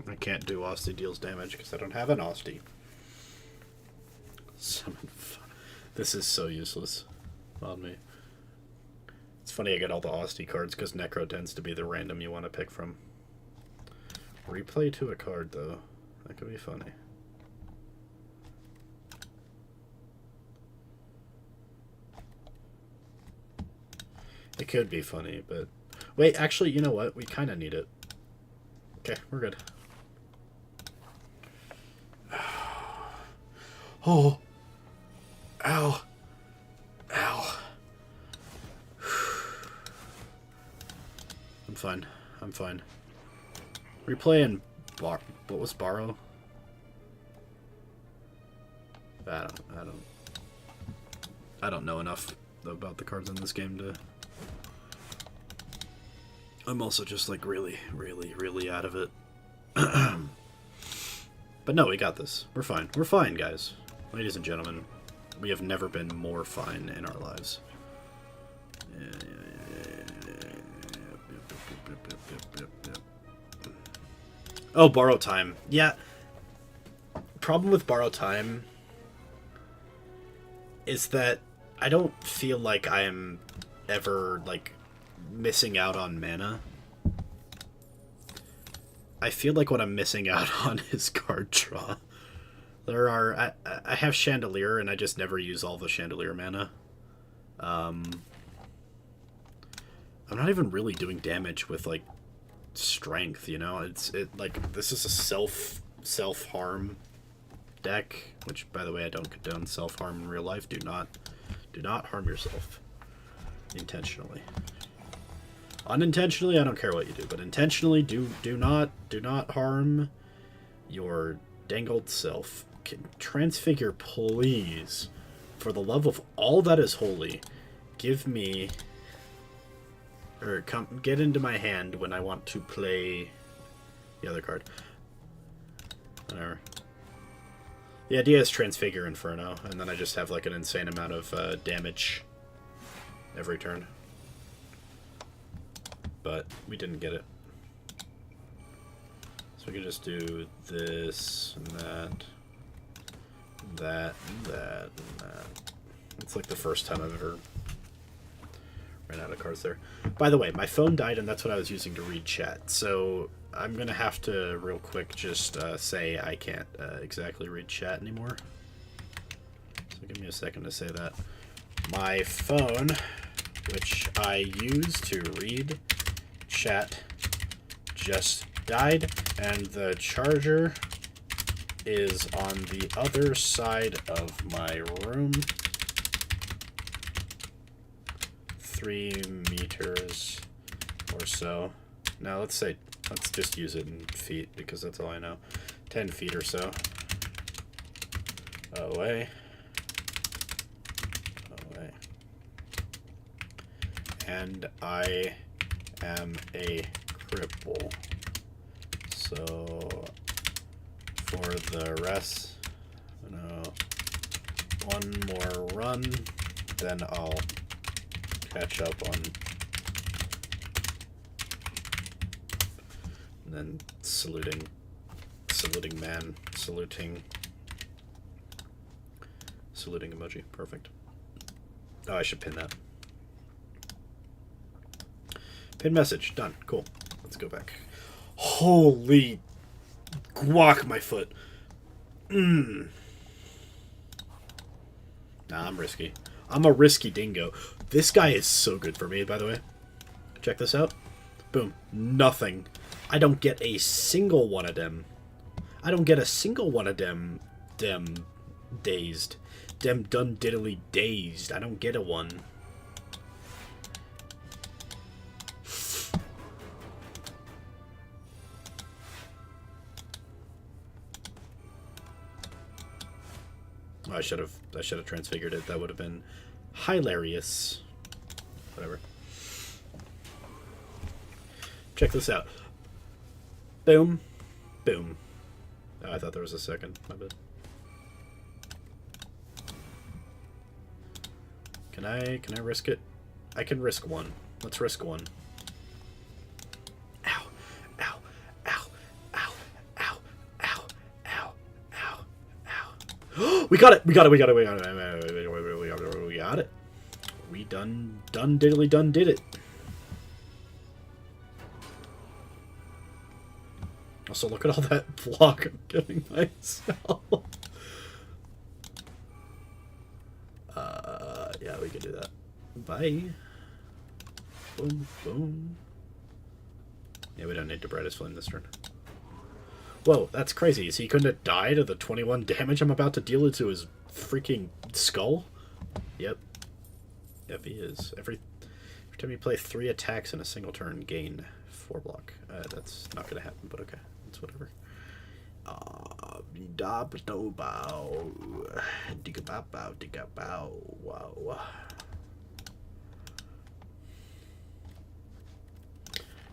I can't do Osty deals damage because I don't have an Osty. This is so useless on me. It's funny I get all the Osty cards because Necro tends to be the random you want to pick from. Replay to a card, though. That could be funny. It could be funny, but... Wait, actually, you know what? We kind of need it. Okay, we're good. Oh. Ow. Ow. I'm fine. I'm fine. Replay and what was borrow? I don't know enough about the cards in this game to... I'm also just like really out of it. But no, we got this. We're fine. We're fine, guys. Ladies and gentlemen, we have never been more fine in our lives. Oh, borrow time. Yeah. Problem with borrow time is that I don't feel like I'm ever, like, missing out on mana. I feel like what I'm missing out on is card draw. There are... I have Chandelier, and I just never use all the Chandelier mana. I'm not even really doing damage with, like, strength, you know? Like, this is a self-harm deck, which, by the way, I don't condone self-harm in real life. Do not harm yourself intentionally. Unintentionally, I don't care what you do, but intentionally, do not harm your dangled self. Transfigure, please. For the love of all that is holy, give me... Or get into my hand when I want to play the other card. Whatever. The idea is Transfigure Inferno, and then I just have like an insane amount of damage every turn. But we didn't get it. So we can just do this and that, and that, and that, and that. It's like the first time I've ever ran out of cards there. By the way, my phone died, and that's what I was using to read chat. So I'm going to have to, real quick, just say I can't exactly read chat anymore. So give me a second to say that. My phone, which I use to read chat, just died, and the charger is on the other side of my room. 3 meters or so. Now let's just use it in feet because that's all I know. 10 feet or so away. And I am a cripple. So for the rest, one more run, then I'll catch up on, and then saluting man, saluting emoji. Perfect. Oh, I should pin that. Pin message. Done. Cool. Let's go back. Holy guac, my foot. Nah, I'm risky. I'm a risky dingo. This guy is so good for me, by the way. Check this out. Boom. Nothing. I don't get a single one of them. I don't get a single one of them dazed. Dem done diddly dazed. I don't get a one. I should have transfigured it. That would have been hilarious. Whatever. Check this out. Boom. Boom. Oh, I thought there was a second. My bad. Can I risk it? I can risk one. Let's risk one. Ow. Ow. Ow. Ow. Ow. Ow. Ow. Ow. Ow. We got it. We got it. We got it. We got it. We got it. We done diddly done did it. Also, look at all that block I'm giving myself. Yeah, we can do that. Bye. Boom, boom. Yeah, we don't need to brightest flame this turn. Whoa, that's crazy. So he couldn't have died of the 21 damage I'm about to deal to his freaking skull? Yep. Yep, he is. Every time you play 3 attacks in a single turn, gain 4 block. That's not going to happen, but okay. It's whatever. Wow.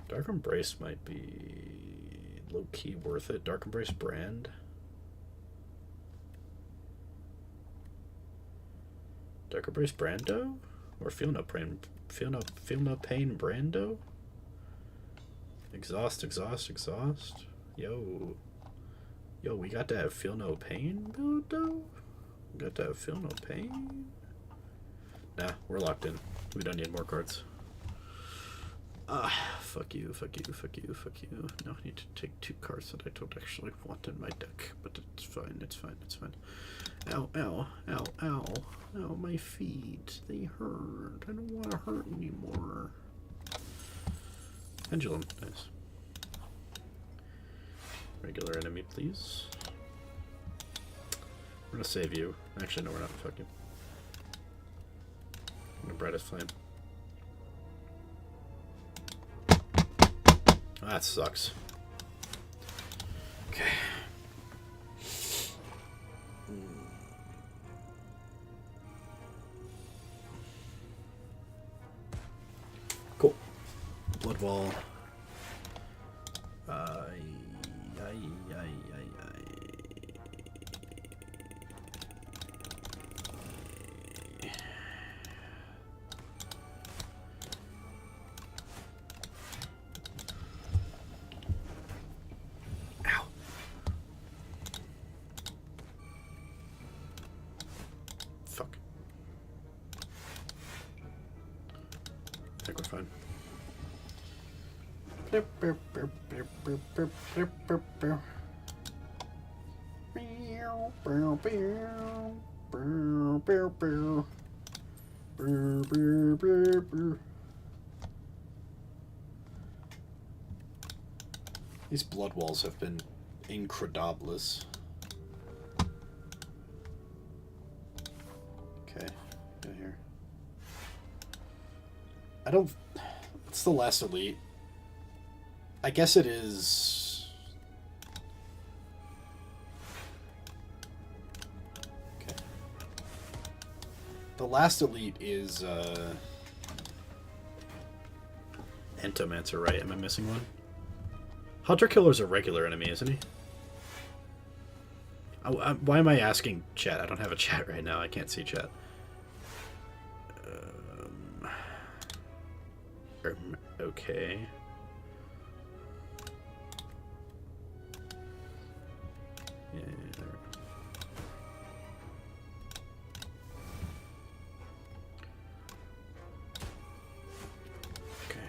Dark Embrace might be low-key worth it. Dark Embrace brand. Dark Embrace Brando? Or Feel No Pain Brando? Exhaust. Yo. Yo, we got to have feel no pain build, though? We got to have feel no pain? Nah, we're locked in. We don't need more cards. Fuck you, fuck you, fuck you, fuck you. Now I need to take 2 cards that I don't actually want in my deck. But it's fine, it's fine, it's fine. Ow, ow, ow, ow. Ow, my feet. They hurt. I don't want to hurt anymore. Pendulum, nice. Regular enemy, please. We're gonna save you. Actually, no, we're not. Fuck you. I'm gonna brightest flame. Oh, that sucks. Okay. Cool. Blood wall. Fuck. I think we're fine. These blood walls have been incredibles. Okay, go here. I don't... It's the last elite. I guess it is... Okay. The last elite is, Entomancer, right? Am I missing one? Hunter Killer's a regular enemy, isn't he? Why am I asking chat? I don't have a chat right now. I can't see chat. Okay. Yeah, there. Okay.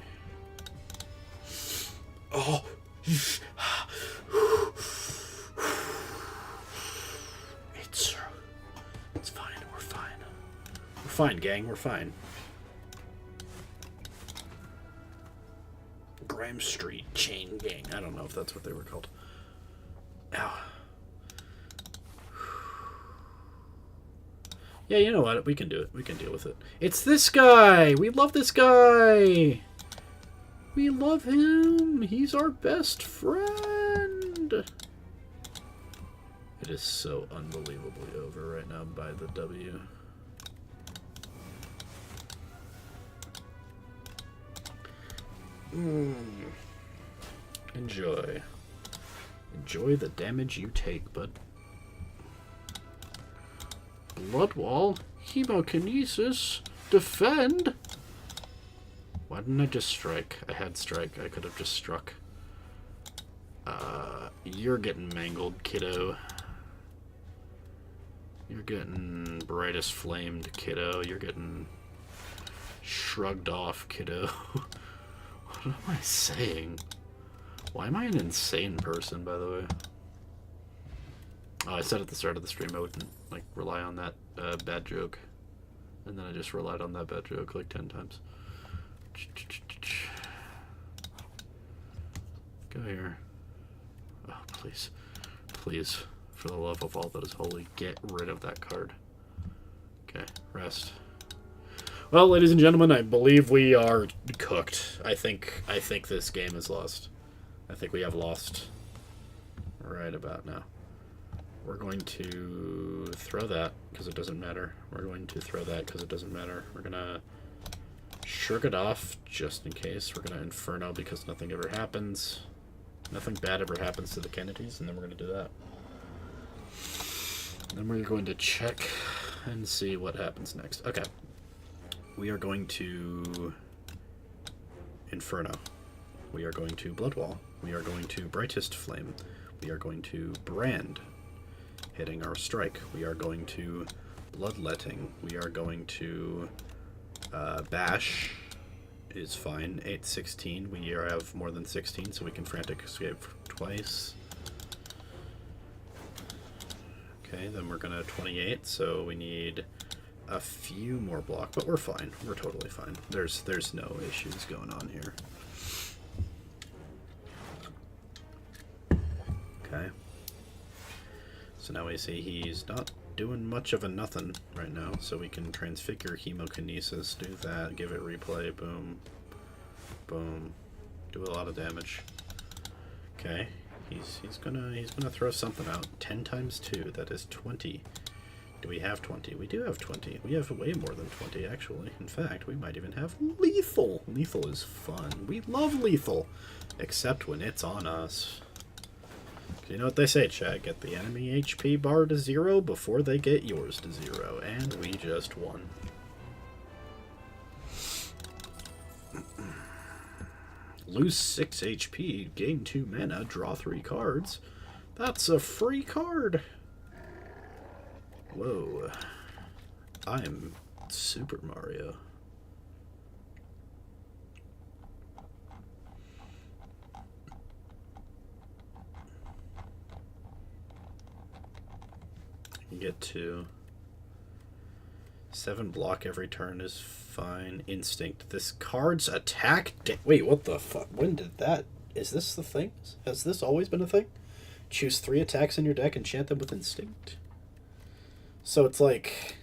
Oh! It's fine. We're fine. We're fine, gang. We're fine. Grime Street Chain Gang. I don't know if that's what they were called. Ow. Yeah, you know what? We can do it. We can deal with it. It's this guy! We love this guy! We love him! He's our best friend! It is so unbelievably over right now by the W. Enjoy. Enjoy the damage you take, bud. Blood wall, hemokinesis, defend. Why didn't I just strike? I had strike. I could have just struck. You're getting mangled, kiddo. You're getting brightest flamed, kiddo. You're getting shrugged off, kiddo. What am I saying? Why am I an insane person, by the way? Oh, I said at the start of the stream I wouldn't, like, rely on that bad joke. And then I just relied on that bad joke, like, 10 times. Go here. Oh, please. Please. For the love of all that is holy, get rid of that card. Okay, rest. Well, ladies and gentlemen, I believe we are cooked. I think this game is lost. I think we have lost right about now. We're going to throw that because it doesn't matter. We're going to throw that because it doesn't matter. We're gonna shrug it off just in case. We're gonna Inferno because nothing ever happens. Nothing bad ever happens to the Kennedys, and then we're gonna do that. Then we're going to check and see what happens next. Okay. We are going to Inferno. We are going to Bloodwall. We are going to Brightest Flame. We are going to Brand, hitting our strike. We are going to Bloodletting. We are going to Bash is fine. 8-16. We have more than 16, so we can Frantic Escape twice. Okay, then we're gonna 28, so we need a few more block, but we're fine. We're totally fine. There's no issues going on here. Okay. So now we see he's not doing much of a nothing right now, so we can Transfigure Hemokinesis, do that, give it replay, boom, boom, do a lot of damage. Okay, he's gonna throw something out. 10 times 2, that is 20. Do we have 20? We do have 20. We have way more than 20, actually. In fact, we might even have Lethal. Lethal is fun. We love Lethal, except when it's on us. You know what they say, chat, get the enemy HP bar to 0 before they get yours to 0, and we just won. Lose 6 HP, gain 2 mana, draw 3 cards. That's a free card! Whoa. I'm Super Mario. You get to 7 block every turn is fine. Instinct. This card's attack. Wait, what the fuck? When did that? Is this the thing? Has this always been a thing? Choose 3 attacks in your deck and chant them with Instinct. So it's like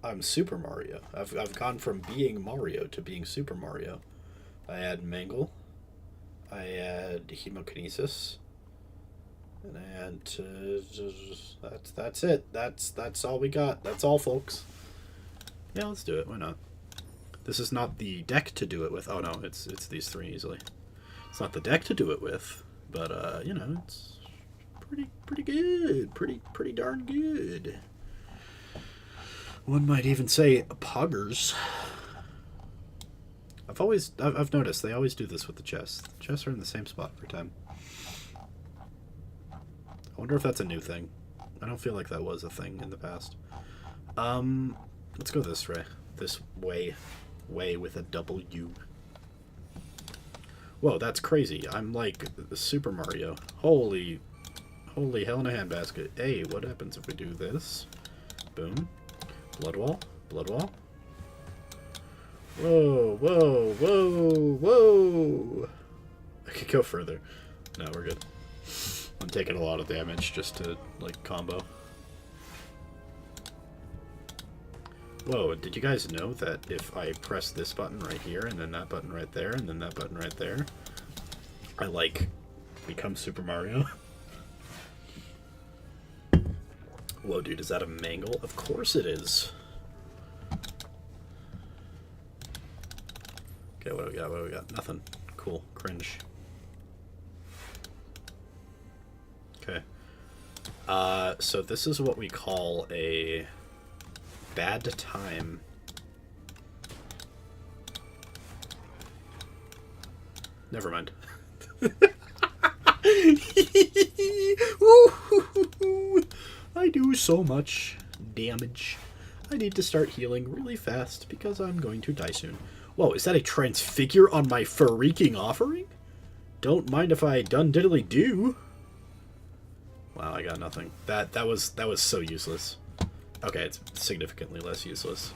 I'm Super Mario. I've gone from being Mario to being Super Mario. I add Mangle. I add Hemokinesis. And that's it. That's all we got. That's all, folks. Yeah, let's do it. Why not? This is not the deck to do it with. Oh no, it's these 3 easily. It's not the deck to do it with, but you know, it's pretty good. Pretty darn good. One might even say poggers. I've noticed they always do this with the chests. The chests are in the same spot every time. I wonder if that's a new thing. I don't feel like that was a thing in the past. Let's go this way. This way. Way with a W. Whoa, that's crazy. I'm like Super Mario. Holy hell in a handbasket. Hey, what happens if we do this? Boom. Bloodwall. Bloodwall. Whoa, whoa, whoa, whoa. I could go further. No, we're good. I'm taking a lot of damage just to, like, combo. Whoa, did you guys know that if I press this button right here, and then that button right there, and then that button right there, I, like, become Super Mario? Whoa, dude, is that a Mangle? Of course it is. Okay, what do we got? What do we got? Nothing. Cool. Cringe. Okay. So this is what we call a bad time. Never mind. I do so much damage. I need to start healing really fast because I'm going to die soon. Whoa, is that a Transfigure on my freaking offering? Don't mind if I done diddly do. Wow, I got nothing. That was so useless. Okay, it's significantly less useless.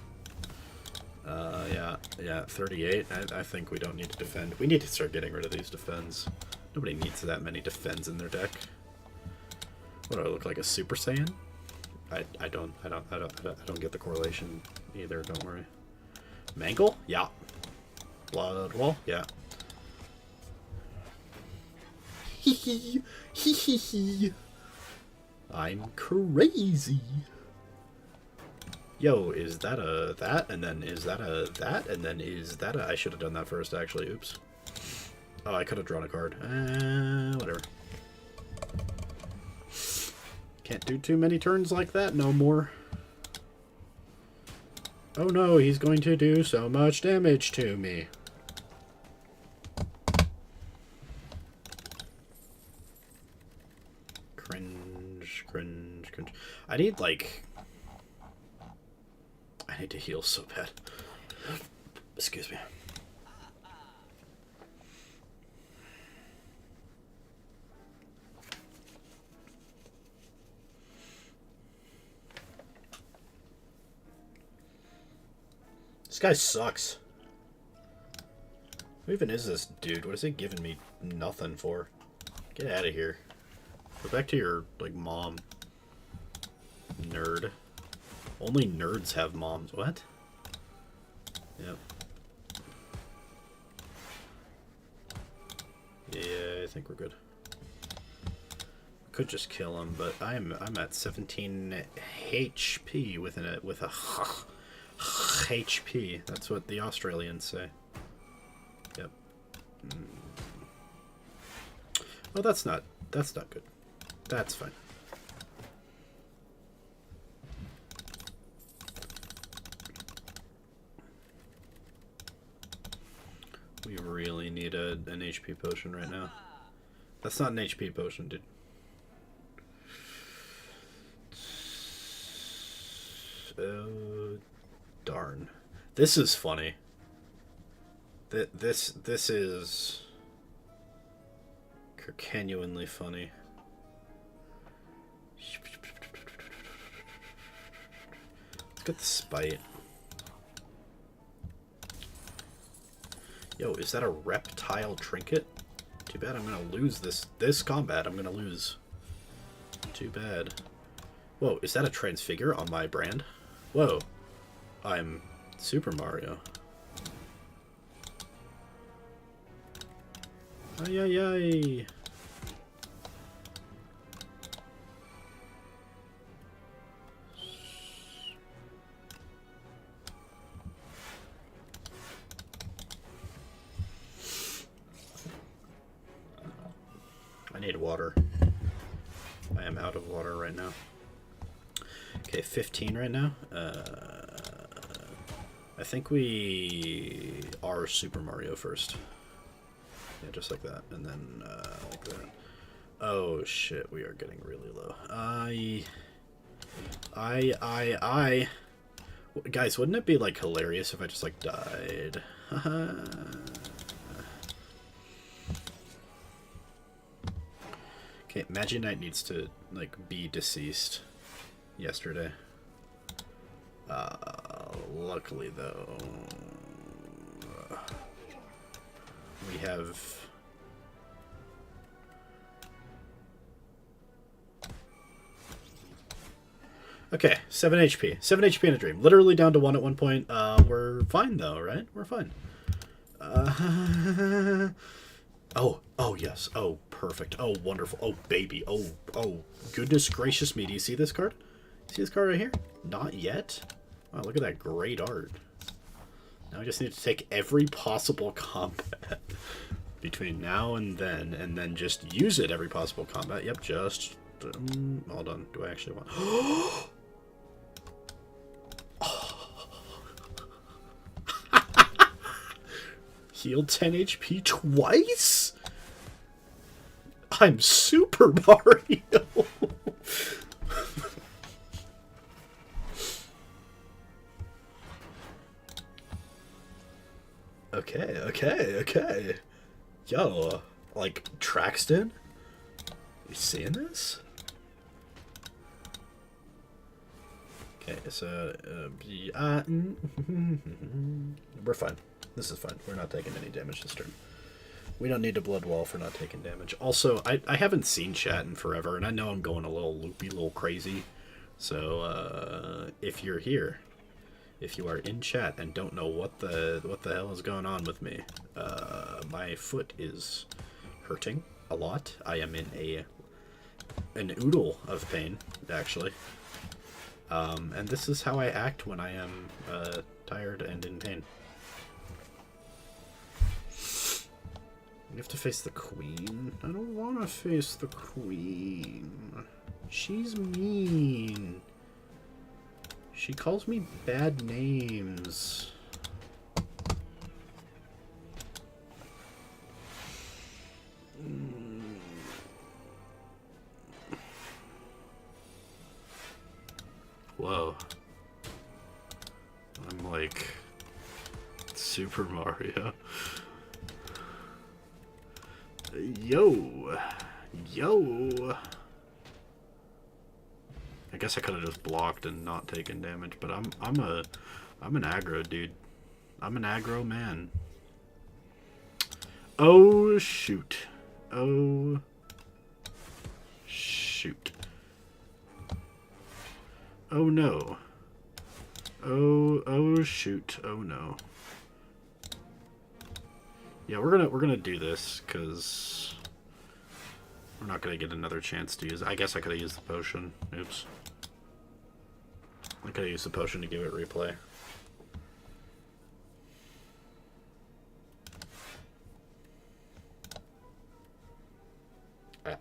Yeah, 38. I think we don't need to defend. We need to start getting rid of these defends. Nobody needs that many defends in their deck. What do I look like, a Super Saiyan? I don't get the correlation either. Don't worry. Mangle? Yeah. Bloodwall? Yeah. Hee hee hee hee hee. I'm crazy. Yo, is that a that? And then is that a that? And then is that a... I should have done that first, actually. Oops. Oh, I could have drawn a card. Whatever. Can't do too many turns like that no more. Oh no, he's going to do so much damage to me. Cringe, cringe, cringe. I need, like... I need to heal so bad. Excuse me. This guy sucks. Who even is this dude? What is he giving me nothing for? Get out of here. Go back to your, like, mom. Nerd. Only nerds have moms. What? Yep. Yeah, I think we're good. Could just kill him, but I'm at 17 HP with a HP. That's what the Australians say. Yep. Oh, that's not good. That's fine. We really need an HP potion right now. That's not an HP potion, dude. Oh, darn. This is funny. This is genuinely funny. Let's get the spite. Yo, is that a reptile trinket? Too bad I'm gonna lose this combat. I'm gonna lose. Too bad. Whoa, is that a transfigure on my brand? Whoa. I'm Super Mario. Ay, ay, ay. I need water. I am out of water right now. Okay, 15 right now. I think we are Super Mario first. Yeah, just like that, and then like that. Oh shit, we are getting really low. Guys, wouldn't it be like hilarious if I just like died? Okay, Magi Knight needs to like be deceased yesterday. Luckily though, we have okay, 7 HP. 7 HP in a dream. Literally down to 1 at one point. We're fine though, right? We're fine. Oh yes. Oh, perfect. Oh, wonderful. Oh, baby. Oh, goodness gracious me. Do you see this card? See this card right here? Not yet? Wow, look at that great art. Now I just need to take every possible combat between now and then just use it every possible combat. Yep, just... hold on. Do I actually want... Healed 10 HP twice? I'm Super Mario! Okay. Yo, like, Traxton? You seeing this? Okay, so, we're fine. This is fine. We're not taking any damage this turn. We don't need a blood wall for not taking damage. Also, I haven't seen chat in forever, and I know I'm going a little loopy, a little crazy. So, if you're here, if you are in chat and don't know what the hell is going on with me, my foot is hurting a lot. I am in an oodle of pain, actually. And this is how I act when I am tired and in pain. You have to face the queen? I don't want to face the queen. She's mean. She calls me bad names. Whoa. I'm like Super Mario. Yo. Yo. I guess I could have just blocked and not taken damage, but I'm an aggro dude. I'm an aggro man. Oh shoot. Oh shoot. Oh no. Oh shoot. Oh no. Yeah, we're gonna do this because we're not gonna get another chance to use it. I guess I could have used the potion. Oops. I could have used the potion to give it replay.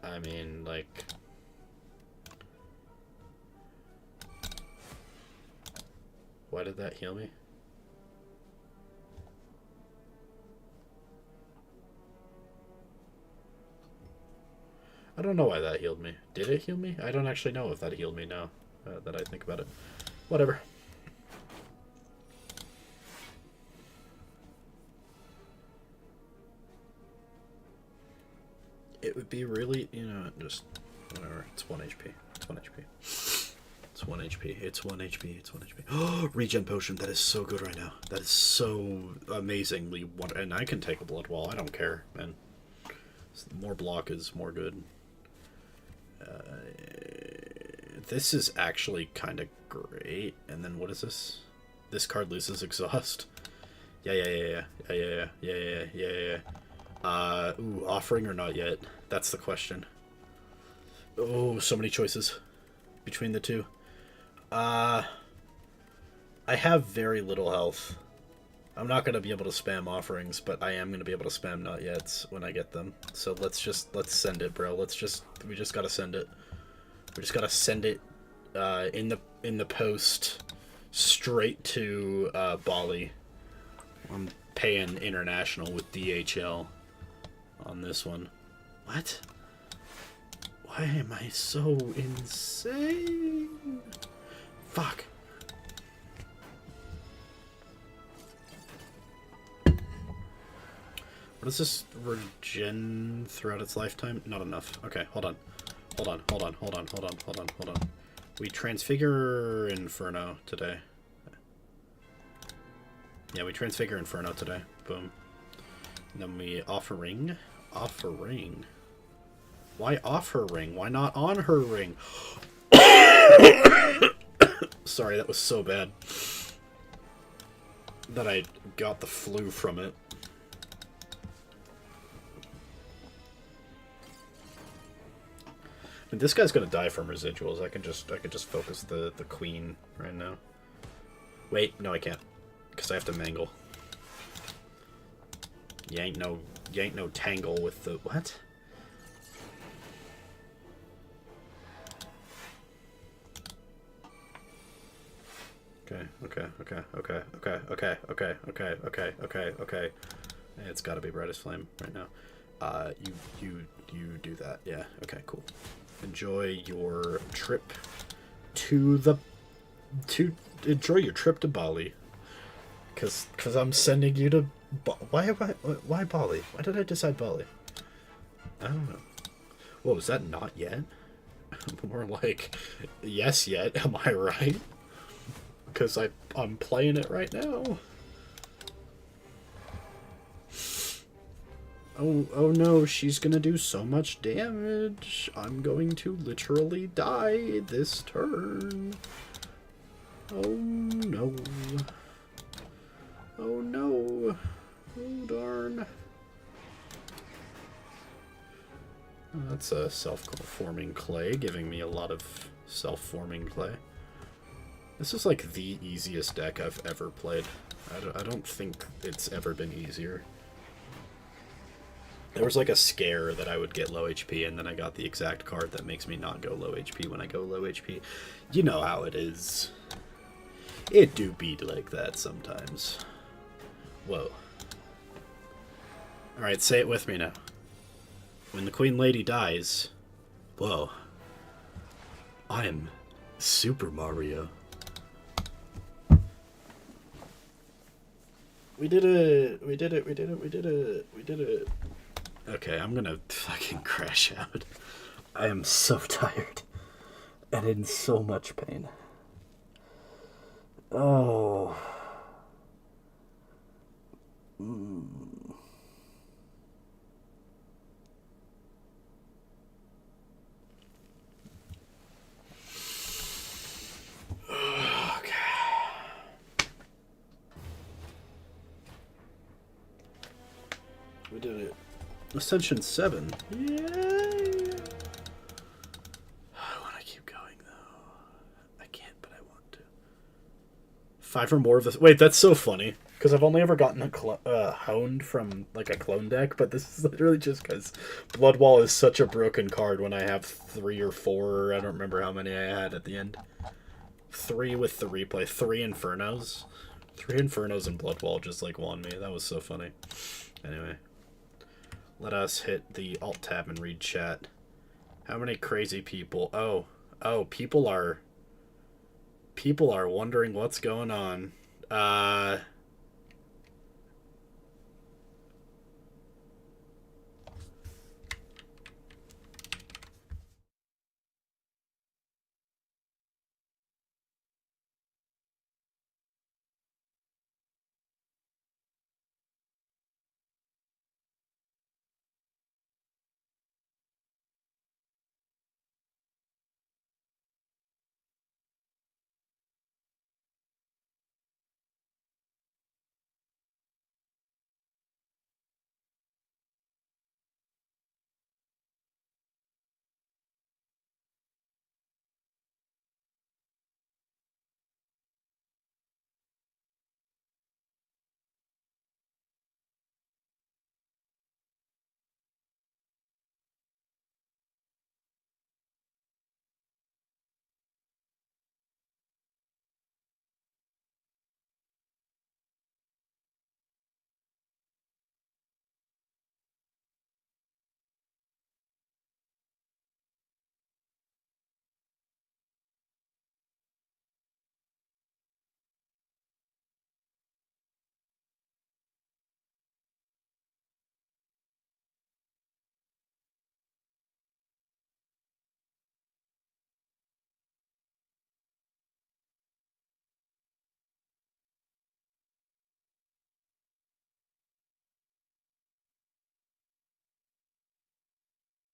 I mean, like... Why did that heal me? I don't know why that healed me. Did it heal me? I don't actually know if that healed me now that I think about it. Whatever. It would be really, you know, just whatever. It's 1 HP. It's 1 HP. It's 1 HP. It's 1 HP. It's 1 HP. Oh, regen potion. That is so good right now. That is so amazingly wonderful. And I can take a blood wall. I don't care, man. More block is more good. This is actually kind of great. And then what is this? This card loses exhaust. Yeah. Ooh, offering or not yet? That's the question. Oh, so many choices between the two. I have very little health. I'm not going to be able to spam offerings, but I am going to be able to spam not yets when I get them. So let's send it, bro. We just got to send it. We just got to send it in the post straight to Bali. I'm paying international with DHL on this one. What? Why am I so insane? Fuck. What is this? Regen throughout its lifetime? Not enough. Okay, hold on. Hold on. We transfigure Inferno today. Yeah, we transfigure Inferno today. Boom. And then we off a ring. Off a ring. Why off her ring? Why not on her ring? Sorry, that was so bad that I got the flu from it. And this guy's gonna die from residuals. I can just focus the queen right now. Wait, no I can't. Because I have to mangle. You ain't no tangle with the what? Okay. It's gotta be brightest flame right now. You do that. Yeah, okay, cool. Enjoy your trip to Bali. Cause I'm sending you to why Bali? Why did I decide Bali? I don't know. Whoa, is that not yet? More like yes yet, am I right? Because I'm playing it right now. Oh no, she's gonna do so much damage. I'm going to literally die this turn. Oh no. Oh no. Oh darn. That's a self-forming clay, giving me a lot of self-forming clay. This is like the easiest deck I've ever played. I don't think it's ever been easier. There was like a scare that I would get low HP, and then I got the exact card that makes me not go low HP when I go low HP. You know how it is. It do be like that sometimes. Whoa. Alright, say it with me now. When the Queen Lady dies... Whoa. I am Super Mario. We did it. We did it. We did it. We did it. We did it. Okay, I'm gonna fucking crash out. I am so tired. And in so much pain. Oh. Okay. We did it. Ascension 7. Yay! I want to keep going, though. I can't, but I want to. 5 or more of this. Wait, that's so funny. Because I've only ever gotten a honed from, like, a clone deck, but this is literally just because Bloodwall is such a broken card when I have 3 or 4, I don't remember how many I had at the end. 3 with the replay. 3 Infernos. 3 Infernos and Bloodwall just, like, won me. That was so funny. Anyway. Let us hit the Alt-Tab and read chat. How many crazy people... people are wondering what's going on.